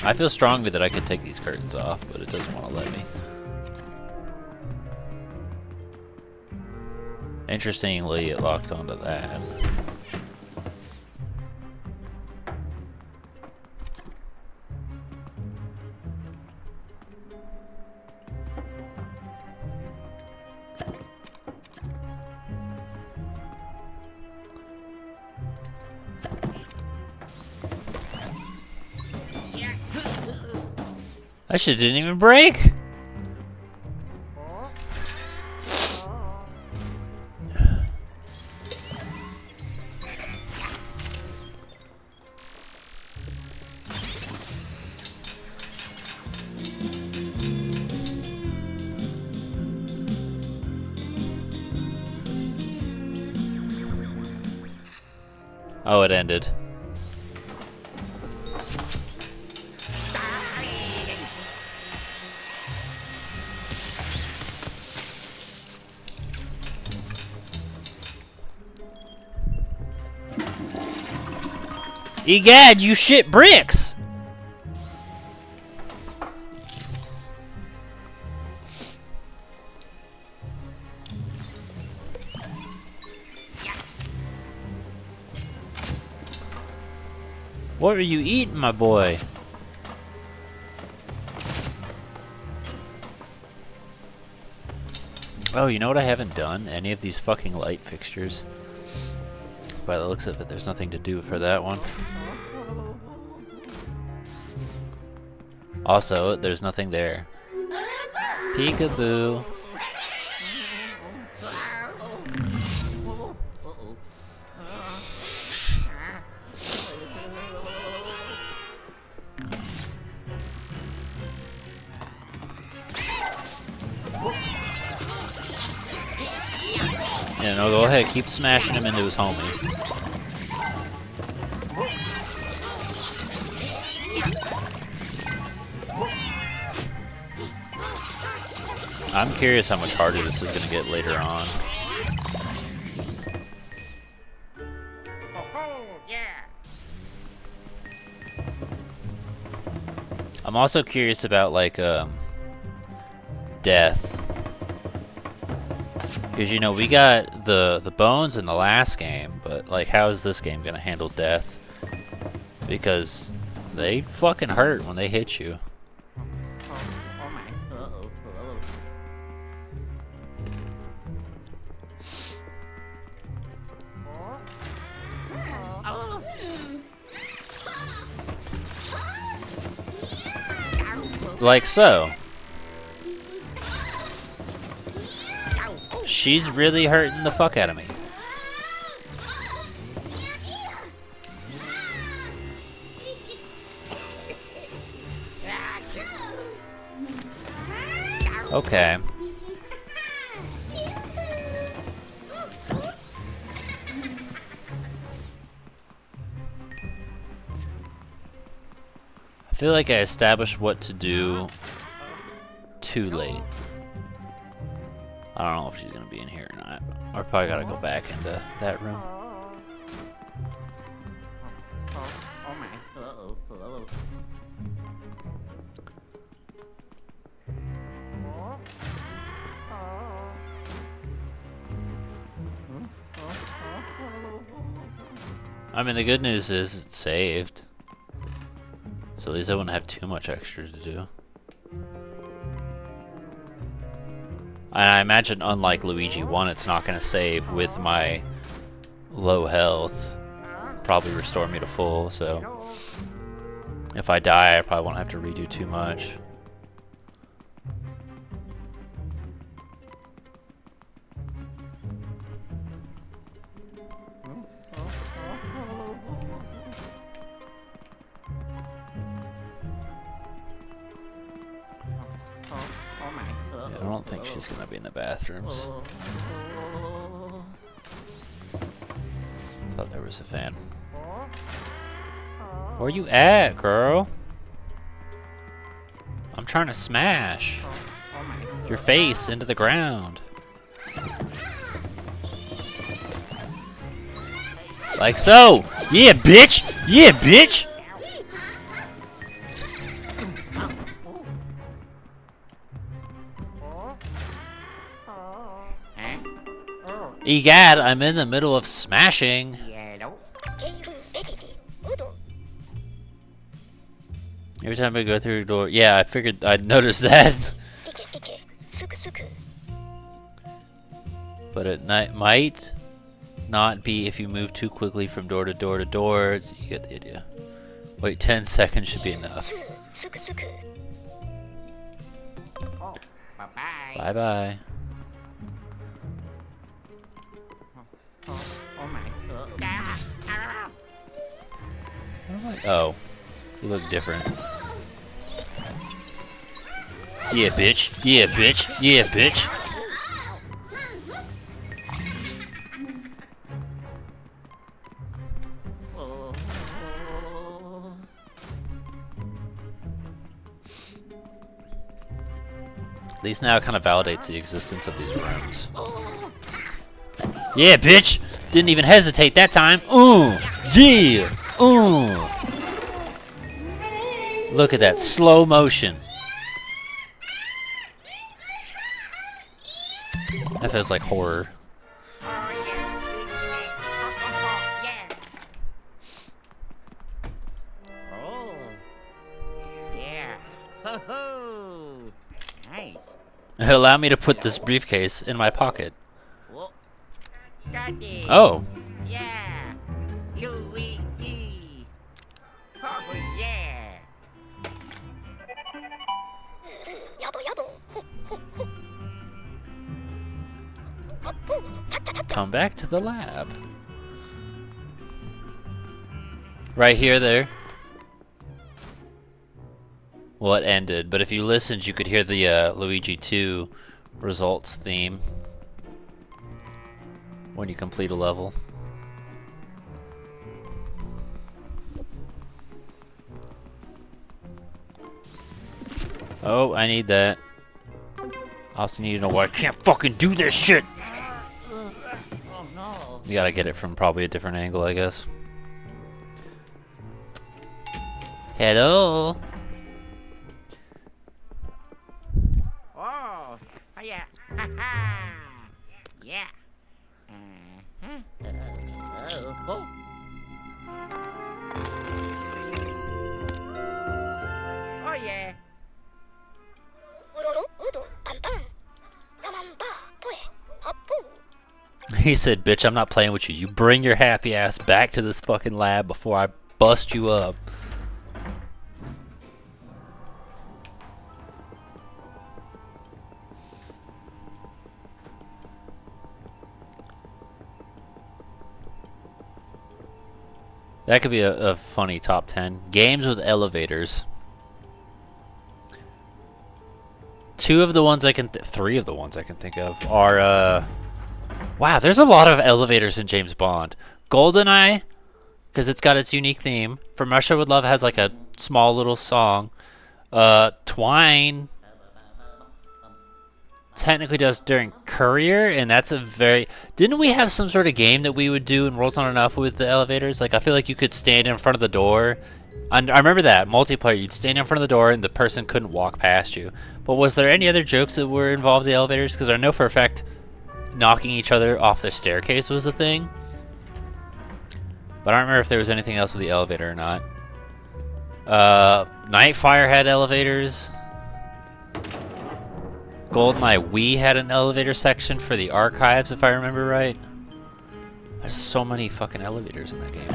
I feel strongly that I could take these curtains off, but it doesn't want to let me. Interestingly, it locked onto that. That shit didn't even break! Oh, it ended. Egad, you shit bricks! What are you eating, my boy? Oh, you know what I haven't done? Any of these fucking light fixtures. By the looks of it, there's nothing to do for that one. Also, there's nothing there. Peekaboo. Yeah, no, go ahead. Keep smashing him into his homie. I'm curious how much harder this is going to get later on. I'm also curious about, like, death. Because, you know, we got the bones in the last game, but, like, how is this game going to handle death? Because they fucking hurt when they hit you. Like so. She's really hurting the fuck out of me. Okay. I feel like I established what to do too late. I don't know if she's gonna be in here or not. Or probably gotta go back into that room. I mean, the good news is it's saved. So at least I wouldn't have too much extra to do. And I imagine, unlike Luigi 1, it's not going to save with my low health. Probably restore me to full, so if I die, I probably won't have to redo too much. I don't think she's gonna be in the bathrooms. Thought there was a fan. Where you at, girl? I'm trying to smash your face into the ground. Like so. Yeah, bitch. Yeah, bitch. Egad, I'm in the middle of smashing. Yellow. Every time I go through a door, yeah, I figured I'd notice that. But it might not be if you move too quickly from door to door to door. You get the idea. Wait, 10 seconds should be enough. Oh, bye-bye. Bye bye. Oh my. Oh, you look different. Yeah, bitch. Yeah, bitch. Yeah, bitch. At least now it kind of validates the existence of these rooms. Yeah, bitch! Didn't even hesitate that time. Ooh! Yeah! Ooh! Look at that slow motion. That feels like horror. Oh, yeah. Ho ho. Nice. Allow me to put this briefcase in my pocket. Whoa. Got it. Oh. Yeah. Luigi. Oh yeah. Come back to the lab. Right here, there. Well, it ended, but if you listened, you could hear the Luigi 2 results theme when you complete a level. Oh, I need that. I also need to know why I can't fucking do this shit. Oh no. You gotta get it from probably a different angle, I guess. Hello. Oh, yeah. Ha ha. Yeah. Oh. Oh yeah. He said, bitch, I'm not playing with you. You bring your happy ass back to this fucking lab before I bust you up. That could be a funny top 10. Games with elevators. Three of the ones I can think of are, wow, there's a lot of elevators in James Bond. GoldenEye, because it's got its unique theme. From Russia with Love has like a small little song. Twine technically does during Courier, and that's a very... Didn't we have some sort of game that we would do in World's Not Enough with the elevators? Like, I feel like you could stand in front of the door. And I remember that, multiplayer, you'd stand in front of the door and the person couldn't walk past you. But was there any other jokes that were involved in the elevators? Because I know for a fact knocking each other off the staircase was a thing. But I don't remember if there was anything else with the elevator or not. Nightfire had elevators. GoldenEye Wii had an elevator section for the archives, if I remember right. There's so many fucking elevators in that game.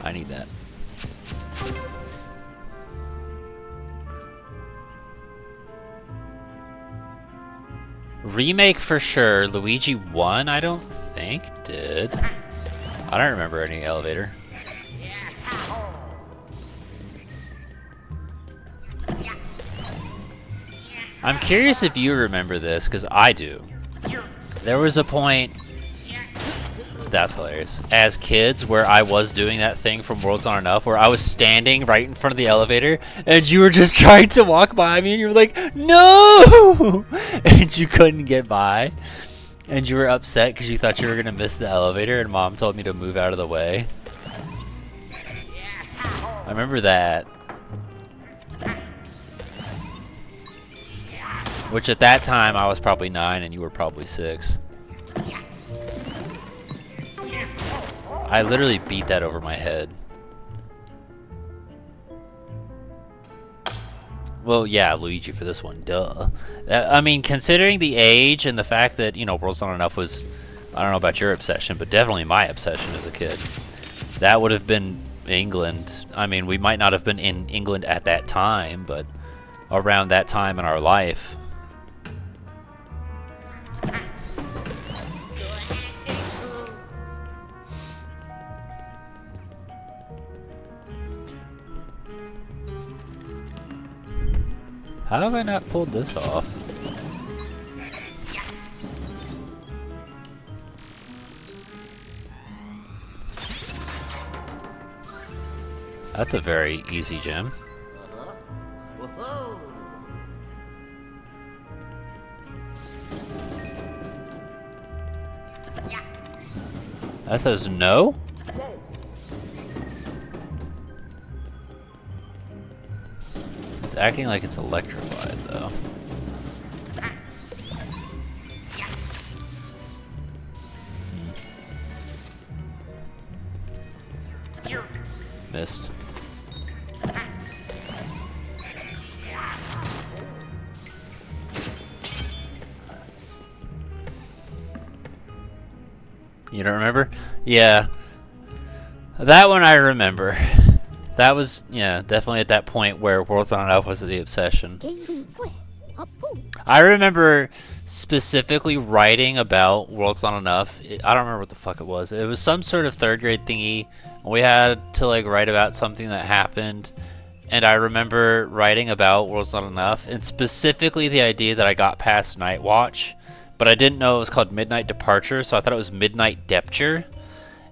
I need that. Remake for sure. Luigi 1, I don't think did. I don't remember any elevator. I'm curious if you remember this, because I do. There was a point... That's hilarious. As kids, where I was doing that thing from World's Not Enough, where I was standing right in front of the elevator, and you were just trying to walk by me, and you were like, no! And you couldn't get by. And you were upset because you thought you were gonna miss the elevator, and Mom told me to move out of the way. I remember that. Which at that time I was probably 9 and you were probably 6. I literally beat that over my head. Well, yeah, Luigi for this one, duh. I mean, considering the age and the fact that, you know, World's Not Enough was, I don't know about your obsession, but definitely my obsession as a kid. That would have been England. I mean, we might not have been in England at that time, but around that time in our life. How have I not pulled this off? That's a very easy gem. Whoa. That says no? It's acting like it's electrified though. Missed. You don't remember? Yeah. That one I remember. That was, yeah, definitely at that point where World's Not Enough was the obsession. I remember specifically writing about World's Not Enough. I don't remember what the fuck it was. It was some sort of 3rd grade thingy. We had to like write about something that happened. And I remember writing about World's Not Enough, and specifically the idea that I got past Night Watch, but I didn't know it was called Midnight Departure, so I thought it was Midnight Depture.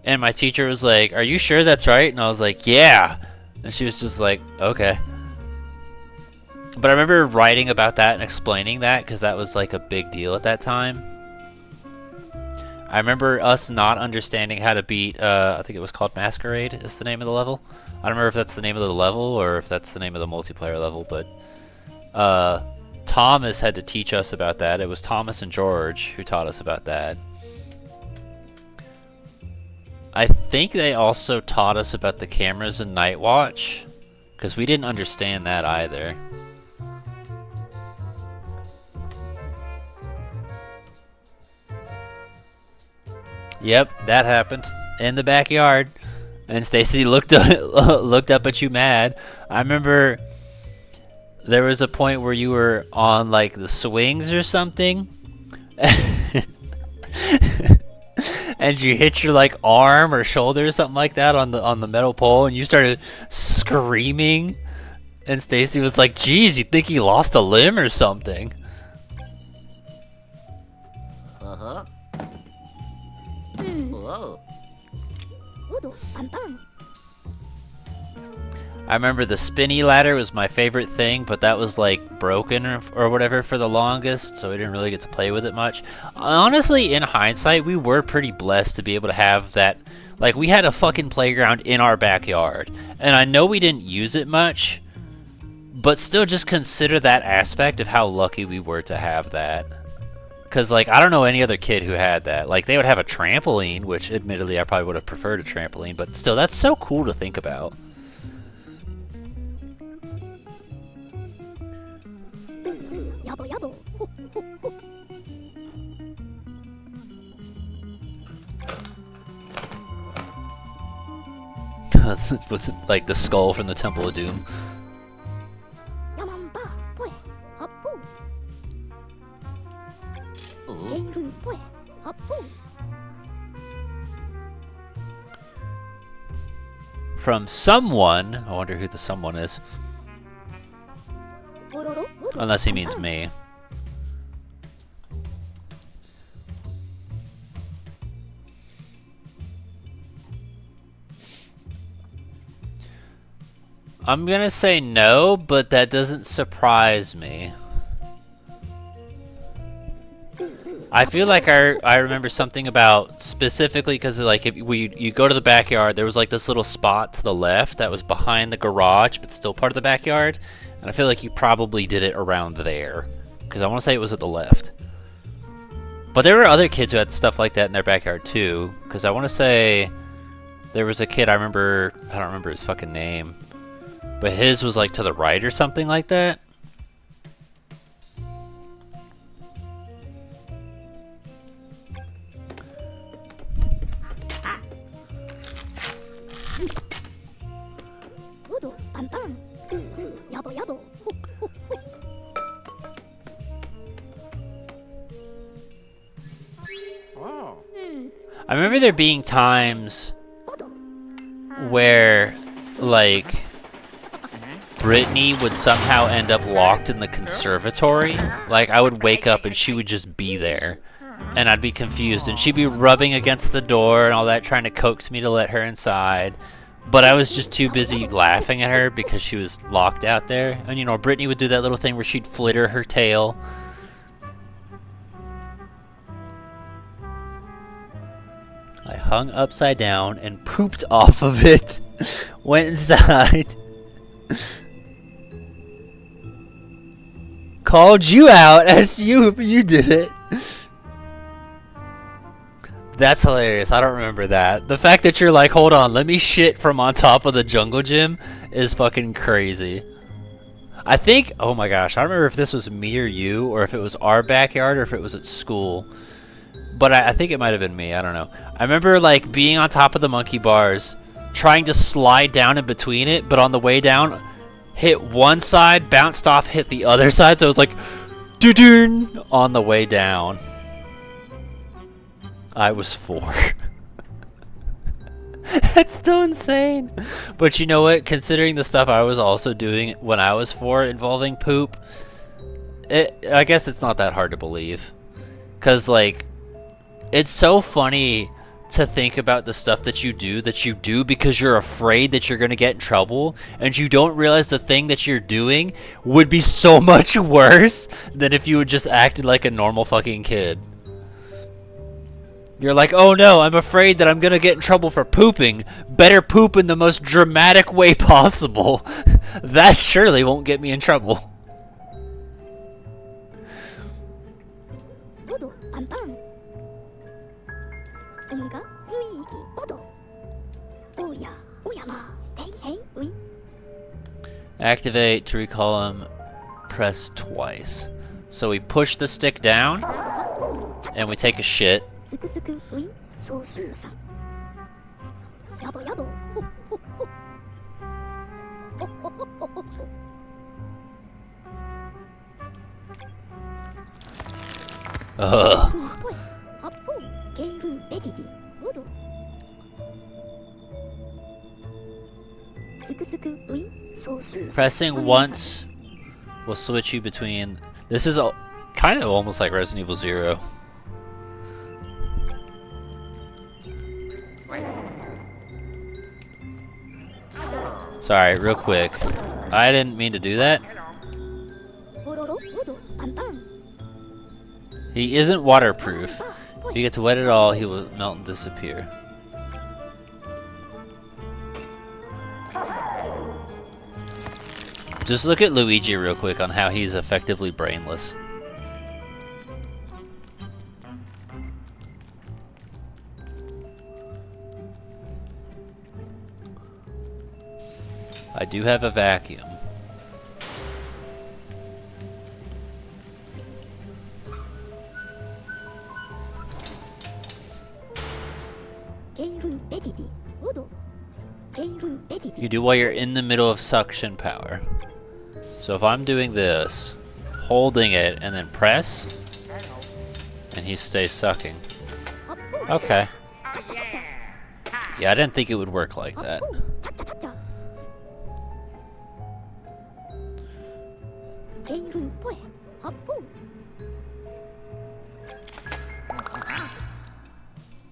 And my teacher was like, "Are you sure that's right?" And I was like, "Yeah." And she was just like, "Okay." But I remember writing about that and explaining that because that was like a big deal at that time. I remember us not understanding how to beat, I think it was called Masquerade is the name of the level. I don't remember if that's the name of the level or if that's the name of the multiplayer level, but Thomas had to teach us about that. It was Thomas and George who taught us about that. I think they also taught us about the cameras in Night Watch, because we didn't understand that either. Yep, that happened in the backyard, and Stacy looked up at you mad. I remember there was a point where you were on like the swings or something, and you hit your like arm or shoulder or something like that on the metal pole, and you started screaming. And Stacy was like, "Geez, you think he lost a limb or something?" Uh-huh. Whoa. I remember the spinny ladder was my favorite thing, but that was like broken or whatever for the longest, so we didn't really get to play with it much. Honestly, in hindsight, we were pretty blessed to be able to have that. Like, we had a fucking playground in our backyard, and I know we didn't use it much, but still just consider that aspect of how lucky we were to have that. Because, like, I don't know any other kid who had that. Like, they would have a trampoline, which admittedly I probably would have preferred a trampoline, but still, that's so cool to think about. What's it, like the skull from the Temple of Doom? From someone. I wonder who the someone is. Unless he means me. I'm gonna say no, but that doesn't surprise me. I feel like I remember something about specifically because like if you go to the backyard, there was like this little spot to the left that was behind the garage, but still part of the backyard, and I feel like you probably did it around there because I want to say it was at the left. But there were other kids who had stuff like that in their backyard too, because I want to say there was a kid I don't remember his fucking name, but his was like to the right or something like that. Oh. I remember there being times where, like, Brittany would somehow end up locked in the conservatory. Like, I would wake up and she would just be there. And I'd be confused. And she'd be rubbing against the door and all that, trying to coax me to let her inside. But I was just too busy laughing at her because she was locked out there. And, you know, Brittany would do that little thing where she'd flitter her tail. I hung upside down and pooped off of it. Went inside. Called you out as you did it. That's hilarious. I don't remember that. The fact that you're like, hold on, let me shit from on top of the jungle gym is fucking crazy. I think, oh my gosh, I don't remember if this was me or you, or if it was our backyard, or if it was at school. But I think it might have been me. I don't know. I remember like being on top of the monkey bars, trying to slide down in between it, but on the way down, hit one side, bounced off, hit the other side. So it was like, doo-doo on the way down. I was 4. That's still insane. But you know what? Considering the stuff I was also doing when I was 4 involving poop, I guess it's not that hard to believe. Because, like, it's so funny to think about the stuff that you do because you're afraid that you're going to get in trouble, and you don't realize the thing that you're doing would be so much worse than if you had just acted like a normal fucking kid. You're like, oh no, I'm afraid that I'm going to get in trouble for pooping. Better poop in the most dramatic way possible. That surely won't get me in trouble. Activate to recall him, press twice. So we push the stick down, and we take a shit. Ugh. Pressing once will switch you between. This is kind of almost like Resident Evil 0. Sorry, real quick. I didn't mean to do that. He isn't waterproof. If you get to wet it all, he will melt and disappear. Just look at Luigi real quick on how he's effectively brainless. I do have a vacuum. You do while you're in the middle of suction power. So if I'm doing this, holding it, and then press, and he stays sucking. Okay. Yeah, I didn't think it would work like that.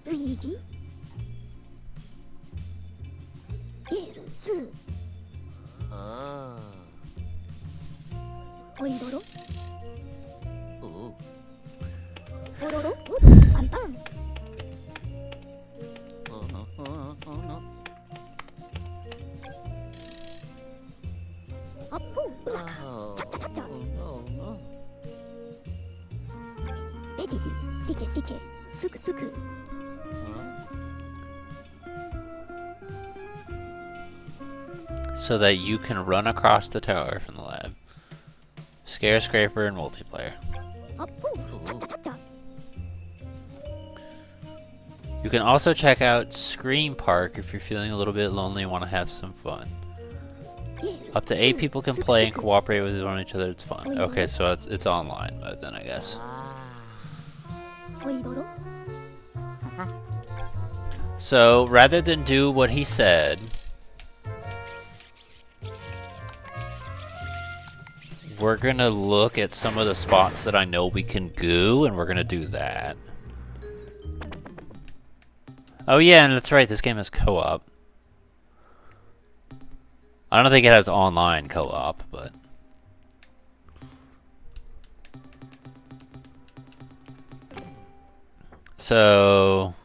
Luigi. おろろおパンパン アッポーうまかチャッチャチャッチャベジジシケシケスクスク So that you can run across the tower from the lab. Scare Scraper and multiplayer. アッポーチャッチャチャッチャ You can also check out Scream Park if you're feeling a little bit lonely and want to have some fun. Up to 8 people can play and cooperate with each other. It's fun. Okay, so it's online, but then I guess. おいどろ So rather than do what he said, we're gonna look at some of the spots that I know we can goo, and we're gonna do that. Oh yeah, and that's right, this game has co-op. I don't think it has online co-op, but... So...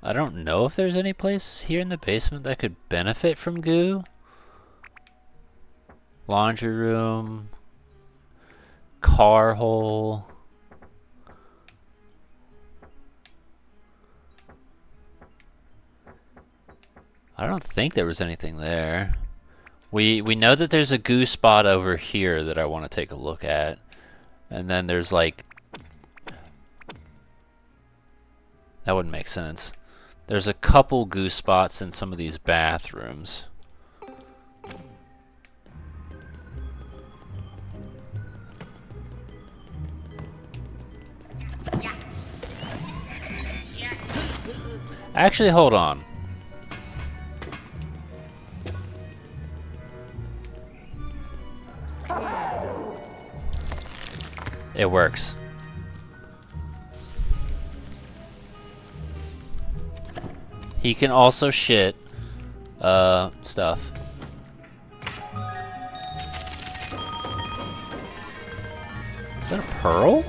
I don't know if there's any place here in the basement that could benefit from goo. Laundry room. Car hole. I don't think there was anything there. We know that there's a goo spot over here that I want to take a look at. And then there's like... That wouldn't make sense. There's a couple goo spots in some of these bathrooms. Actually, hold on. It works. He can also shit stuff. Is that a pearl?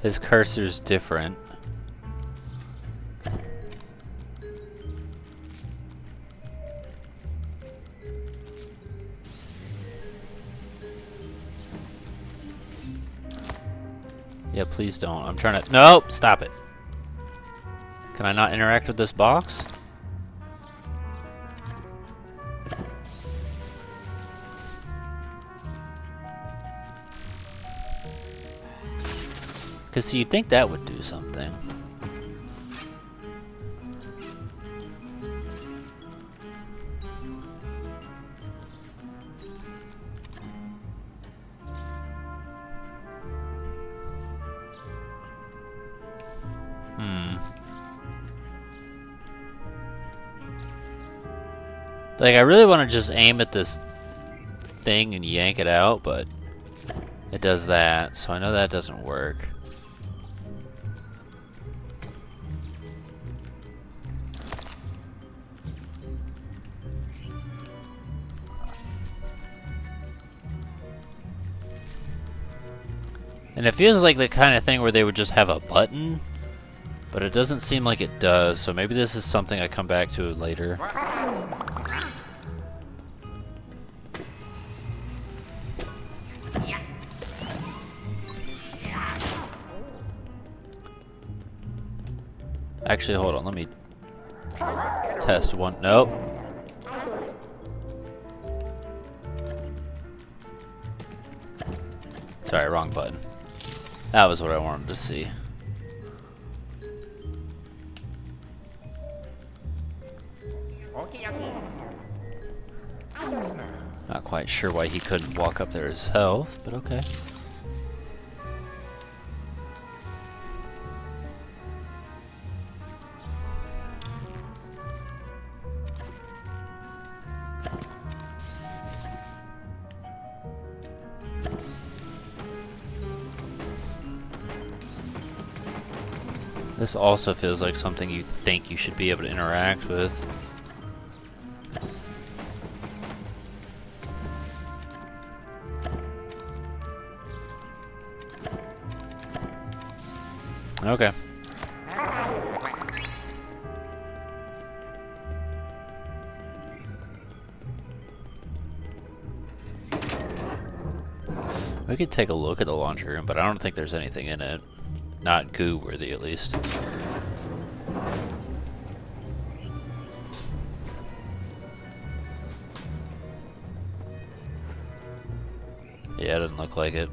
His cursor's different. Yeah, please don't. I'm trying to... Nope! Stop it. Can I not interact with this box? Because you'd think that would do something. Like, I really want to just aim at this thing and yank it out, but it does that, so I know that doesn't work. And it feels like the kind of thing where they would just have a button, but it doesn't seem like it does, so maybe this is something I come back to later. Actually, hold on, let me test one. Nope. Sorry, wrong button. That was what I wanted to see. Okay, okay. Not quite sure why he couldn't walk up there himself, but okay. This also feels like something you think you should be able to interact with. Okay. We could take a look at the laundry room, but I don't think there's anything in it. Not goo-worthy, at least. Yeah, it doesn't look like it.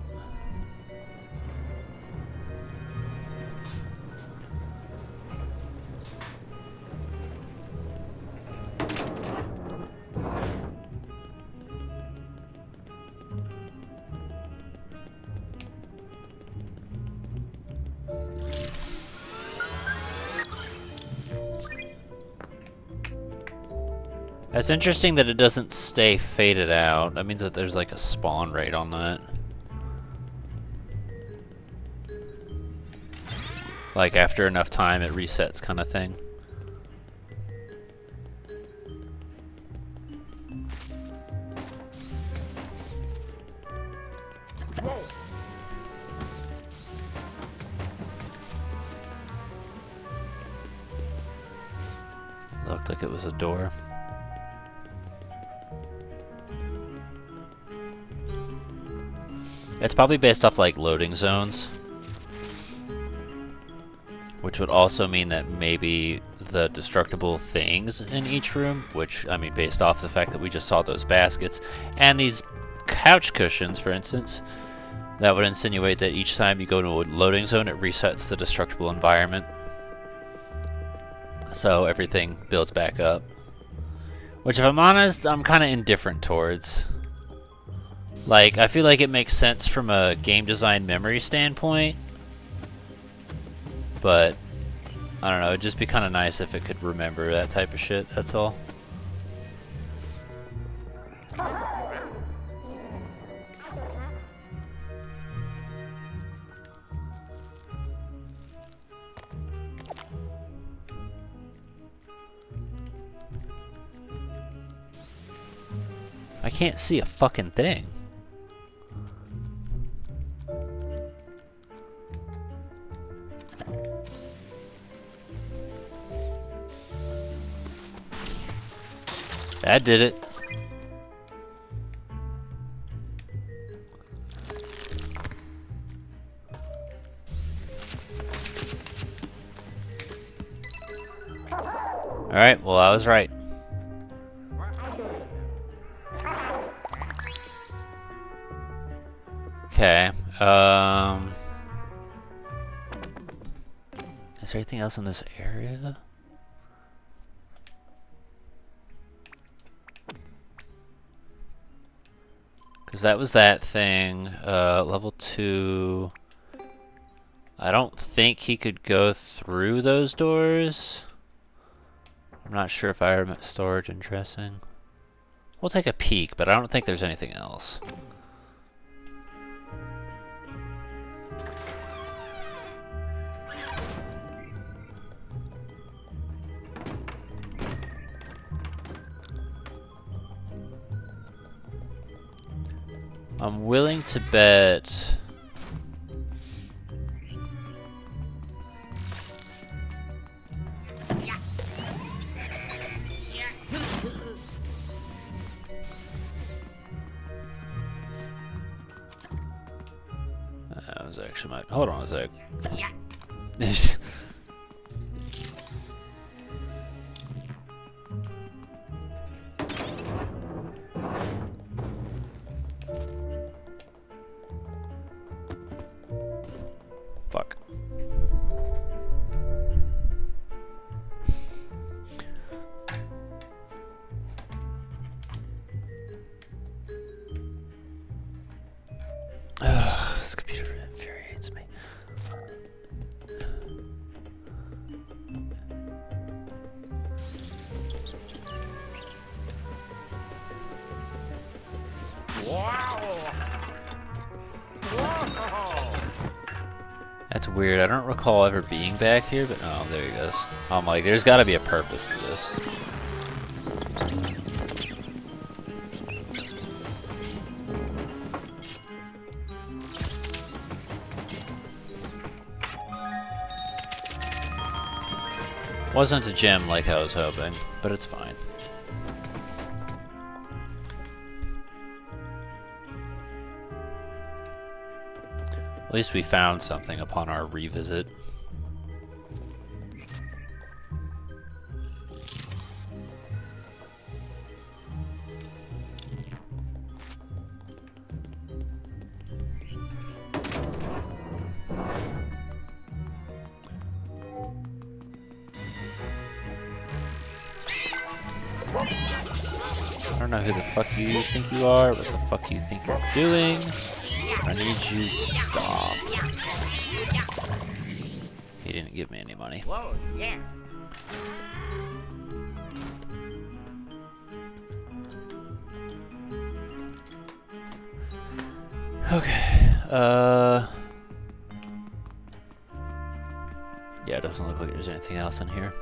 It's interesting that it doesn't stay faded out. That means that there's like a spawn rate on that. Like after enough time it resets kind of thing. Looked like it was a door. It's probably based off like loading zones, which would also mean that maybe the destructible things in each room, which I mean based off the fact that we just saw those baskets and these couch cushions, for instance, that would insinuate that each time you go to a loading zone it resets the destructible environment, so everything builds back up, which if I'm honest I'm kind of indifferent towards. Like, I feel like it makes sense from a game design memory standpoint, but I don't know, it'd just be kind of nice if it could remember that type of shit, that's all. I can't see a fucking thing. That did it. Alright, well I was right. Okay, is there anything else in this area? Because that was that thing, level 2. I don't think he could go through those doors. I'm not sure if I remember storage interesting. We'll take a peek, but I don't think there's anything else. I'm willing to bet... That was actually my... Hold on a sec. Fuck. This computer infuriates me. Wow! Whoa! That's weird. I don't recall ever being back here, but oh, there he goes. I'm like, there's got to be a purpose to this. Wasn't a gem like I was hoping, but it's fine. At least we found something upon our revisit. I don't know who the fuck you think you are, what the fuck you think you're doing. I need you to stop. He didn't give me any money. Whoa, yeah. Okay, yeah, it doesn't look like there's anything else in here.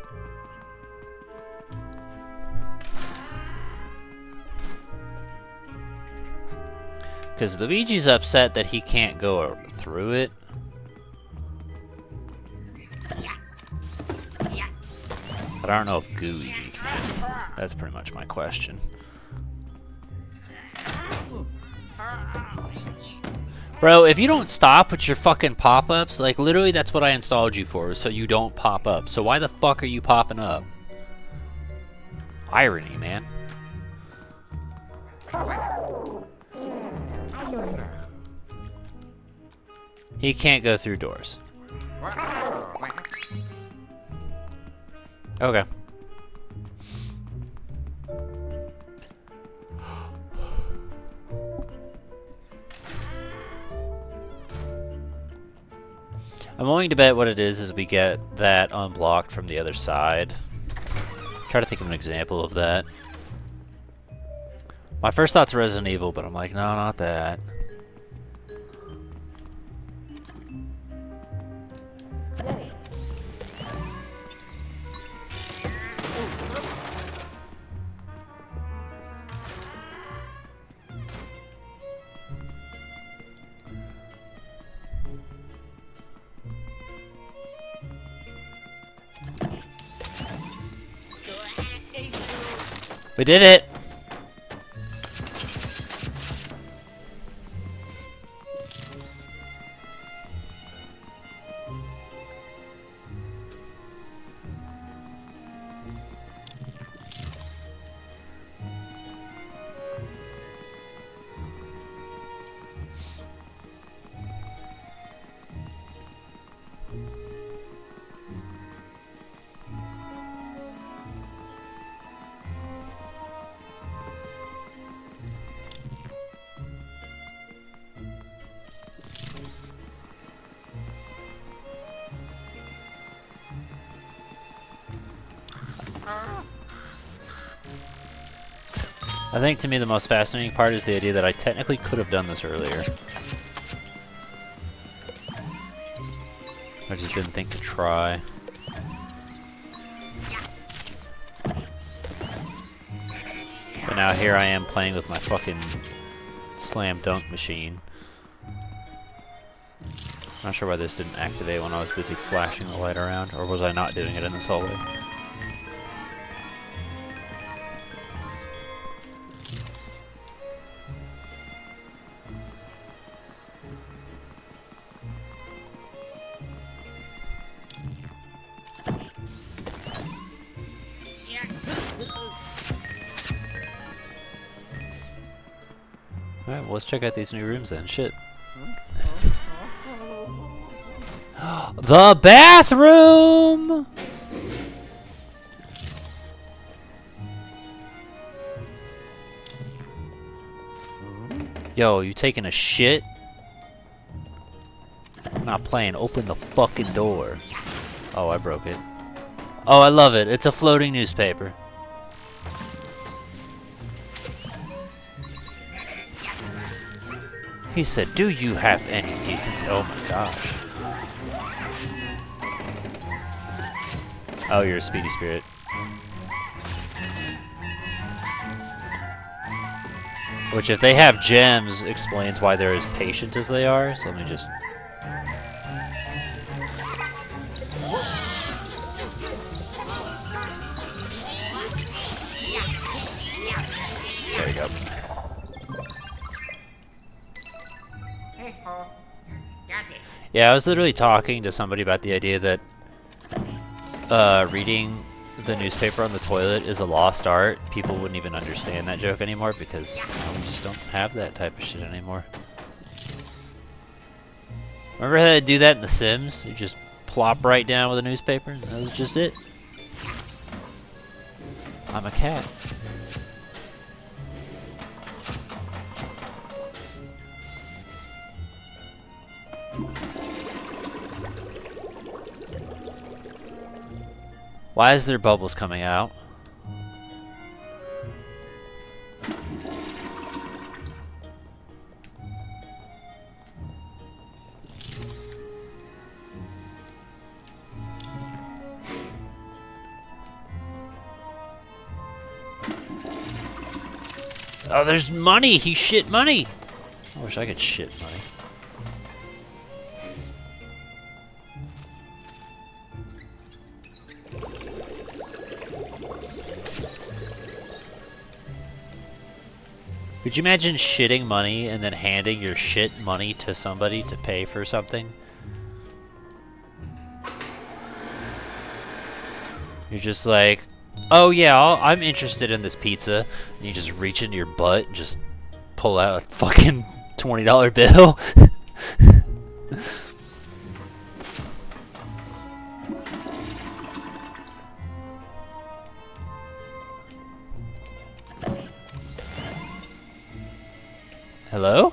Because Luigi's upset that he can't go through it. But I don't know if Gooey can. That's pretty much my question. Bro, if you don't stop with your fucking pop-ups, like literally that's what I installed you for, so you don't pop up. So why the fuck are you popping up? Irony, man. He can't go through doors. Okay. I'm willing to bet what it is we get that unblocked from the other side. Try to think of an example of that. My first thought's Resident Evil, but I'm like, no, not that. We did it! I think to me the most fascinating part is the idea that I technically could have done this earlier. I just didn't think to try. But now here I am playing with my fucking slam dunk machine. Not sure why this didn't activate when I was busy flashing the light around, or was I not doing it in this hallway? Alright, well, let's check out these new rooms then. Shit. The bathroom! Yo, you taking a shit? I'm not playing. Open the fucking door. Oh, I broke it. Oh, I love it. It's a floating newspaper. He said, do you have any decency? Oh my gosh. Oh, you're a speedy spirit. Which, if they have gems, explains why they're as patient as they are. So let me just... There you go. Hey ho. Got it. Yeah, I was literally talking to somebody about the idea that reading the newspaper on the toilet is a lost art. People wouldn't even understand that joke anymore because we just don't have that type of shit anymore. Remember how they do that in The Sims? You just plop right down with a newspaper? That was just it. I'm a cat. Why is there bubbles coming out? Oh, there's money! He shit money! I wish I could shit money. Could you imagine shitting money and then handing your shit money to somebody to pay for something? You're just like, oh yeah, I'm interested in this pizza. And you just reach into your butt and just pull out a fucking $20 bill. Hello?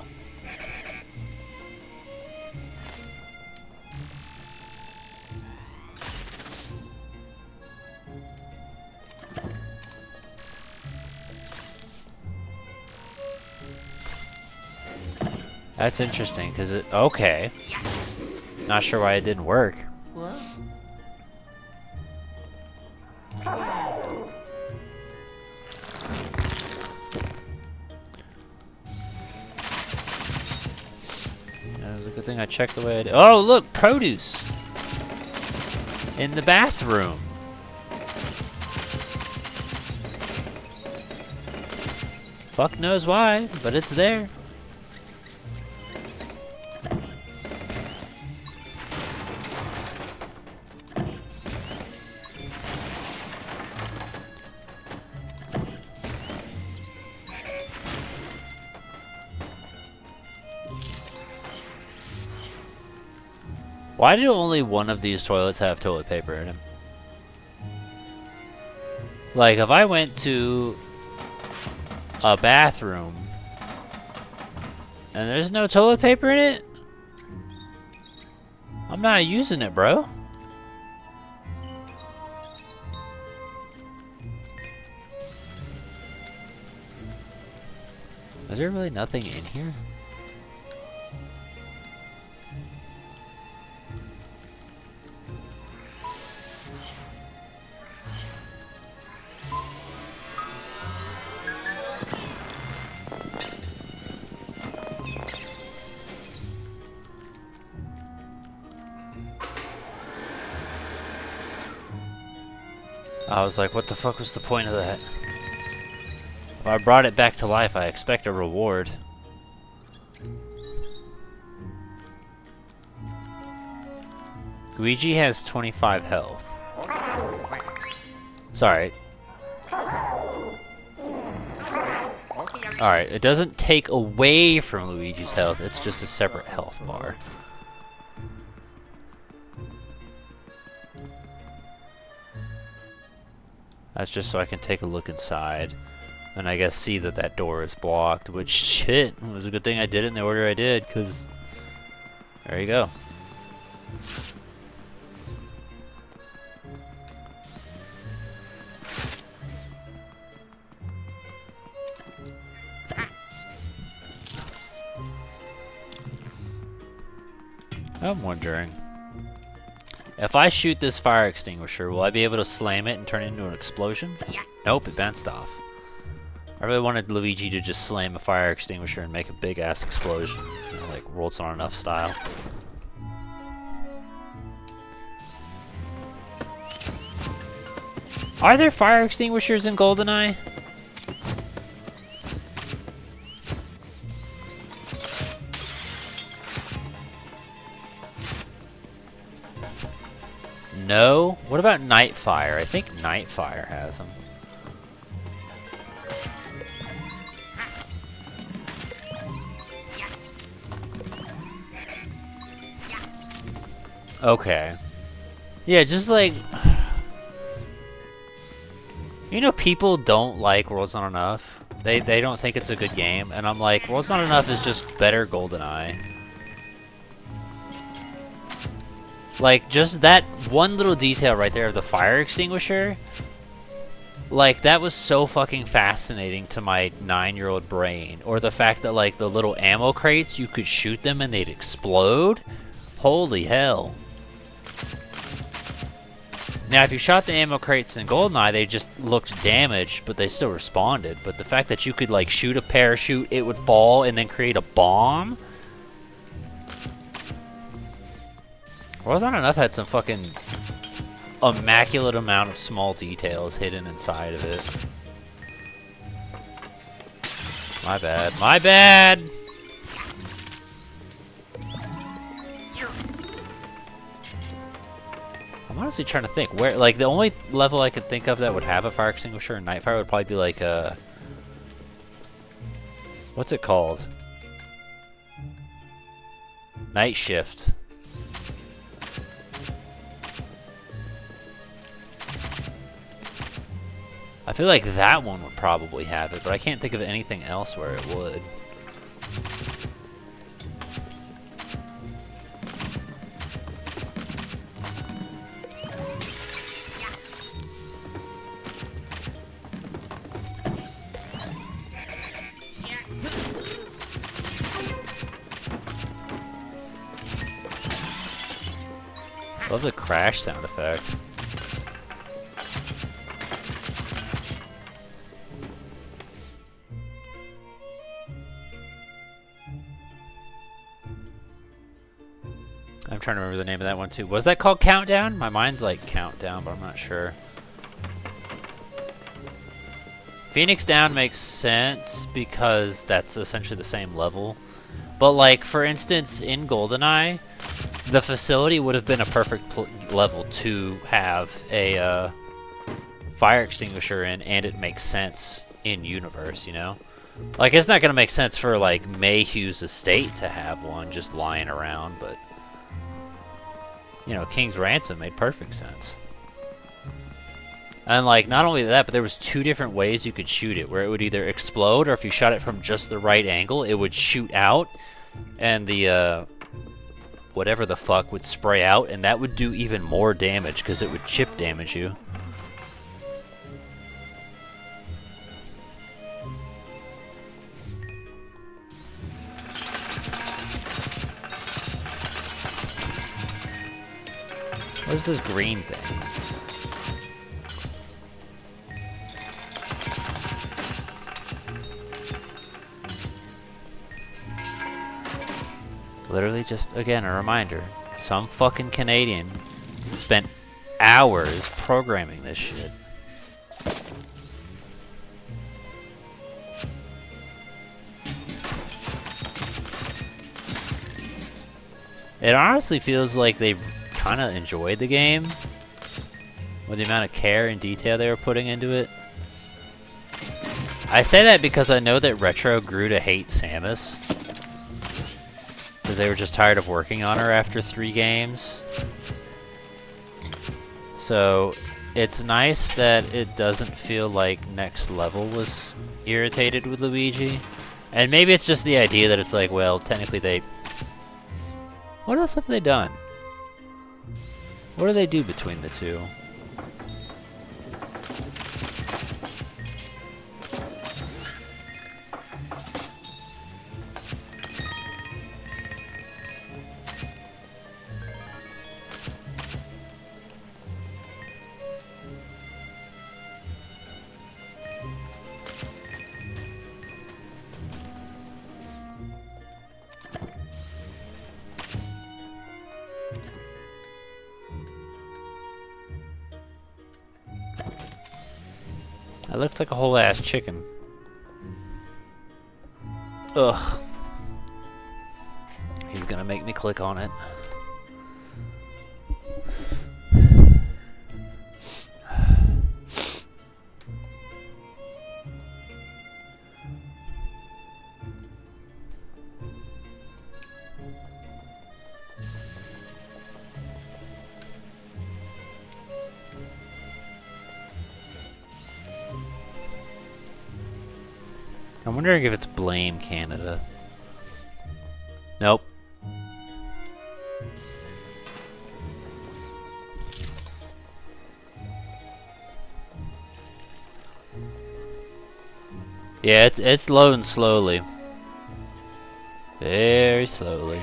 That's interesting, because it... Okay. Not sure why it didn't work. What? It's a good thing I checked the way I did. Oh, look! Produce! In the bathroom. Fuck knows why, but it's there. Why do only one of these toilets have toilet paper in them? Like, if I went to a bathroom and there's no toilet paper in it, I'm not using it, bro. Is there really nothing in here? I was like, what the fuck was the point of that? If I brought it back to life, I expect a reward. Luigi has 25 health. Sorry. Alright, it doesn't take away from Luigi's health, it's just a separate health bar. That's just so I can take a look inside. And I guess see that that door is blocked, which, shit, it was a good thing I did it in the order I did, because there you go. I'm wondering, if I shoot this fire extinguisher, will I be able to slam it and turn it into an explosion? Nope, it bounced off. I really wanted Luigi to just slam a fire extinguisher and make a big ass explosion. You know, like World's Not Enough style. Are there fire extinguishers in GoldenEye? No. What about Nightfire? I think Nightfire has them. Okay. Yeah, just like... You know, people don't like World's Not Enough. They don't think it's a good game. And I'm like, World's Not Enough is just better GoldenEye. Like, just that one little detail right there of the fire extinguisher. Like, that was so fucking fascinating to my 9-year-old brain. Or the fact that, like, the little ammo crates, you could shoot them and they'd explode. Holy hell. Now, if you shot the ammo crates in GoldenEye, they just looked damaged, but they still responded. But the fact that you could, like, shoot a parachute, it would fall, and then create a bomb? World's Not Enough had some fucking immaculate amount of small details hidden inside of it. My bad. My bad! I'm honestly trying to think where, like, the only level I could think of that would have a fire extinguisher and Nightfire would probably be like what's it called? Night Shift. I feel like that one would probably have it, but I can't think of anything else where it would. Love the crash sound effect. I'm trying to remember the name of that one too. Was that called Countdown? My mind's like Countdown, but I'm not sure. Phoenix Down makes sense because that's essentially the same level. But like, for instance, in GoldenEye, the facility would have been a perfect level to have a fire extinguisher in, and it makes sense in universe, you know? Like, it's not going to make sense for, like, Mayhew's estate to have one just lying around, but, you know, King's Ransom made perfect sense. And, like, not only that, but there was 2 different ways you could shoot it, where it would either explode, or if you shot it from just the right angle, it would shoot out, and the, whatever the fuck would spray out, and that would do even more damage because it would chip damage you. Where's this green thing? Literally just, again, a reminder. Some fucking Canadian spent hours programming this shit. It honestly feels like they kind of enjoyed the game with the amount of care and detail they were putting into it. I say that because I know that Retro grew to hate Samus. Because they were just tired of working on her after 3 games. So, it's nice that it doesn't feel like Next Level was irritated with Luigi. And maybe it's just the idea that it's like, well, technically they... What else have they done? What do they do between the 2? That looks like a whole ass chicken. Ugh. He's gonna make me click on it. I'm wondering if it's Blame Canada. Nope. Yeah, it's loading slowly. Very slowly.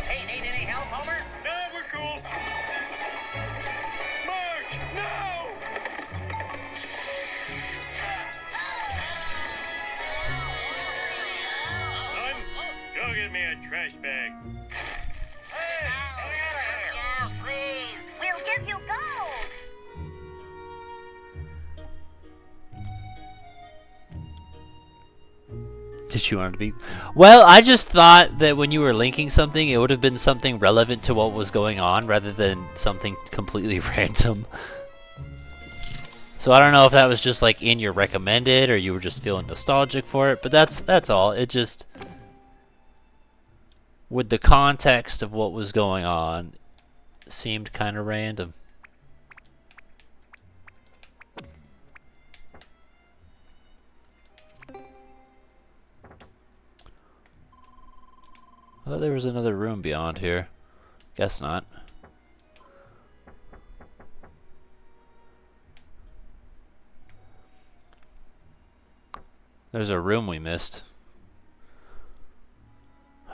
Hey, need any help, Homer? No, we're cool. Marge, no! Son, go get me a trash bag. Hey, get out of here. Yeah, please. We'll give you gold. Did you want it to be? Well, I just thought that when you were linking something, it would have been something relevant to what was going on rather than something completely random. So I don't know if that was just like in your recommended or you were just feeling nostalgic for it, but that's all. It just, with the context of what was going on, seemed kind of random. I thought there was another room beyond here. Guess not. There's a room we missed.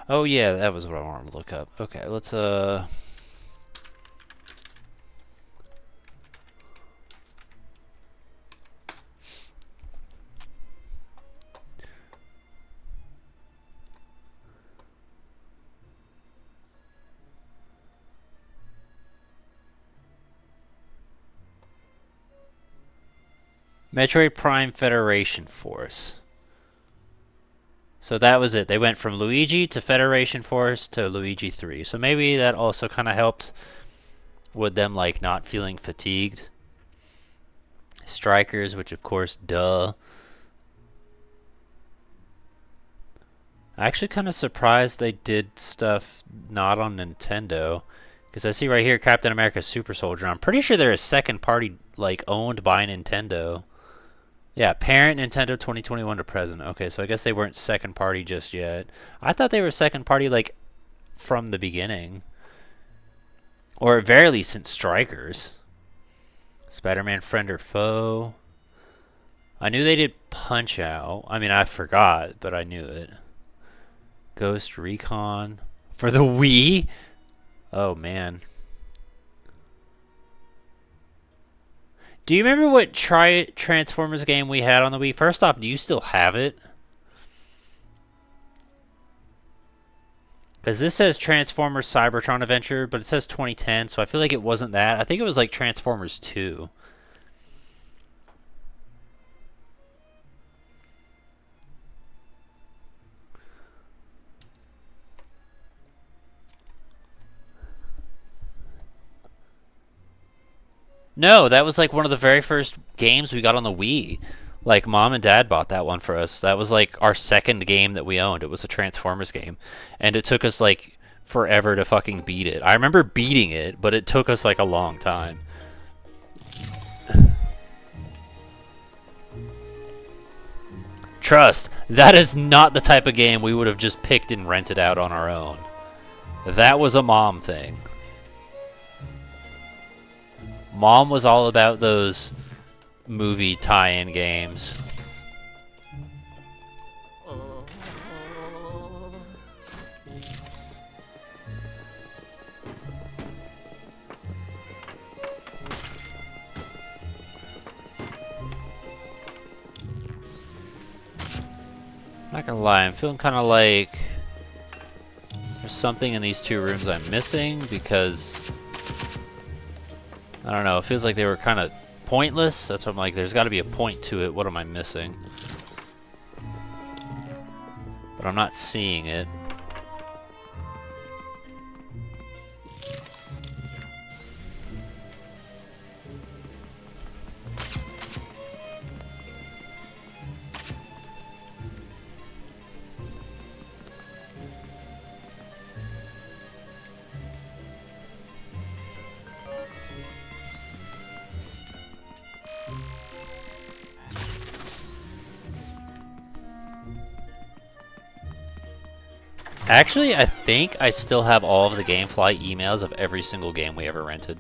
Oh yeah, that was what I wanted to look up. Okay, let's Metroid Prime Federation Force. So that was it. They went from Luigi to Federation Force to Luigi 3. So maybe that also kind of helped with them like not feeling fatigued. Strikers, which of course, duh. I'm actually kind of surprised they did stuff not on Nintendo. Because I see right here Captain America Super Soldier. I'm pretty sure they're a second party like owned by Nintendo. Yeah, parent Nintendo 2021 to present. Okay, so I guess they weren't second party just yet. I thought they were second party like from the beginning. Or at very least since Strikers. Spider-Man Friend or Foe. I knew they did Punch Out. I mean, I forgot, but I knew it. Ghost Recon. For the Wii? Oh, man. Do you remember what Transformers game we had on the Wii? First off, do you still have it? Because this says Transformers Cybertron Adventure, but it says 2010, so I feel like it wasn't that. I think it was like Transformers 2. No, that was like one of the very first games we got on the Wii. Like, Mom and Dad bought that one for us. That was like our second game that we owned. It was a Transformers game. And it took us like forever to fucking beat it. I remember beating it, but it took us like a long time. Trust, that is not the type of game we would have just picked and rented out on our own. That was a Mom thing. Mom was all about those movie tie-in games. Not gonna lie, I'm feeling kind of like there's something in these two rooms I'm missing because I don't know, it feels like they were kind of pointless. That's what I'm like, there's got to be a point to it. What am I missing? But I'm not seeing it. Actually, I think I still have all of the GameFly emails of every single game we ever rented.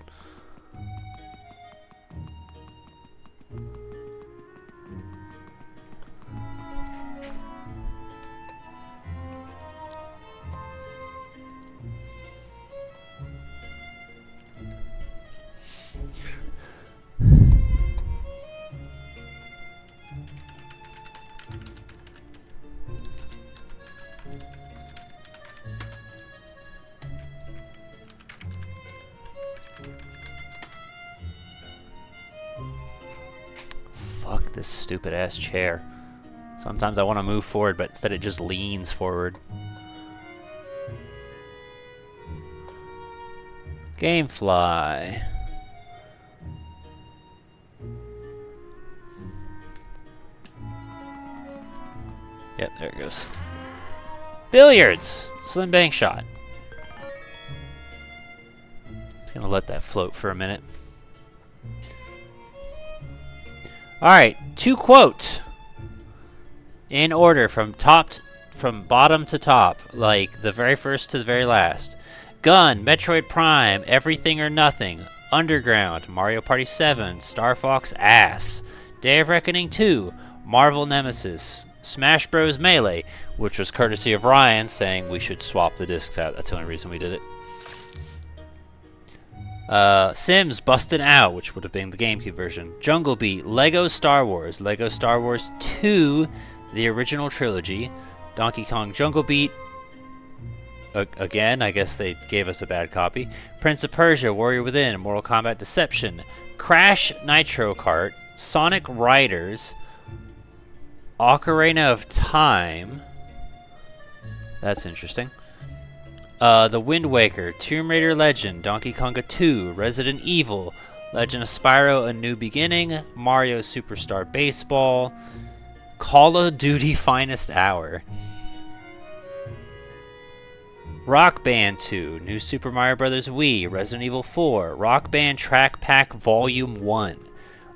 Fuck this stupid ass chair. Sometimes I want to move forward, but instead it just leans forward. Gamefly. Yep, there it goes. Billiards! Slim bank shot. Just gonna let that float for a minute. Alright, to quote. In order from bottom to top, like the very first to the very last. Gun, Metroid Prime, Everything or Nothing, Underground, Mario Party 7, Star Fox Ass, Day of Reckoning 2, Marvel Nemesis, Smash Bros. Melee, which was courtesy of Ryan saying we should swap the discs out. That's the only reason we did it. Sims Bustin' Out, which would have been the GameCube version. Jungle Beat, Lego Star Wars 2, the original trilogy, Donkey Kong Jungle Beat. Again, I guess they gave us a bad copy. Prince of Persia, Warrior Within, Mortal Kombat Deception, Crash Nitro Kart, Sonic Riders, Ocarina of Time. That's interesting. The Wind Waker, Tomb Raider Legend, Donkey Konga 2, Resident Evil, Legend of Spyro A New Beginning, Mario Superstar Baseball, Call of Duty Finest Hour, Rock Band 2, New Super Mario Bros. Wii, Resident Evil 4, Rock Band Track Pack Volume 1,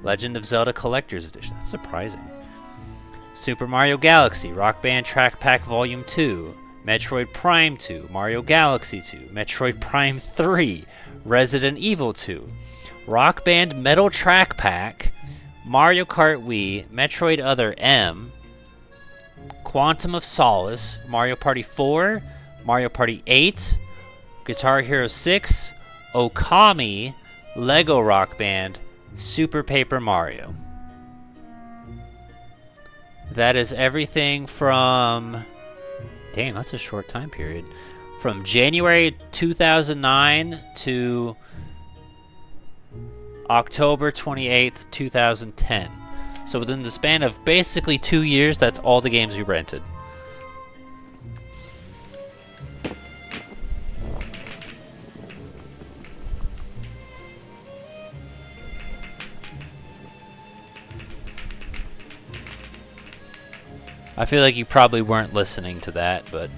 Legend of Zelda Collector's Edition. That's surprising. Super Mario Galaxy, Rock Band Track Pack Volume 2, Metroid Prime 2, Mario Galaxy 2, Metroid Prime 3, Resident Evil 2, Rock Band Metal Track Pack, Mario Kart Wii, Metroid Other M, Quantum of Solace, Mario Party 4, Mario Party 8, Guitar Hero 6, Okami, Lego Rock Band, Super Paper Mario. That is everything from... Damn, that's a short time period. From January 2009 to October 28th, 2010. So within the span of basically 2 years, that's all the games we rented. I feel like you probably weren't listening to that, but...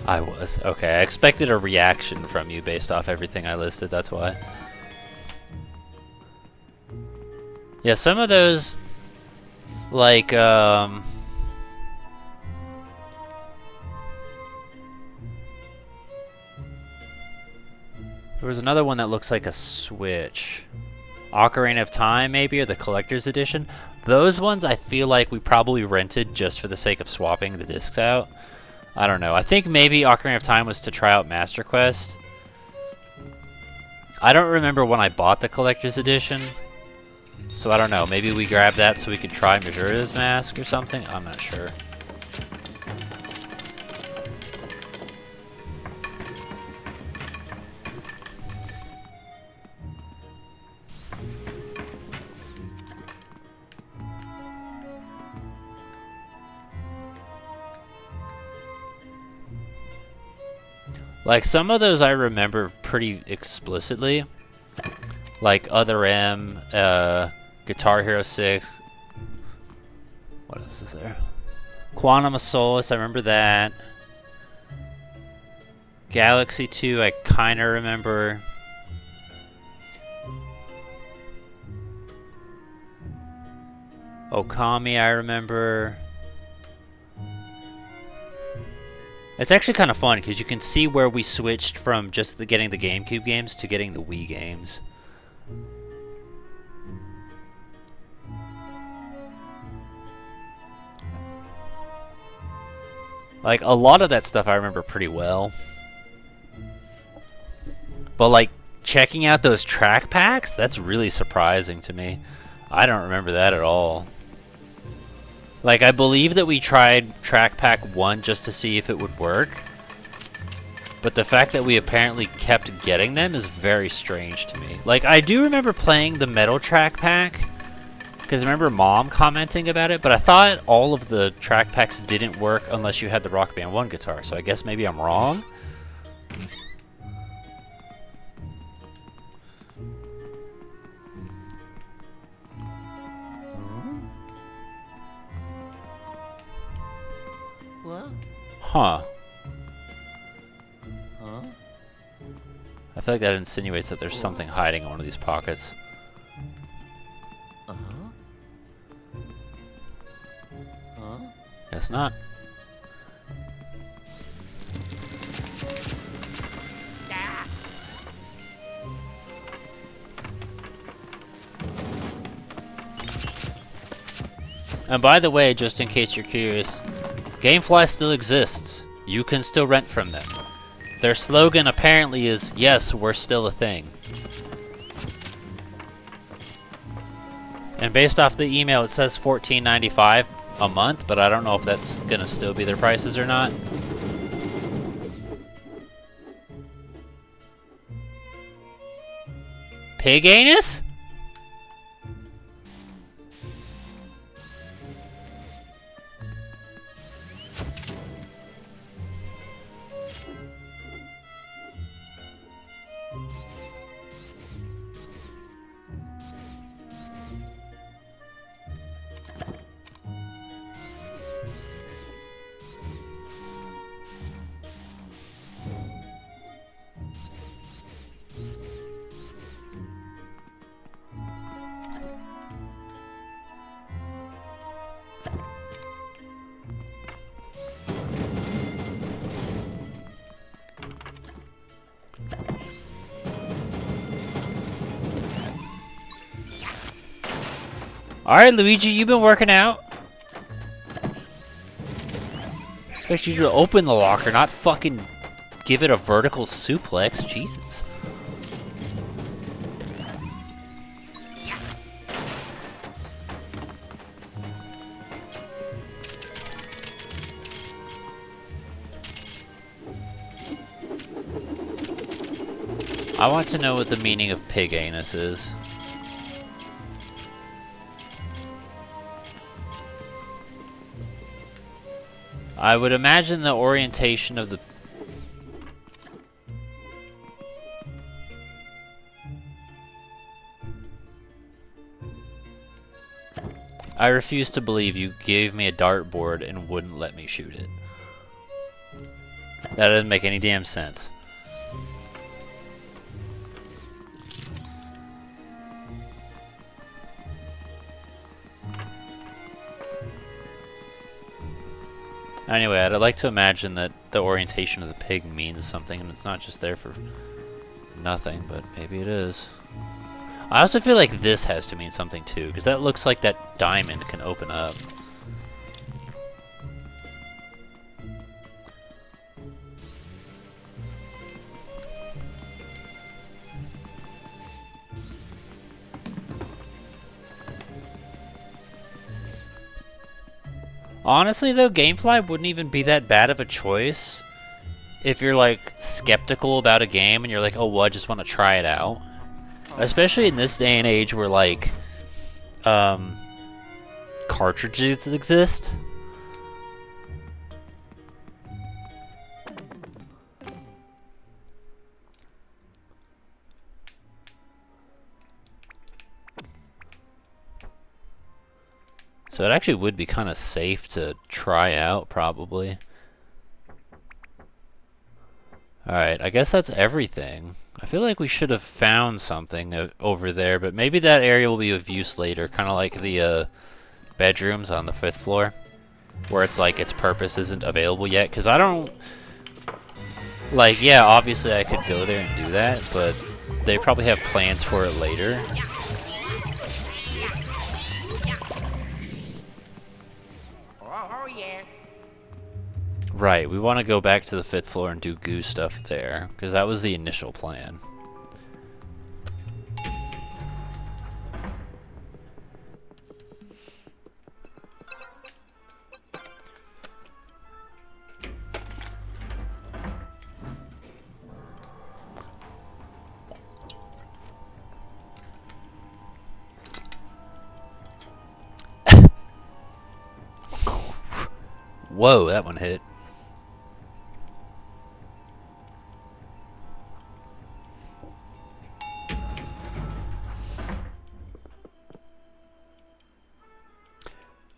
I was. Okay, I expected a reaction from you based off everything I listed, that's why. Yeah, some of those... Like, There was another one that looks like a Switch. Ocarina of Time, maybe, or the Collector's Edition. Those ones I feel like we probably rented just for the sake of swapping the discs out. I don't know. I think maybe Ocarina of Time was to try out Master Quest. I don't remember when I bought the Collector's Edition. So I don't know. Maybe we grabbed that so we could try Majora's Mask or something? I'm not sure. Like, some of those I remember pretty explicitly. Like, Other M, Guitar Hero 6. What else is there? Quantum of Solace, I remember that. Galaxy 2, I kind of remember. Okami, I remember. It's actually kind of fun because you can see where we switched from just getting the GameCube games to getting the Wii games. Like, a lot of that stuff I remember pretty well. But, like, checking out those track packs, that's really surprising to me. I don't remember that at all. Like, I believe that we tried track pack 1 just to see if it would work. But the fact that we apparently kept getting them is very strange to me. Like, I do remember playing the metal track pack, because I remember Mom commenting about it, but I thought all of the track packs didn't work unless you had the Rock Band 1 guitar, so I guess maybe I'm wrong. What? Huh. Huh? I feel like that insinuates that there's something hiding in one of these pockets. Uh-huh. Huh? Guess not. Ah! And by the way, just in case you're curious, Gamefly still exists. You can still rent from them. Their slogan apparently is, yes, we're still a thing. And based off the email, it says $14.95 a month, but I don't know if that's gonna still be their prices or not. Pig anus? Alright, Luigi, you've been working out. Expect you to open the locker, not fucking give it a vertical suplex. Jesus. I want to know what the meaning of pig anus is. I would imagine the orientation of the... I refuse to believe you gave me a dartboard and wouldn't let me shoot it. That doesn't make any damn sense. Anyway, I'd like to imagine that the orientation of the pig means something, and it's not just there for nothing, but maybe it is. I also feel like this has to mean something too, because that looks like that diamond can open up. Honestly though, Gamefly wouldn't even be that bad of a choice if you're like skeptical about a game and you're like, oh well, I just want to try it out. Especially in this day and age where like cartridges exist. So it actually would be kind of safe to try out, probably. Alright, I guess that's everything. I feel like we should have found something over there, but maybe that area will be of use later, kind of like the bedrooms on the 5th floor, where it's like its purpose isn't available yet, because I don't... Like, yeah, obviously I could go there and do that, but they probably have plans for it later. Oh, yeah. Right, we want to go back to the 5th floor and do goo stuff there, because that was the initial plan. Whoa, that one hit.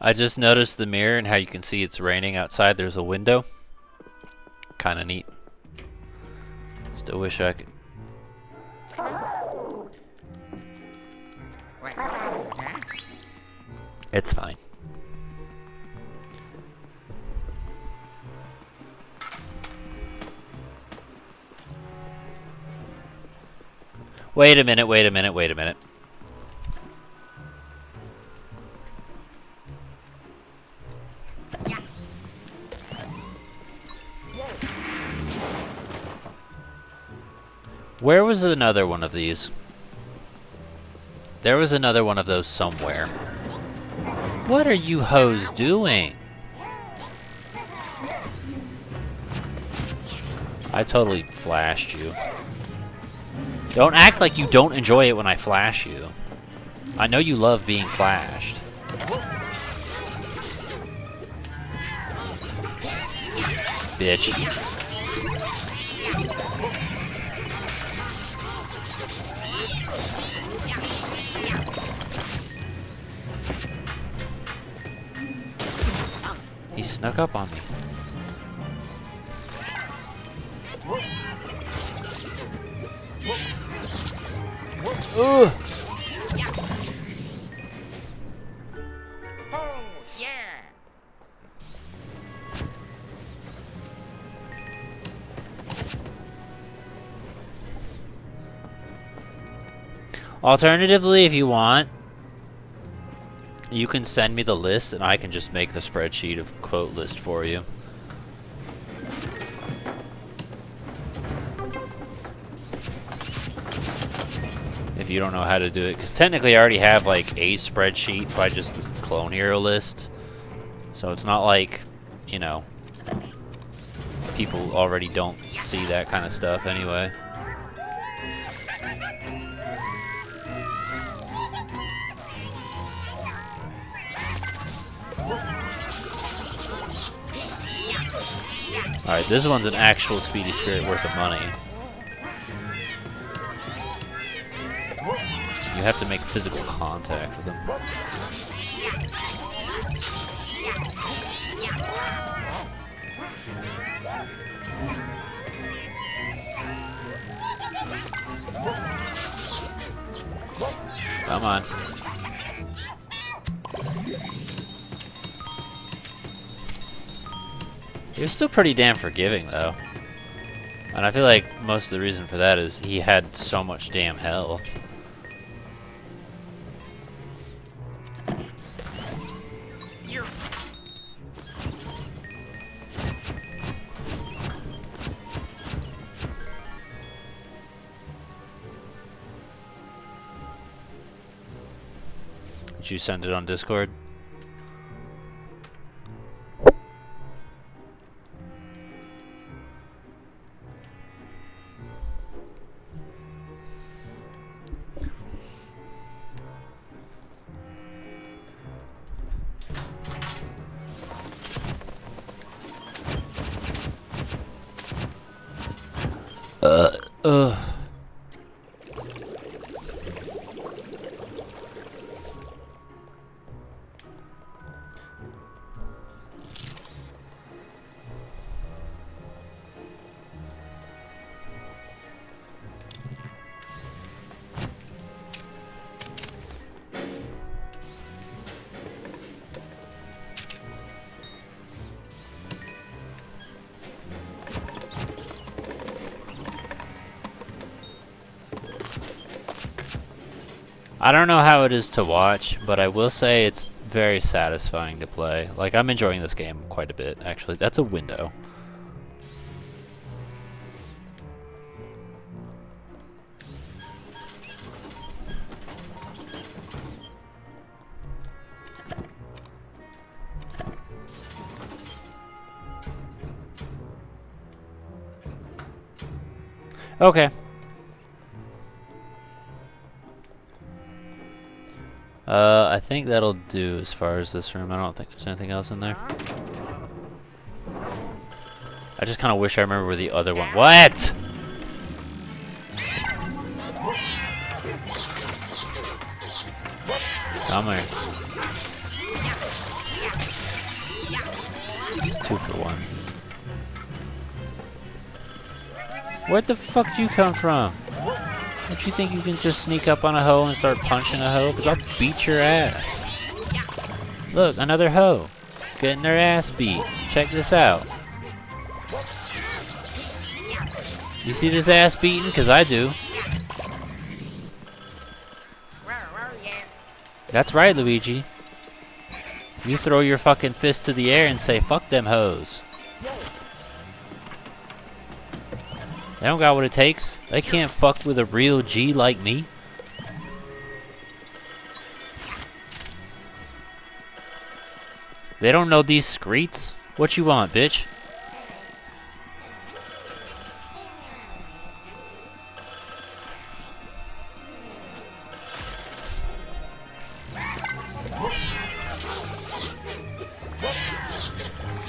I just noticed the mirror and how you can see it's raining outside. There's a window. Kind of neat. Still wish I could. It's fine. Wait a minute, wait a minute, wait a minute. Where was another one of these? There was another one of those somewhere. What are you hoes doing? I totally flashed you. Don't act like you don't enjoy it when I flash you. I know you love being flashed. Bitch. He snuck up on me. Ugh. Oh, yeah. Alternatively, if you want, you can send me the list and I can just make the spreadsheet of quote list for you. If you don't know how to do it, because technically I already have like a spreadsheet by just the clone hero list, so it's not like, you know, people already don't see that kind of stuff anyway. Alright, this one's an actual Speedy Spirit worth of money. You have to make physical contact with him. Come on. He was still pretty damn forgiving, though. And I feel like most of the reason for that is he had so much damn health. Did you send it on Discord? Ugh. I don't know how it is to watch, but I will say it's very satisfying to play. Like, I'm enjoying this game quite a bit, actually. That's a window. Okay. I think that'll do as far as this room. I don't think there's anything else in there. I just kind of wish I remember where the other one. What? Come here. 2 for 1. Where'd the fuck did you come from? Don't you think you can just sneak up on a hoe and start punching a hoe? Because I'll beat your ass. Look, another hoe. Getting their ass beat. Check this out. You see this ass beating? Because I do. That's right, Luigi. You throw your fucking fist to the air and say, fuck them hoes. They don't got what it takes. They can't fuck with a real G like me. They don't know these screets. What you want, bitch?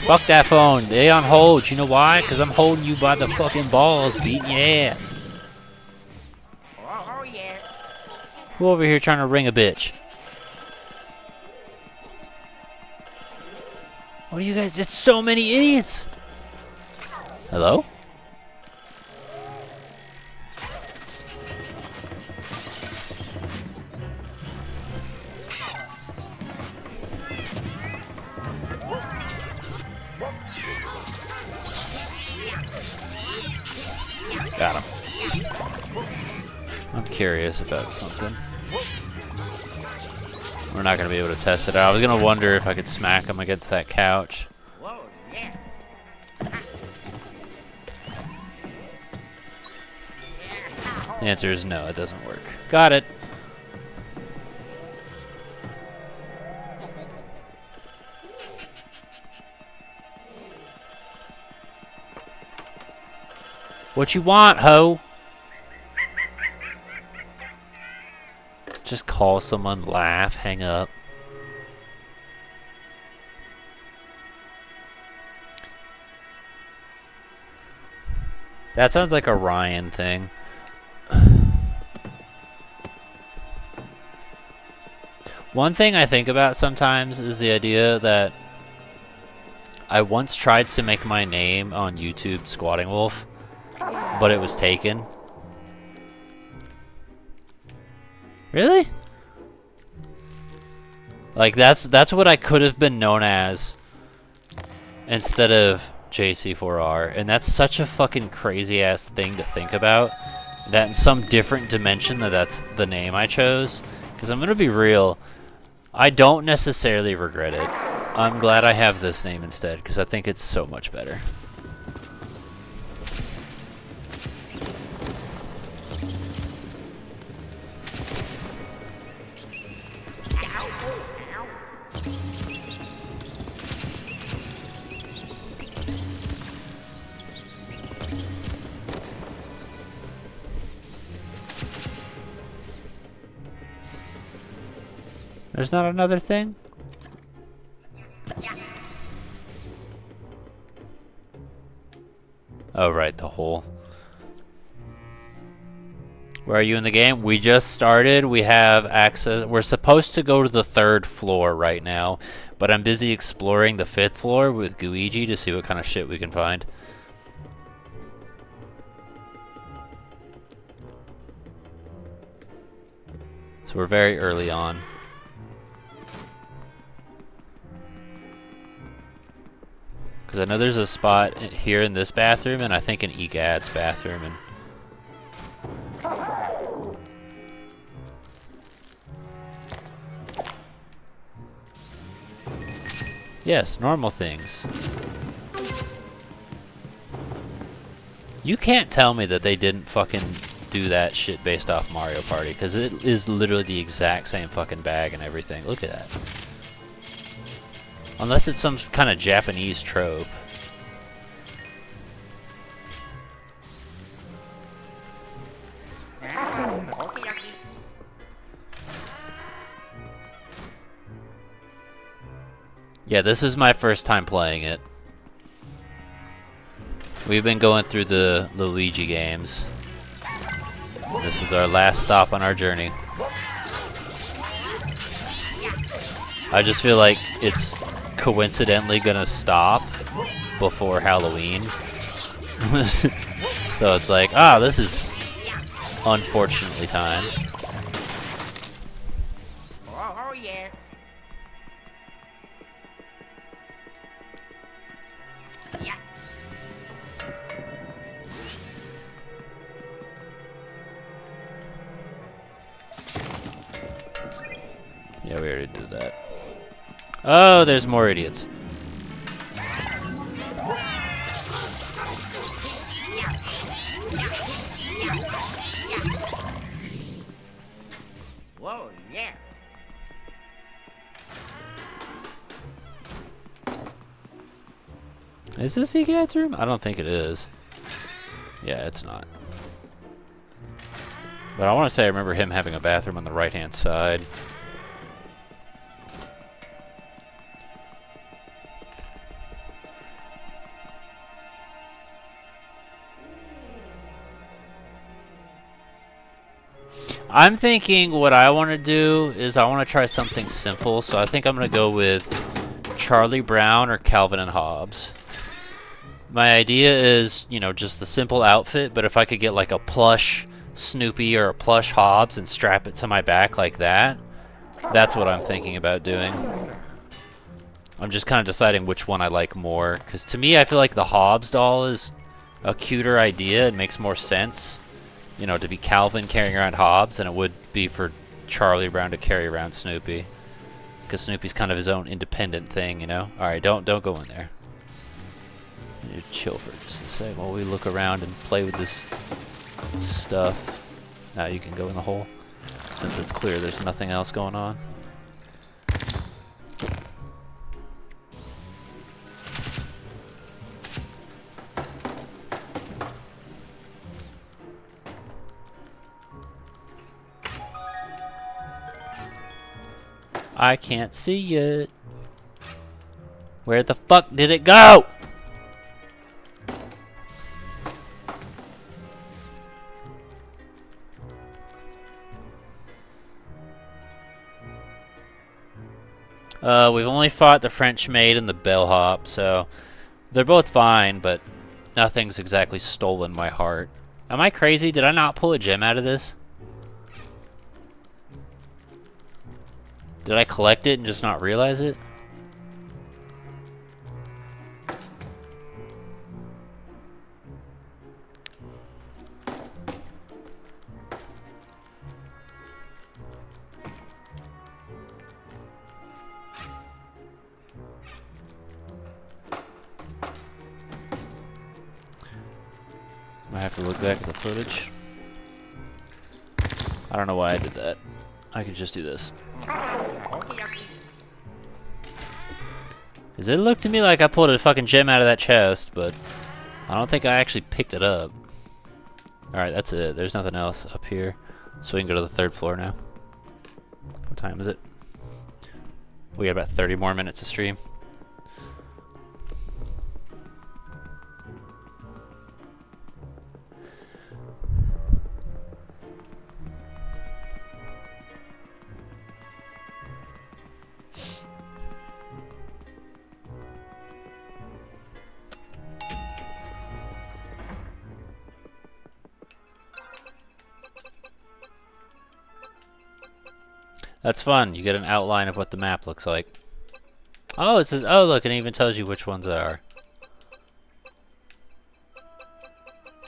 Fuck that phone. They on hold. You know why? Because I'm holding you by the fucking balls, beating your ass. Oh, yeah. Who over here trying to ring a bitch? What are you guys? It's so many idiots. Hello? Got him. I'm curious about something. We're not going to be able to test it out. I was going to wonder if I could smack him against that couch. Whoa, yeah. The answer is no, it doesn't work. Got it. What you want, ho? Just call someone, laugh, hang up. That sounds like a Ryan thing. One thing I think about sometimes is the idea that I once tried to make my name on YouTube Squatting Wolf, but it was taken. Really? Like that's what I could have been known as instead of JC4R, and that's such a fucking crazy ass thing to think about. That in some different dimension that's the name I chose. Because I'm gonna be real, I don't necessarily regret it. I'm glad I have this name instead because I think it's so much better. There's not another thing? Oh, right, the hole. Where are you in the game? We just started. We have access. We're supposed to go to the 3rd floor right now, but I'm busy exploring the 5th floor with Luigi to see what kind of shit we can find. So we're very early on. Because I know there's a spot here in this bathroom, and I think in Egad's bathroom. And Yes, normal things. You can't tell me that they didn't fucking do that shit based off Mario Party, because it is literally the exact same fucking bag and everything. Look at that. Unless it's some kind of Japanese trope. Okay, okay. Yeah, this is my first time playing it. We've been going through the Luigi games. This is our last stop on our journey. I just feel like it's coincidentally gonna stop before Halloween. So it's like, ah, this is unfortunately timed. Oh, yeah. Yeah, we already did that. Oh, there's more idiots. Whoa, yeah. Is this Egad's room? I don't think it is. Yeah, it's not. But I want to say I remember him having a bathroom on the right-hand side. I'm thinking what I want to do is I want to try something simple, so I think I'm going to go with Charlie Brown or Calvin and Hobbes. My idea is, you know, just the simple outfit, but if I could get like a plush Snoopy or a plush Hobbes and strap it to my back like that, that's what I'm thinking about doing. I'm just kind of deciding which one I like more, because to me I feel like the Hobbes doll is a cuter idea. It makes more sense, you know, to be Calvin carrying around Hobbes than it would be for Charlie Brown to carry around Snoopy, because Snoopy's kind of his own independent thing, you know. All right, don't go in there. You chill for just a second while we look around and play with this stuff. Now you can go in the hole, since it's clear there's nothing else going on. I can't see it. Where the fuck did it go? We've only fought the French maid and the bellhop, so they're both fine, but nothing's exactly stolen my heart. Am I crazy? Did I not pull a gem out of this? Did I collect it and just not realize it? I have to look back at the footage. I don't know why I did that. I could just do this. Okay, okay. Cause it looked to me like I pulled a fucking gem out of that chest, but I don't think I actually picked it up. Alright, that's it. There's nothing else up here. So we can go to the third floor now. What time is it? We got about 30 more minutes to stream. That's fun. You get an outline of what the map looks like. Oh, it says, oh look, it even tells you which ones there are.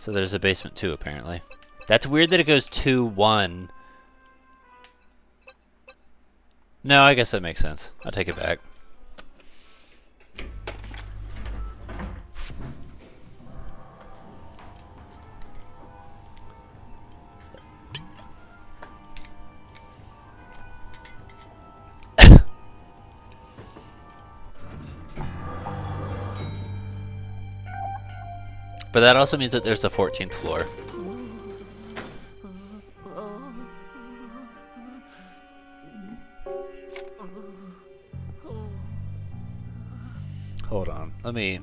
So there's a basement 2 apparently. That's weird that it goes 2, 1. No, I guess that makes sense. I'll take it back. But that also means that there's the 14th floor. Hold on, let me...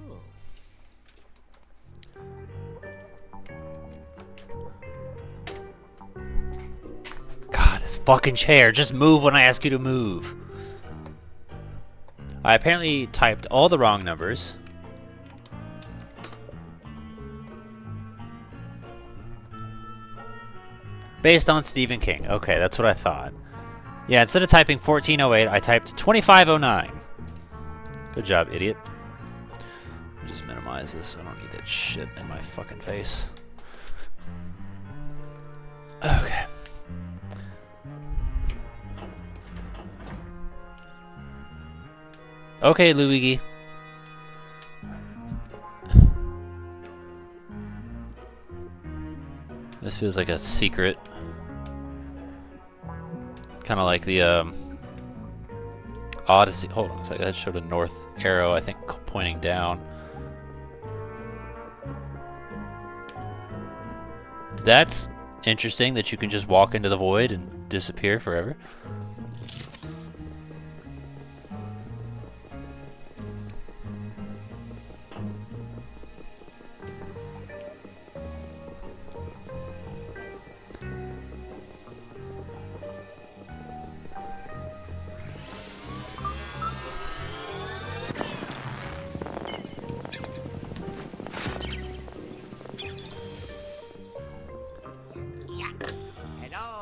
God, this fucking chair, just move when I ask you to move. I apparently typed all the wrong numbers. Based on Stephen King. Okay, that's what I thought. Yeah, instead of typing 1408, I typed 2509. Good job, idiot. Just minimize this. I don't need that shit in my fucking face. Okay. Okay, Luigi. This feels like a secret. Kind of like the Odyssey. Hold on a second. That showed a north arrow, I think, pointing down. That's interesting that you can just walk into the void and disappear forever.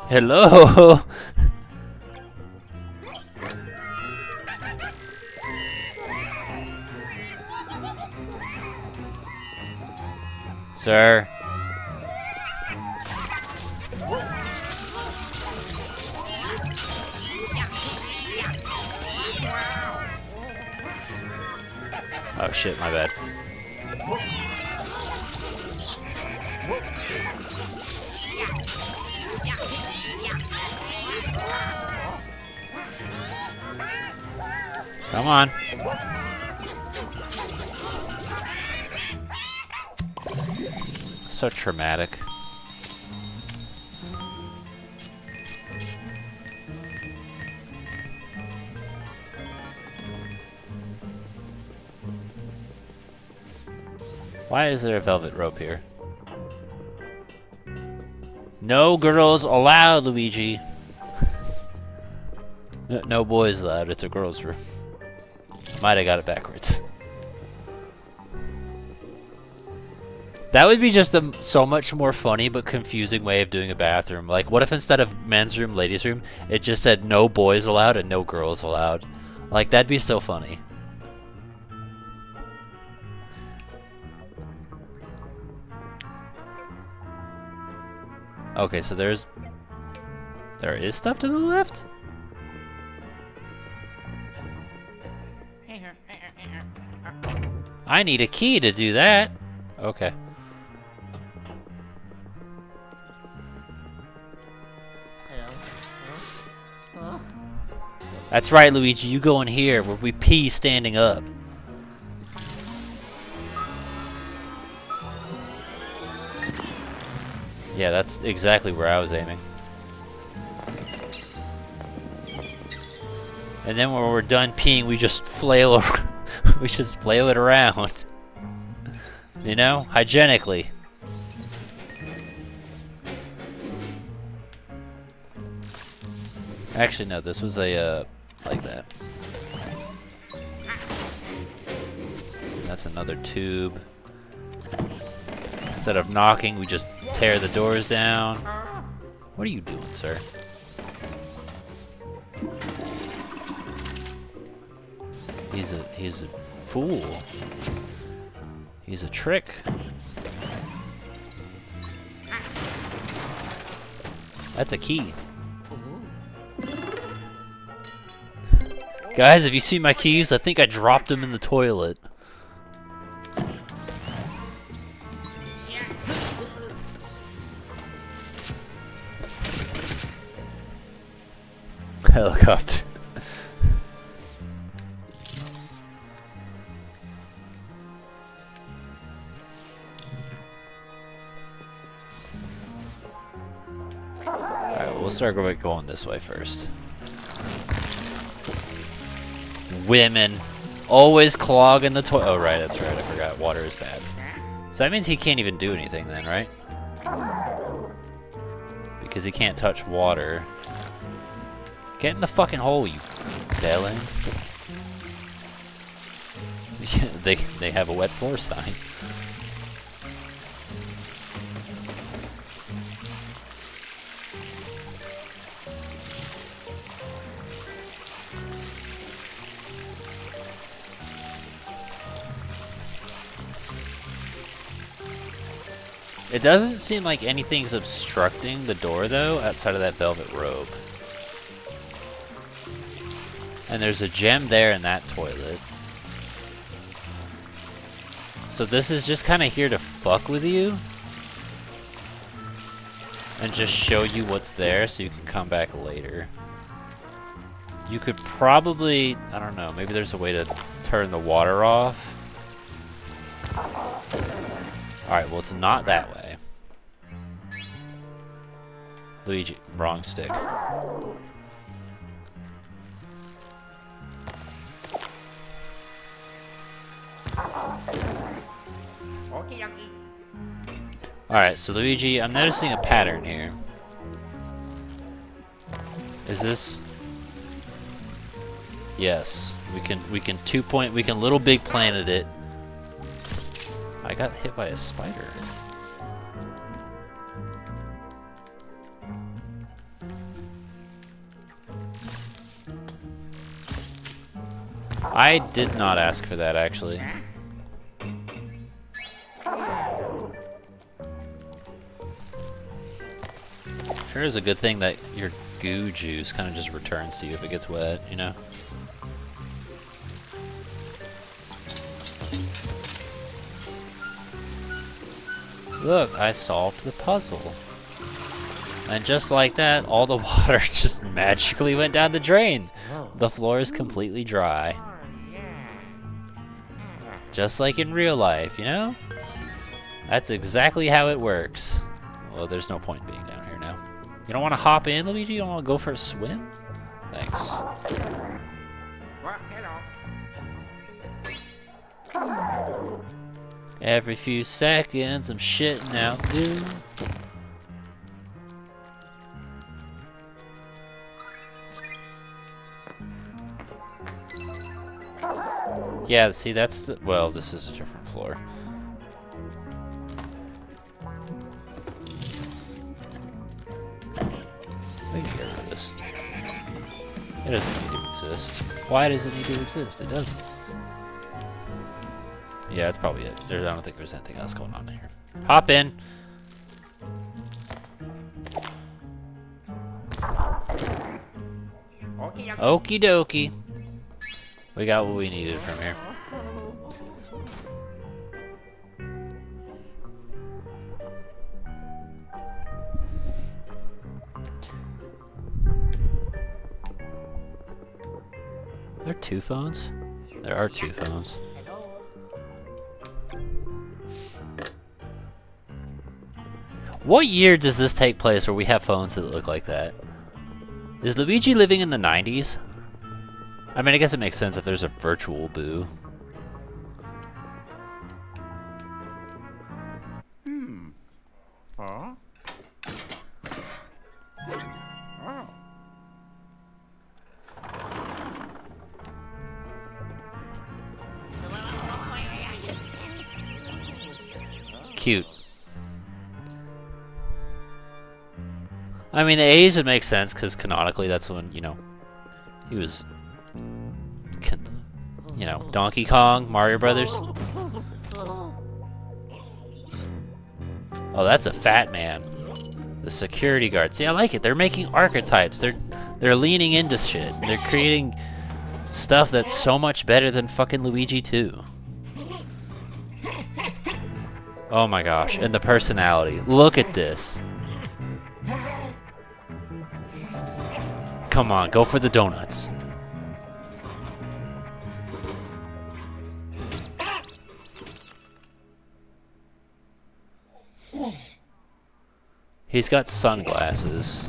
Hello. Sir. Oh shit, my bad. Come on. So traumatic. Why is there a velvet rope here? No girls allowed, Luigi. No boys allowed. It's a girls' room. Might have got it backwards. That would be just a so much more funny but confusing way of doing a bathroom. Like, what if instead of men's room, ladies' room, it just said no boys allowed and no girls allowed? Like, that'd be so funny. Okay, so there is stuff to the left? I need a key to do that. Okay. That's right, Luigi. You go in here where we pee standing up. Yeah, that's exactly where I was aiming. And then when we're done peeing, we just flail we just flail it around. You know? Hygienically. Actually, no, this was a, like that. That's another tube. Instead of knocking, we just tear the doors down. What are you doing, sir? He's a fool. He's a trick. That's a key. Guys, have you seen my keys? I think I dropped them in the toilet. Helicopter. Alright, we'll start going this way first. Women. Always clogging the toilet. Oh, right, that's right. I forgot. Water is bad. So that means he can't even do anything then, right? Because he can't touch water. Get in the fucking hole, you bellend. they have a wet floor sign. It doesn't seem like anything's obstructing the door, though, outside of that velvet robe. And there's a gem there in that toilet. So this is just kind of here to fuck with you. And just show you what's there so you can come back later. You could probably, I don't know, maybe there's a way to turn the water off. Alright, well, it's not that way. Luigi, wrong stick. Okie dokie. Alright, so Luigi, I'm noticing a pattern here. Is this? Yes. We can 2-point, we can little big planet it. I got hit by a spider. I did not ask for that, actually. Sure is a good thing that your goo juice kind of just returns to you if it gets wet, you know? Look, I solved the puzzle. And just like that, all the water just magically went down the drain. The floor is completely dry. Just like in real life, you know? That's exactly how it works. Well, there's no point in being down here now. You don't want to hop in, Luigi? You don't want to go for a swim? Thanks. Well, hello. Every few seconds, I'm shitting out goo. Yeah, see, that's the... Well, this is a different floor. We can get rid of this. It doesn't need to exist. Why does it need to exist? It doesn't. Yeah, that's probably it. I don't think there's anything else going on here. Hop in! Okie dokie. We got what we needed from here. Are there two phones? There are two phones. What year does this take place where we have phones that look like that? Is Luigi living in the 90s? I mean, I guess it makes sense if there's a virtual Boo. Huh? Oh. Cute. I mean, the 80s would make sense because canonically that's when, you know, he was, you know, Donkey Kong, Mario Brothers. Oh, that's a fat man. The security guard. See, I like it. They're making archetypes. They're leaning into shit. They're creating stuff that's so much better than fucking Luigi 2. Oh my gosh, and the personality. Look at this. Come on, go for the donuts. He's got sunglasses.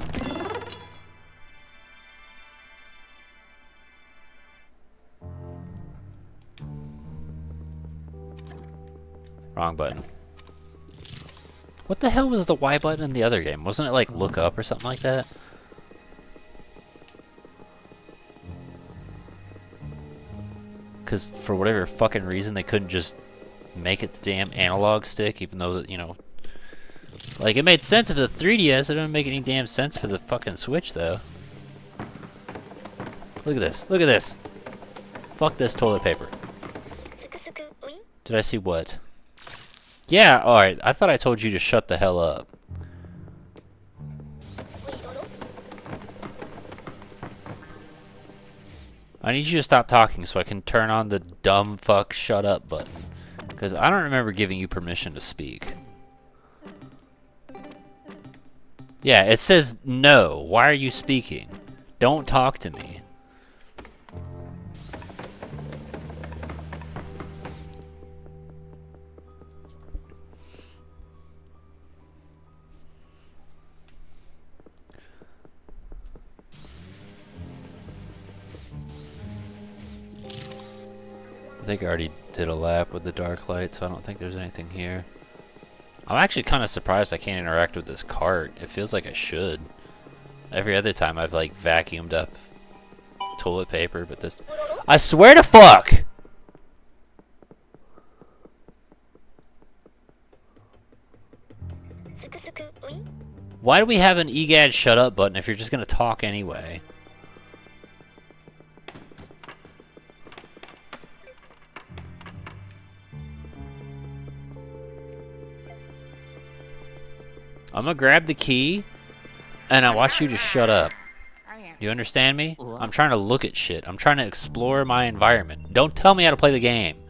Wrong button. What the hell was the Y button in the other game? Wasn't it like look up or something like that? Because for whatever fucking reason they couldn't just make it the damn analog stick, even though, you know, like it made sense for the 3DS. It doesn't make any damn sense for the fucking Switch though. Look at this. Look at this. Fuck this toilet paper. Did I see what? Yeah, alright. I thought I told you to shut the hell up. I need you to stop talking so I can turn on the dumb fuck shut up button. Because I don't remember giving you permission to speak. Yeah, it says no. Why are you speaking? Don't talk to me. I think I already did a lap with the dark light, so I don't think there's anything here. I'm actually kind of surprised I can't interact with this cart. It feels like I should. Every other time I've like vacuumed up toilet paper, but this... I swear to fuck! Why do we have an EGAD shut up button if you're just gonna talk anyway? I'm gonna grab the key, and I want you to shut up. You understand me? I'm trying to look at shit. I'm trying to explore my environment. Don't tell me how to play the game.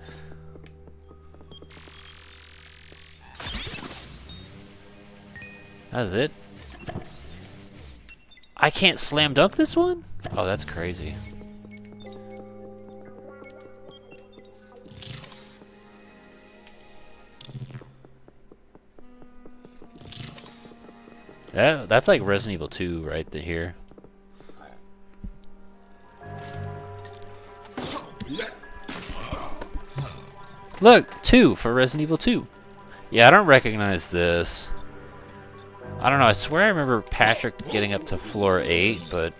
That's it? I can't slam dunk this one? Oh, that's crazy. That's like Resident Evil 2 right here. Look, 2 for Resident Evil 2. Yeah, I don't recognize this. I don't know, I swear I remember Patrick getting up to floor 8, but...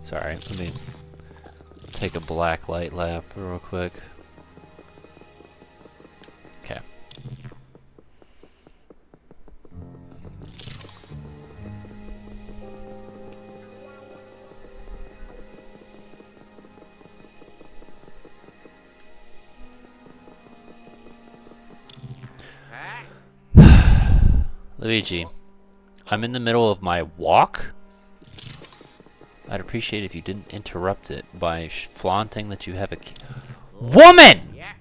Sorry, let me take a black light lap real quick. Okay. Luigi, I'm in the middle of my walk. I'd appreciate if you didn't interrupt it by flaunting that you have a woman! Yeah.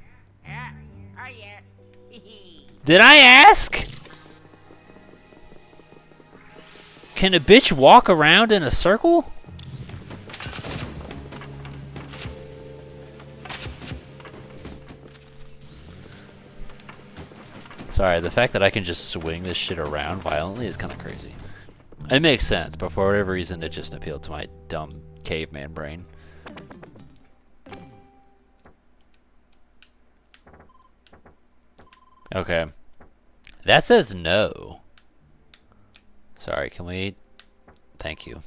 Yeah. Oh, yeah. Did I ask? Can a bitch walk around in a circle? Sorry, the fact that I can just swing this shit around violently is kind of crazy. It makes sense, but for whatever reason, it just appealed to my dumb caveman brain. Okay. That says no. Sorry, can we... Thank you.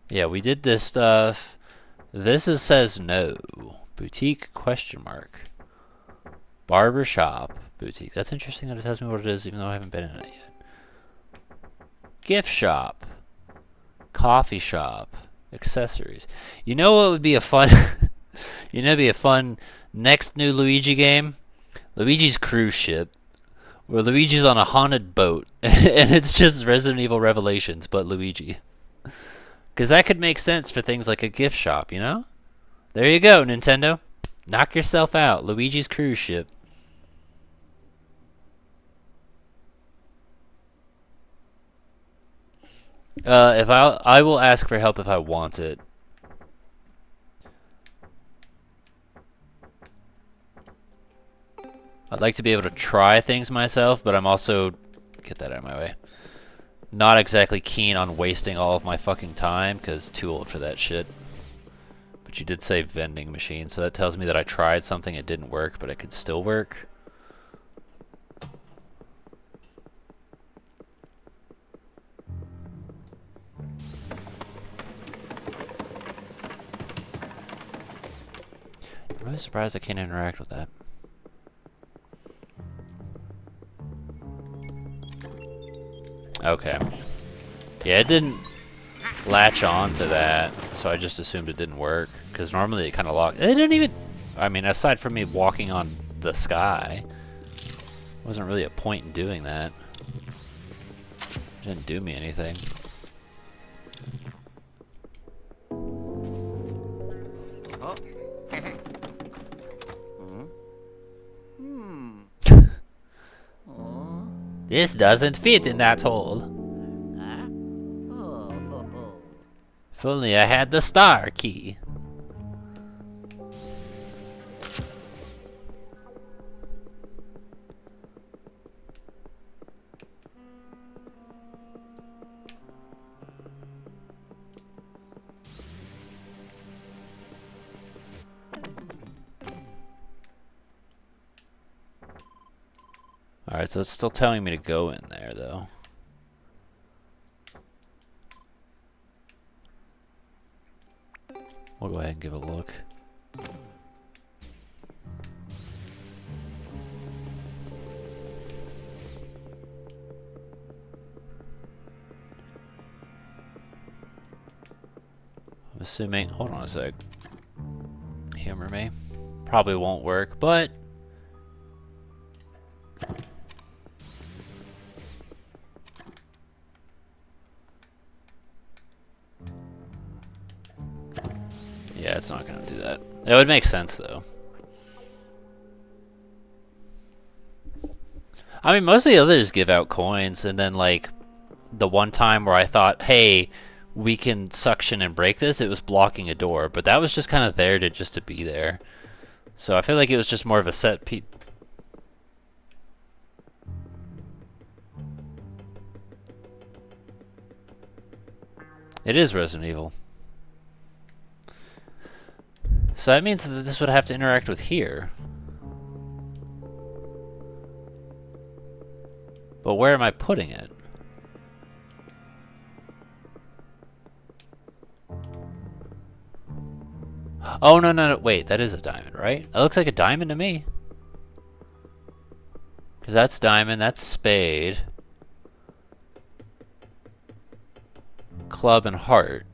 Yeah, we did this stuff. This says no. Boutique question mark. Barber shop boutique. That's interesting that it tells me what it is, even though I haven't been in it yet. Gift shop. Coffee shop. Accessories. You know what would be a fun... you know, it'd be a fun next new Luigi game? Luigi's Cruise Ship. Where Luigi's on a haunted boat. And it's just Resident Evil Revelations, but Luigi. Because that could make sense for things like a gift shop, you know? There you go, Nintendo. Knock yourself out. Luigi's Cruise Ship. If I will ask for help if I want it. I'd like to be able to try things myself, but I'm also, get that out of my way, not exactly keen on wasting all of my fucking time, because too old for that shit. But you did say vending machine, so that tells me that I tried something, it didn't work, but it could still work. I'm really surprised I can't interact with that. Okay. Yeah, it didn't latch on to that, so I just assumed it didn't work. Because normally it kind of locked. It didn't even. I mean, aside from me walking on the sky, wasn't really a point in doing that. It didn't do me anything. Oh. Oh. This doesn't fit in that hole. Huh? Oh. If only I had the star key. Alright, so it's still telling me to go in there, though. We'll go ahead and give a look. I'm assuming, hold on a sec. Humor me. Probably won't work, but yeah, it's not gonna do that. It would make sense though. I mean, most of the others give out coins, and then like the one time where I thought, hey, we can suction and break this, it was blocking a door, but that was just kind of there to be there. So I feel like it was just more of a set piece. It is Resident Evil. So that means that this would have to interact with here. But where am I putting it? Oh, no, wait, that is a diamond, right? That looks like a diamond to me. Because that's diamond, that's spade. Club and heart.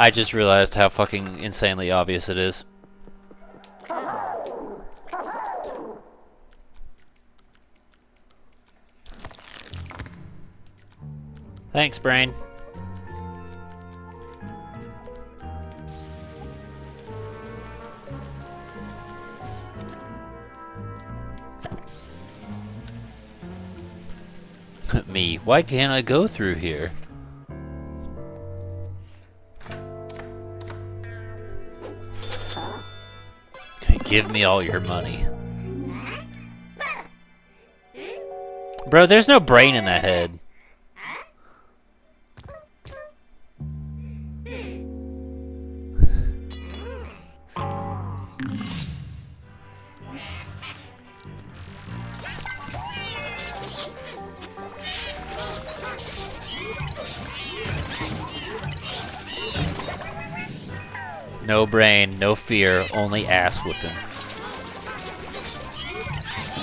I just realized how fucking insanely obvious it is. Thanks, brain. Me, why can't I go through here? Give me all your money. Bro, there's no brain in that head. No brain, no fear, only ass whooping.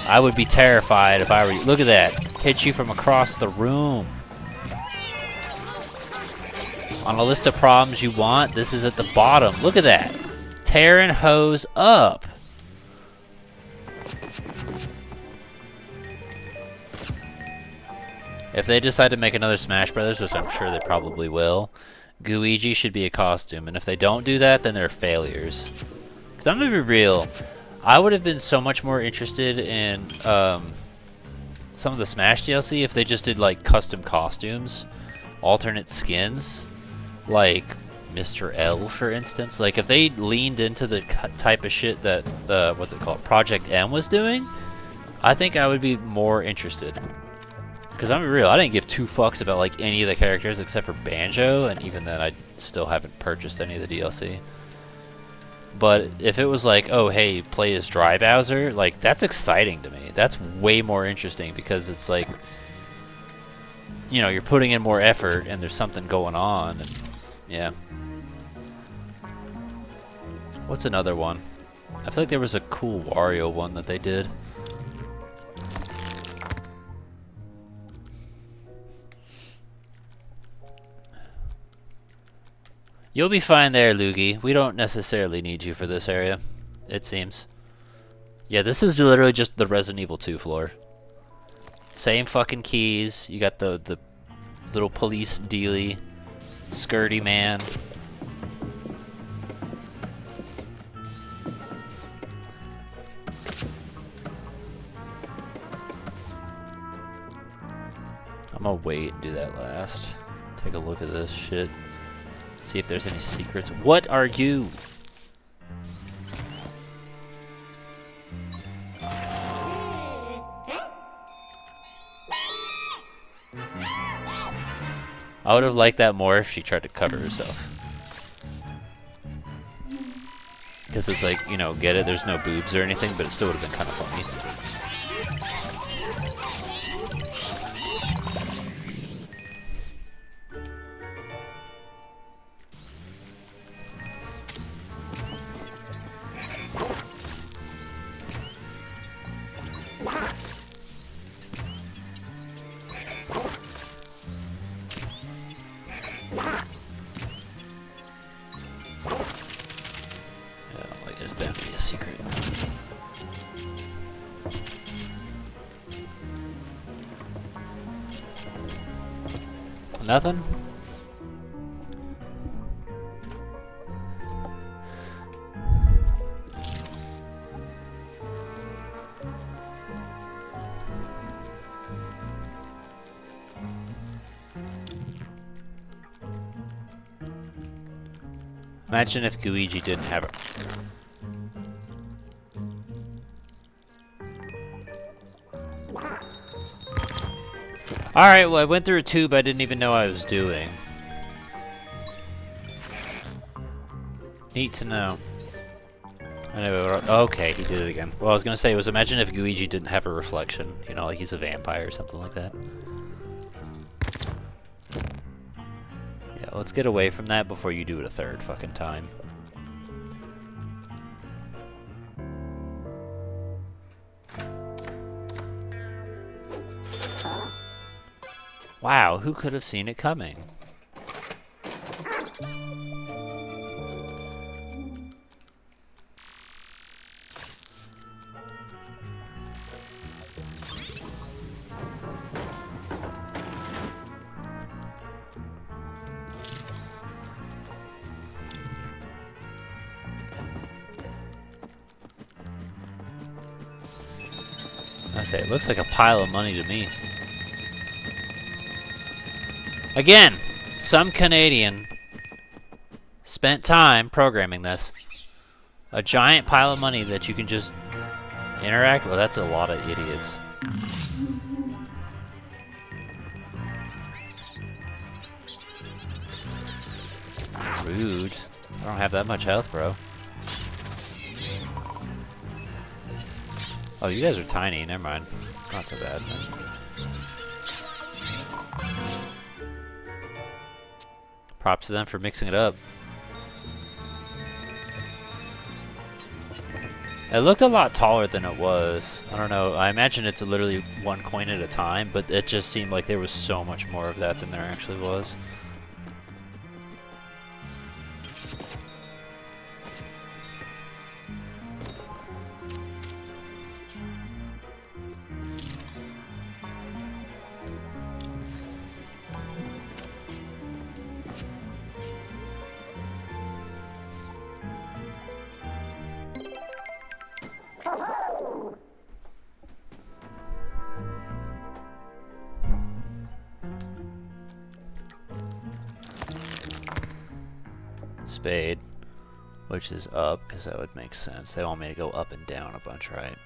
I would be terrified if I were you. Look at that. Hit you from across the room. On a list of problems you want, this is at the bottom. Look at that. Tearing hose up. If they decide to make another Smash Brothers, which I'm sure they probably will, Luigi should be a costume, and if they don't do that, then they're failures. Because I'm gonna be real, I would have been so much more interested in some of the Smash DLC if they just did like custom costumes, alternate skins, like Mr. L, for instance. Like if they leaned into the type of shit that what's it called, Project M was doing, I think I would be more interested. Because I'm real, I didn't give two fucks about like any of the characters except for Banjo, and even then I still haven't purchased any of the DLC. But if it was like, oh hey, play as Dry Bowser, like that's exciting to me. That's way more interesting because it's like, you know, you're putting in more effort and there's something going on. And yeah. What's another one? I feel like there was a cool Wario one that they did. You'll be fine there, Luigi. We don't necessarily need you for this area, it seems. Yeah, this is literally just the Resident Evil 2 floor. Same fucking keys. You got the little police dealy, skirty man. I'm gonna wait and do that last. Take a look at this shit. See if there's any secrets. What are you? I would have liked that more if she tried to cover herself. Because it's like, you know, get it, there's no boobs or anything, but it still would have been kind of funny. Nothing? Imagine if Luigi didn't have it. Alright, well I went through a tube I didn't even know I was doing. Neat to know. I know, okay, he did it again. Well, I was gonna say was imagine if Luigi didn't have a reflection. You know, like he's a vampire or something like that. Yeah, let's get away from that before you do it a third fucking time. Wow, who could have seen it coming? I say, it looks like a pile of money to me. Again, some Canadian spent time programming this. A giant pile of money that you can just interact with. Well, that's a lot of idiots. Rude. I don't have that much health, bro. Oh, you guys are tiny. Never mind. Not so bad. Props to them for mixing it up. It looked a lot taller than it was. I don't know. I imagine it's literally one coin at a time, but it just seemed like there was so much more of that than there actually was. spade, which is up, because that would make sense. They want me to go up and down a bunch, right?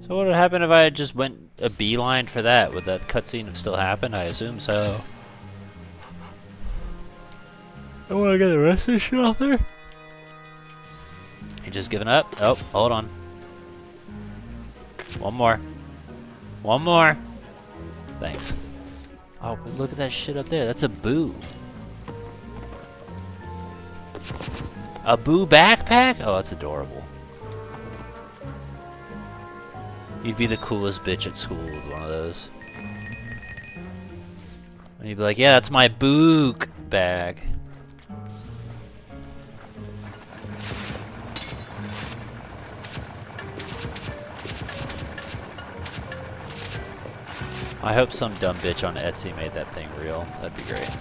So what would happen if I had just went a beeline for that? Would that cutscene have still happened? I assume so. I want to get the rest of this shit off there. You just giving up? Oh, hold on. One more. One more. Thanks. Oh, but look at that shit up there. That's a boo. A boo backpack? Oh, that's adorable. You'd be the coolest bitch at school with one of those. And you'd be like, yeah, that's my book bag. I hope some dumb bitch on Etsy made that thing real. That'd be great.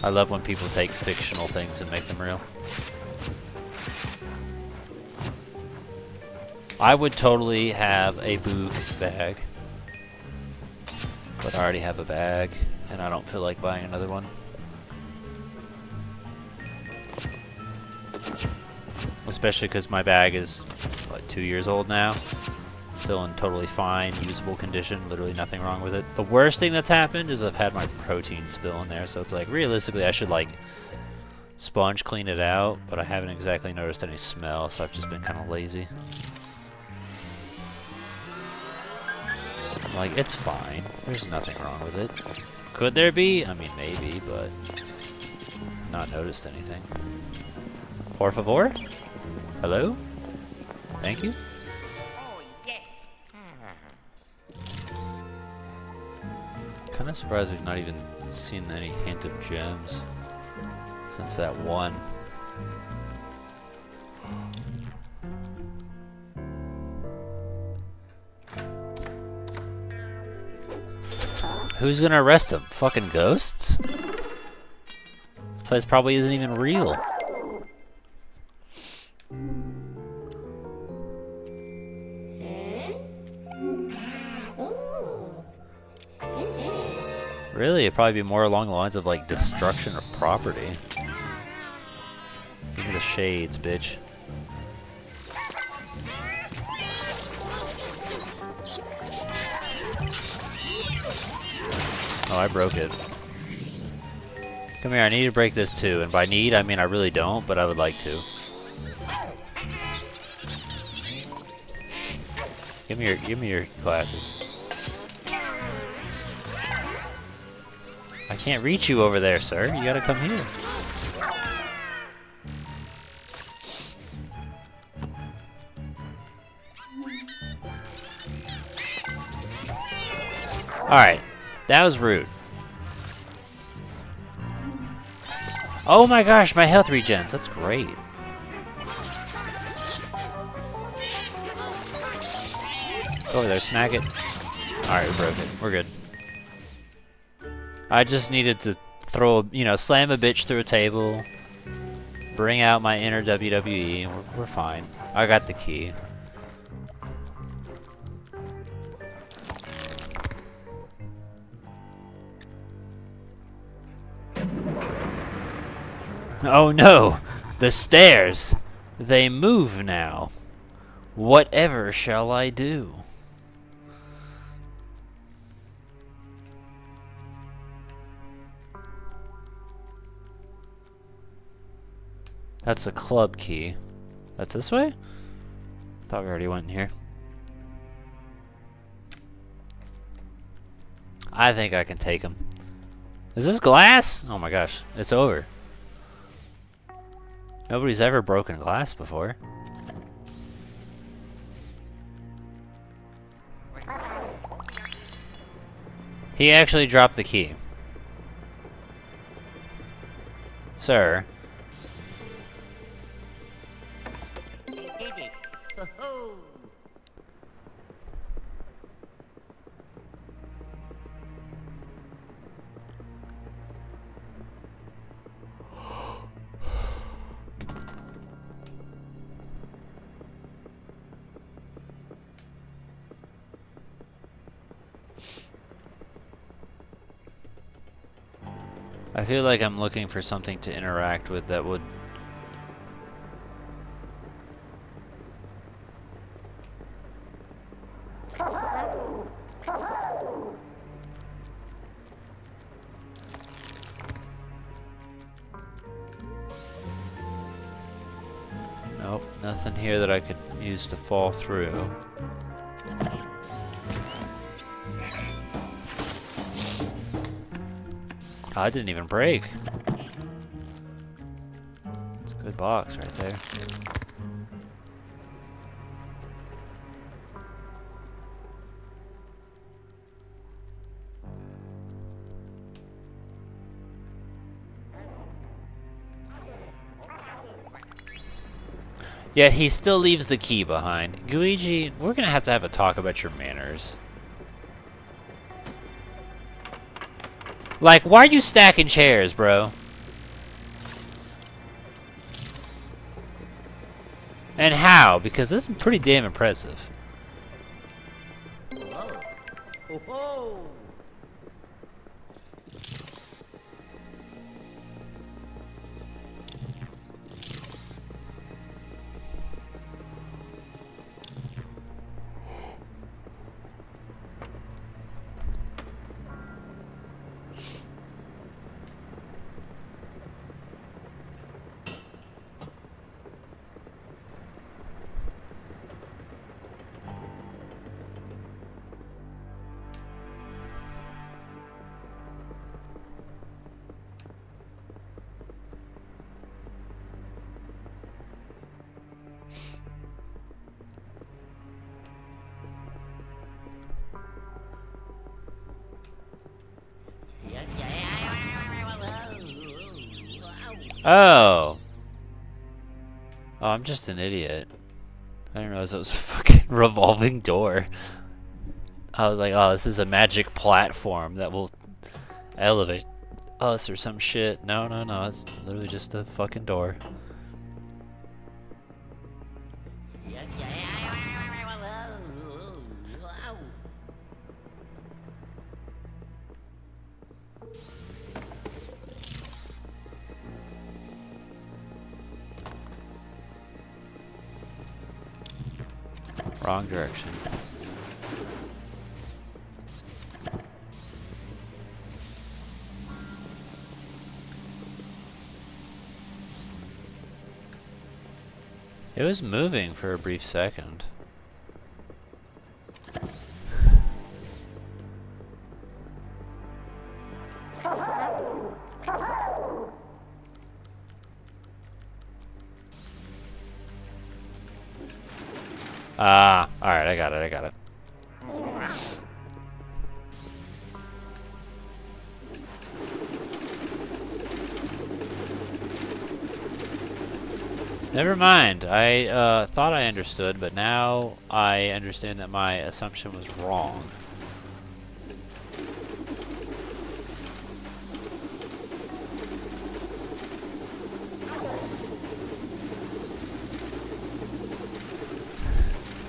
I love when people take fictional things and make them real. I would totally have a book bag, but I already have a bag, and I don't feel like buying another one. Especially because my bag is, what, 2 years old now? Still in totally fine, usable condition, literally nothing wrong with it. The worst thing that's happened is I've had my protein spill in there, so it's like, realistically, I should, like, sponge clean it out, but I haven't exactly noticed any smell, so I've just been kind of lazy. Like, it's fine. There's nothing wrong with it. Could there be? I mean, maybe, but not noticed anything. Por favor? Hello? Thank you. Oh, yes. Kind of surprised we've not even seen any hint of gems since that one. Who's gonna arrest him? Fucking ghosts? This place probably isn't even real. Really, it'd probably be more along the lines of like destruction of property. Give me the shades, bitch. Oh, I broke it. Come here, I need to break this too. And by need, I mean I really don't, but I would like to. Give me your glasses. I can't reach you over there, sir. You gotta come here. Alright. That was rude. Oh my gosh, my health regens. That's great. Go over there, smack it. Alright, we broke it. We're good. I just needed to throw, slam a bitch through a table, bring out my inner WWE, and we're fine. I got the key. Oh no! The stairs! They move now. Whatever shall I do? That's a club key. That's this way? Thought we already went in here. I think I can take him. Is this glass? Oh my gosh, it's over. Nobody's ever broken glass before. He actually dropped the key. Sir. You did it. Ho-ho. I feel like I'm looking for something to interact with that would... Nope, nothing here that I could use to fall through. Oh, I didn't even break. It's a good box right there. Yet he still leaves the key behind. Luigi, we're gonna have to have a talk about your manners. Like, why are you stacking chairs, bro? And how? Because this is pretty damn impressive. Whoa. Ho-ho. Oh. Oh, I'm just an idiot. I didn't realize it was a fucking revolving door. I was like, oh, this is a magic platform that will elevate us or some shit. No, no, no, it's literally just a fucking door. Wrong direction. It was moving for a brief second. Ah, alright, I got it, I got it. Never mind, I thought I understood, but now I understand that my assumption was wrong.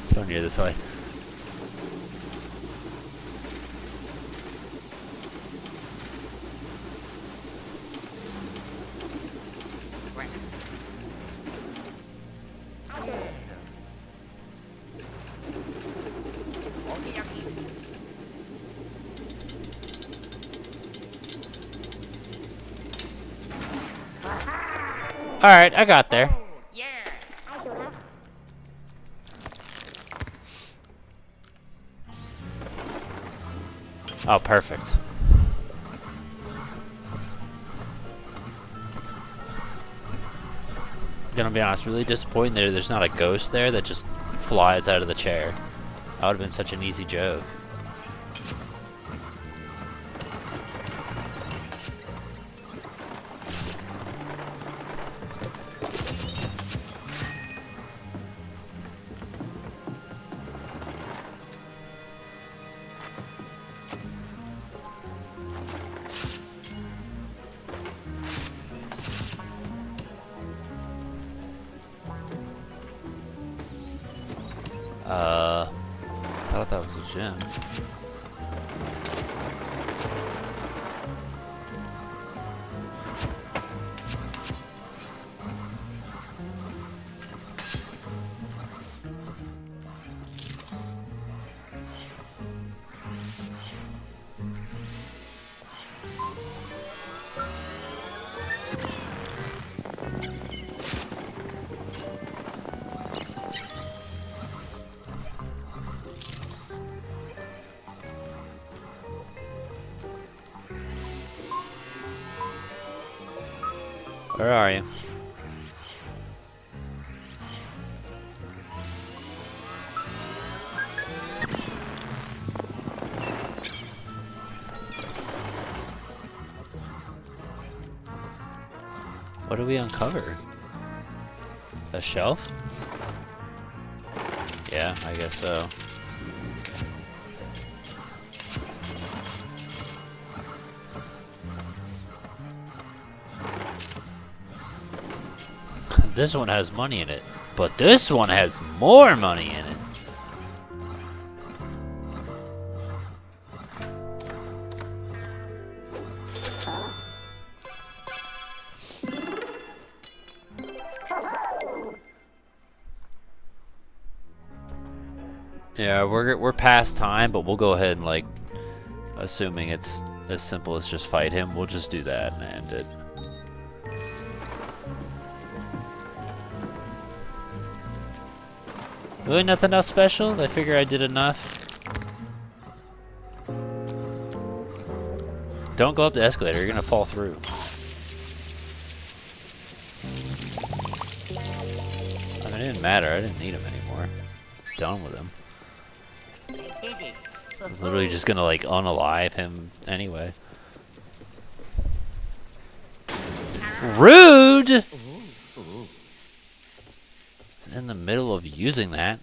It's funnier this way. Alright, I got there. Yeah. Oh, perfect. Gonna be honest, really disappointed there's not a ghost there that just flies out of the chair. That would have been such an easy joke. I thought that was a gym. Where are you? What do we uncover? A shelf? Yeah, I guess so. This one has money in it, but this one has more money in it. Yeah, we're past time, but we'll go ahead and, like, assuming it's as simple as just fight him, we'll just do that and end it. Really nothing else special? I figure I did enough. Don't go up the escalator, you're gonna fall through. I mean, it didn't matter, I didn't need him anymore. Done with him. I was literally just gonna, like, unalive him anyway. Rude! It's in the middle of using that.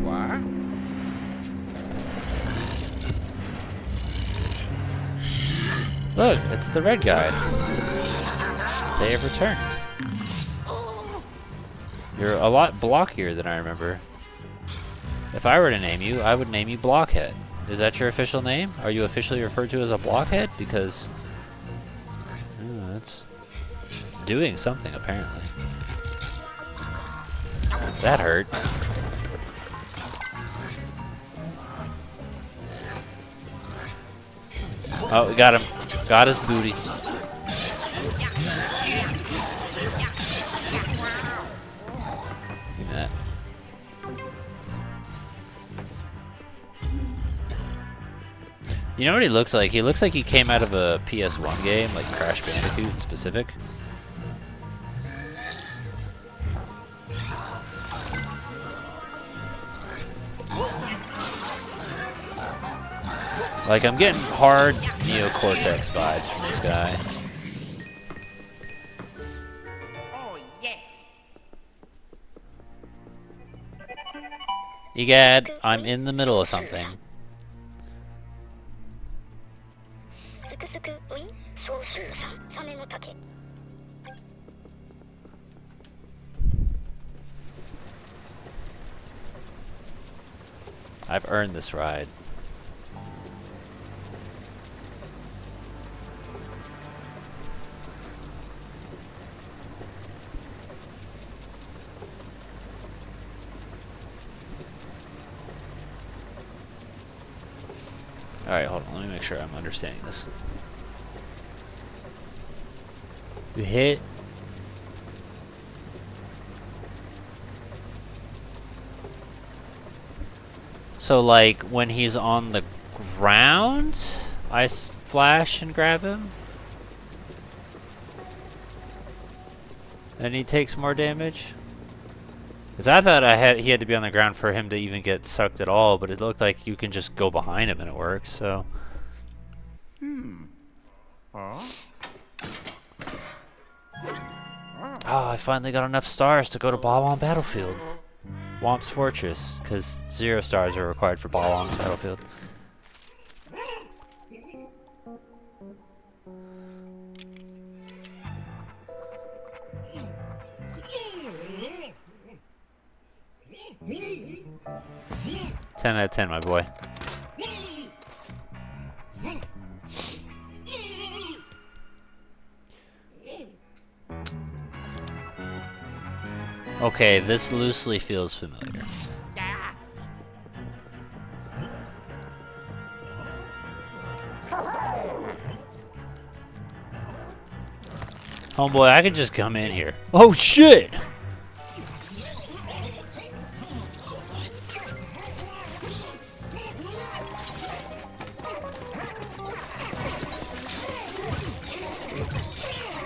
What? Look, it's the red guys. They have returned. You're a lot blockier than I remember. If I were to name you, I would name you Blockhead. Is that your official name? Are you officially referred to as a blockhead? Because that's doing something, apparently. That hurt. Oh, we got him. Got his booty. Give me that. You know what he looks like? He looks like he came out of a PS1 game, like Crash Bandicoot in specific. Like, I'm getting hard Neo Cortex vibes from this guy. Oh, yes. Egad, I'm in the middle of something. すくすくウィン総数3サメの竹 I've earned this ride. Alright, hold on. Let me make sure I'm understanding this. You hit. So, like, when he's on the ground, I flash and grab him? And he takes more damage? Because I thought he had to be on the ground for him to even get sucked at all, but it looked like you can just go behind him and it works, so... Huh? Oh, I finally got enough stars to go to Bob on Battlefield. Womp's Fortress, because 0 stars are required for Balong's Battlefield. Ten out of 10, my boy. Okay, this loosely feels familiar. Homeboy, I could just come in here. Oh shit!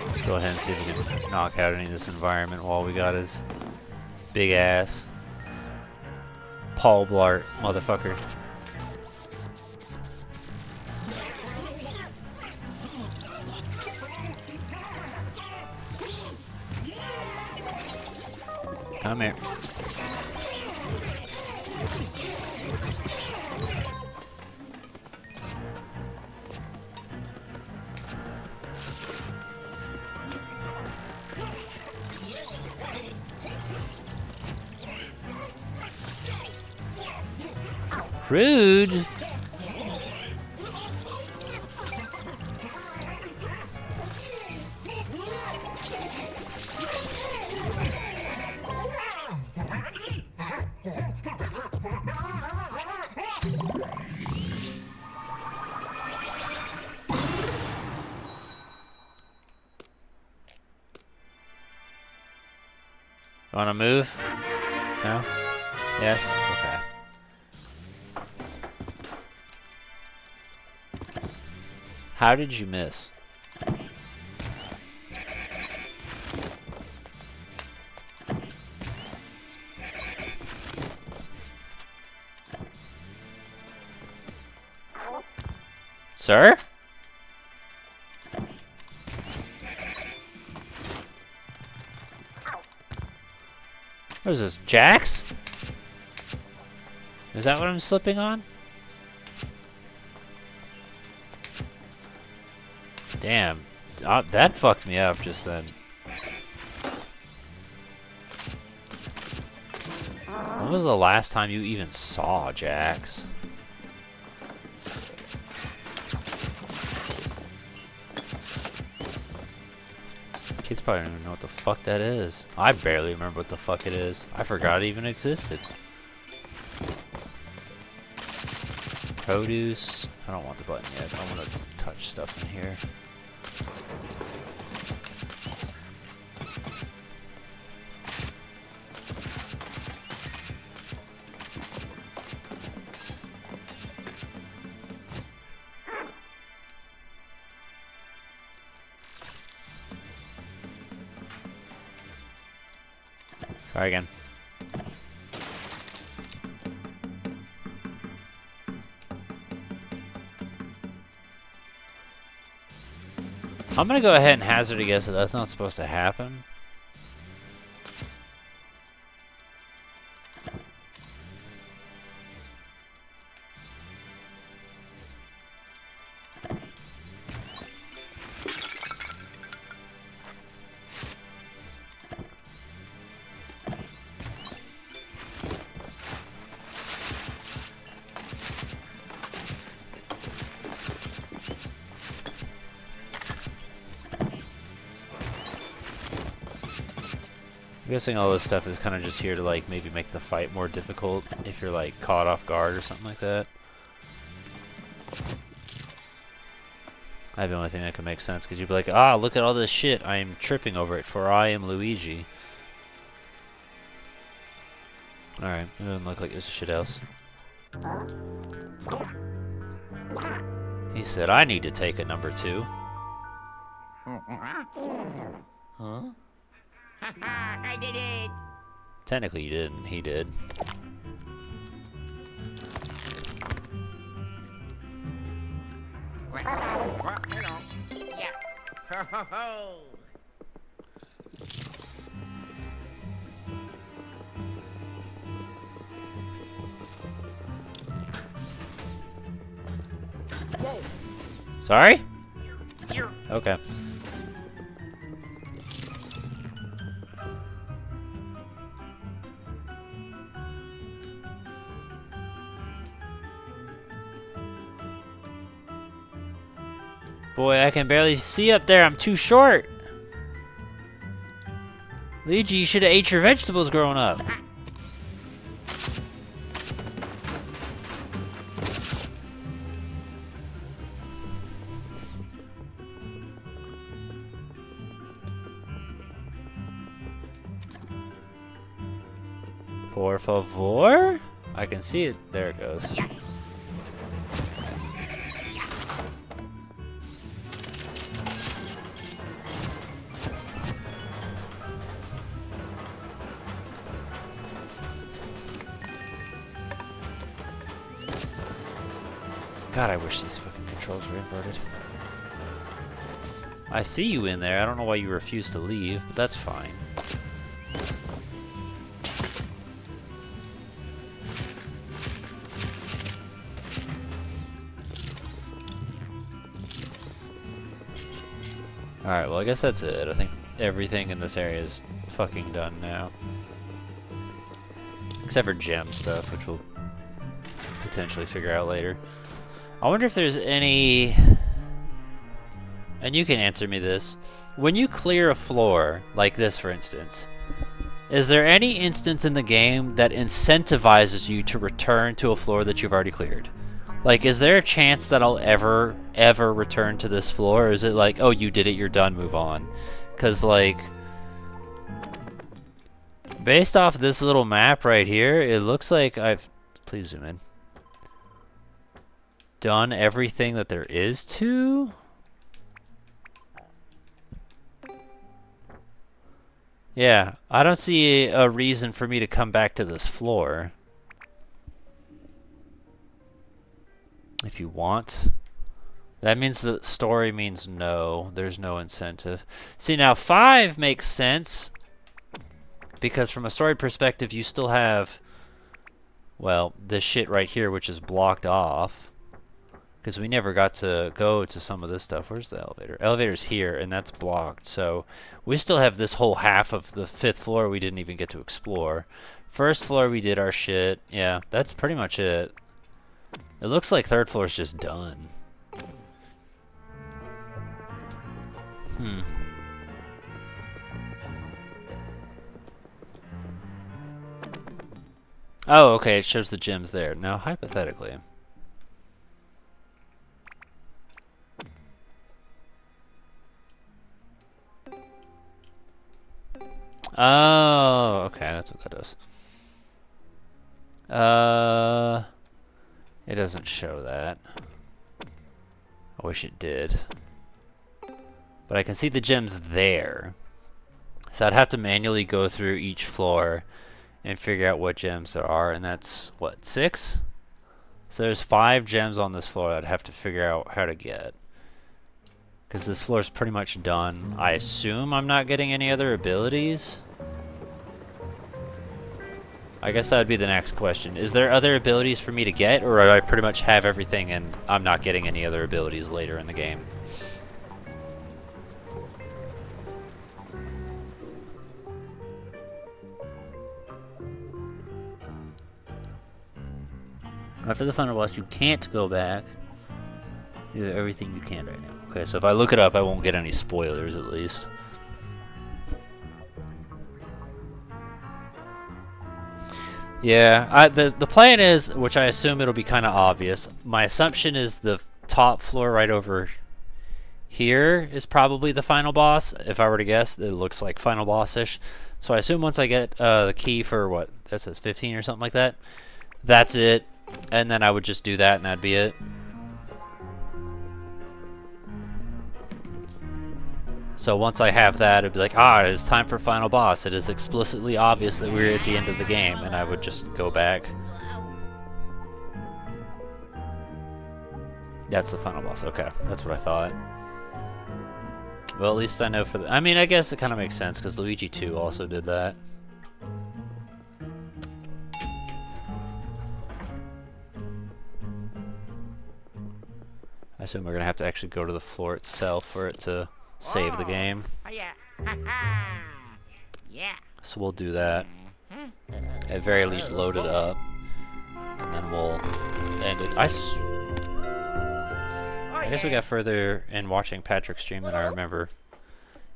Let's go ahead and see if we can knock out any of this environment while we got his big ass. Paul Blart, motherfucker. Come here. Rude. Wanna move? No? Yes? Okay. How did you miss? Sir? What is this, Jax? Is that what I'm slipping on? Damn, that fucked me up just then. When was the last time you even saw Jax? Kids probably don't even know what the fuck that is. I barely remember what the fuck it is. I forgot it even existed. Produce. I don't want the button yet. I want to touch stuff in here. Try again. I'm gonna go ahead and hazard a guess that that's not supposed to happen. I'm guessing all this stuff is kind of just here to like maybe make the fight more difficult if you're like caught off guard or something like that. That'd be the only thing that could make sense, because you'd be like, ah, look at all this shit, I am tripping over it, for I am Luigi. Alright, it doesn't look like there's shit else. He said, I need to take a number 2. Huh? I did it! Technically you didn't, he did. Well, you know, yeah. Ho ho ho! Sorry? Here. Okay. Boy, I can barely see up there. I'm too short. Luigi, you should have ate your vegetables growing up. Por favor? I can see it. There it goes. God, I wish these fucking controls were inverted. I see you in there. I don't know why you refuse to leave, but that's fine. Alright, well I guess that's it. I think everything in this area is fucking done now. Except for gem stuff, which we'll potentially figure out later. I wonder if there's any... And you can answer me this. When you clear a floor, like this for instance, is there any instance in the game that incentivizes you to return to a floor that you've already cleared? Like, is there a chance that I'll ever return to this floor? Or is it like, oh, you did it, you're done, move on? Because, like, based off this little map right here, it looks like I've... Please zoom in. Done everything that there is to? Yeah, I don't see a reason for me to come back to this floor. If you want. That means the story means no. There's no incentive. See, now 5 makes sense. Because from a story perspective, you still have... Well, this shit right here, which is blocked off. Because we never got to go to some of this stuff. Where's the elevator? Elevator's here, and that's blocked. So we still have this whole half of the 5th floor we didn't even get to explore. First floor, we did our shit. Yeah, that's pretty much it. It looks like 3rd floor is just done. Oh, okay, it shows the gems there. Now, hypothetically... Oh, okay, that's what that does. It doesn't show that. I wish it did. But I can see the gems there. So I'd have to manually go through each floor and figure out what gems there are, and that's, what, 6? So there's 5 gems on this floor that I'd have to figure out how to get. Because this floor is pretty much done. I assume I'm not getting any other abilities? I guess that would be the next question. Is there other abilities for me to get, or do I pretty much have everything and I'm not getting any other abilities later in the game? After the final boss, you can't go back. You have everything you can right now. Okay, so if I look it up, I won't get any spoilers, at least. Yeah, the plan is, which I assume it'll be kind of obvious, my assumption is the top floor right over here is probably the final boss. If I were to guess, it looks like final boss-ish. So I assume once I get the key for, what, that says 15 or something like that, that's it. And then I would just do that and that'd be it. So once I have that, it'd be like, ah, it is time for final boss. It is explicitly obvious that we're at the end of the game, and I would just go back. That's the final boss. Okay, that's what I thought. Well, at least I know for the... I mean, I guess it kind of makes sense, because Luigi 2 also did that. I assume we're gonna have to actually go to the floor itself for it to save the game. Yeah. Ha ha. Yeah. So we'll do that. At very least load it up. And then we'll end it. I guess we got further in watching Patrick's stream than I remember.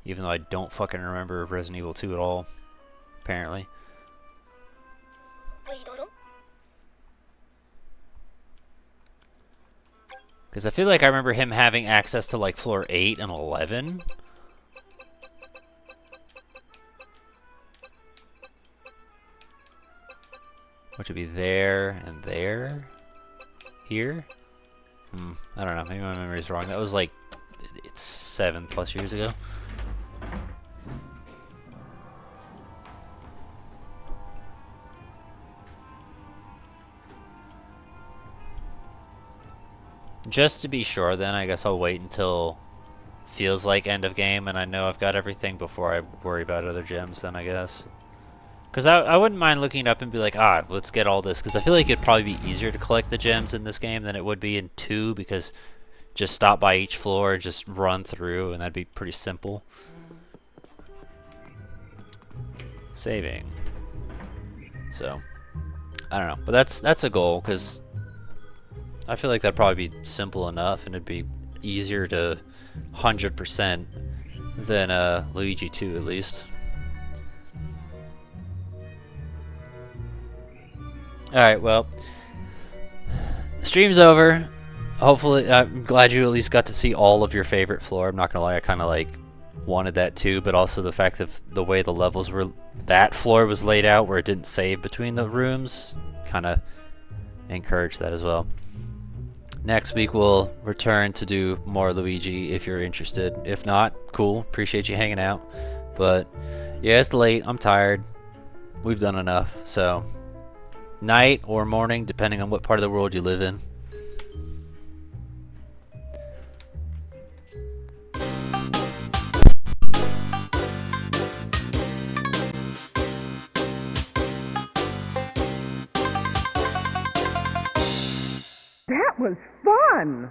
Even though I don't fucking remember Resident Evil 2 at all. Apparently. Because I feel like I remember him having access to like floor 8 and 11. Which would be there and there. Here? I don't know. Maybe my memory's wrong. That was like, it's 7+ years ago. Just to be sure, then I guess I'll wait until feels like end of game and I know I've got everything before I worry about other gems then, I guess. Because I wouldn't mind looking it up and be like, let's get all this. Because I feel like it'd probably be easier to collect the gems in this game than it would be in 2. Because just stop by each floor, just run through, and that'd be pretty simple. Saving. So, I don't know. But that's a goal, because I feel like that'd probably be simple enough, and it'd be easier to 100% than Luigi 2 at least. Alright, well, stream's over. Hopefully, I'm glad you at least got to see all of your favorite floor. I'm not gonna lie, I kind of like wanted that too, but also the fact that the way the levels were, that floor was laid out where it didn't save between the rooms, kind of encouraged that as well. Next week we'll return to do more Luigi if you're interested. If not, cool, appreciate you hanging out. But yeah, it's late, I'm tired. We've done enough, so night or morning, depending on what part of the world you live in. That was fun!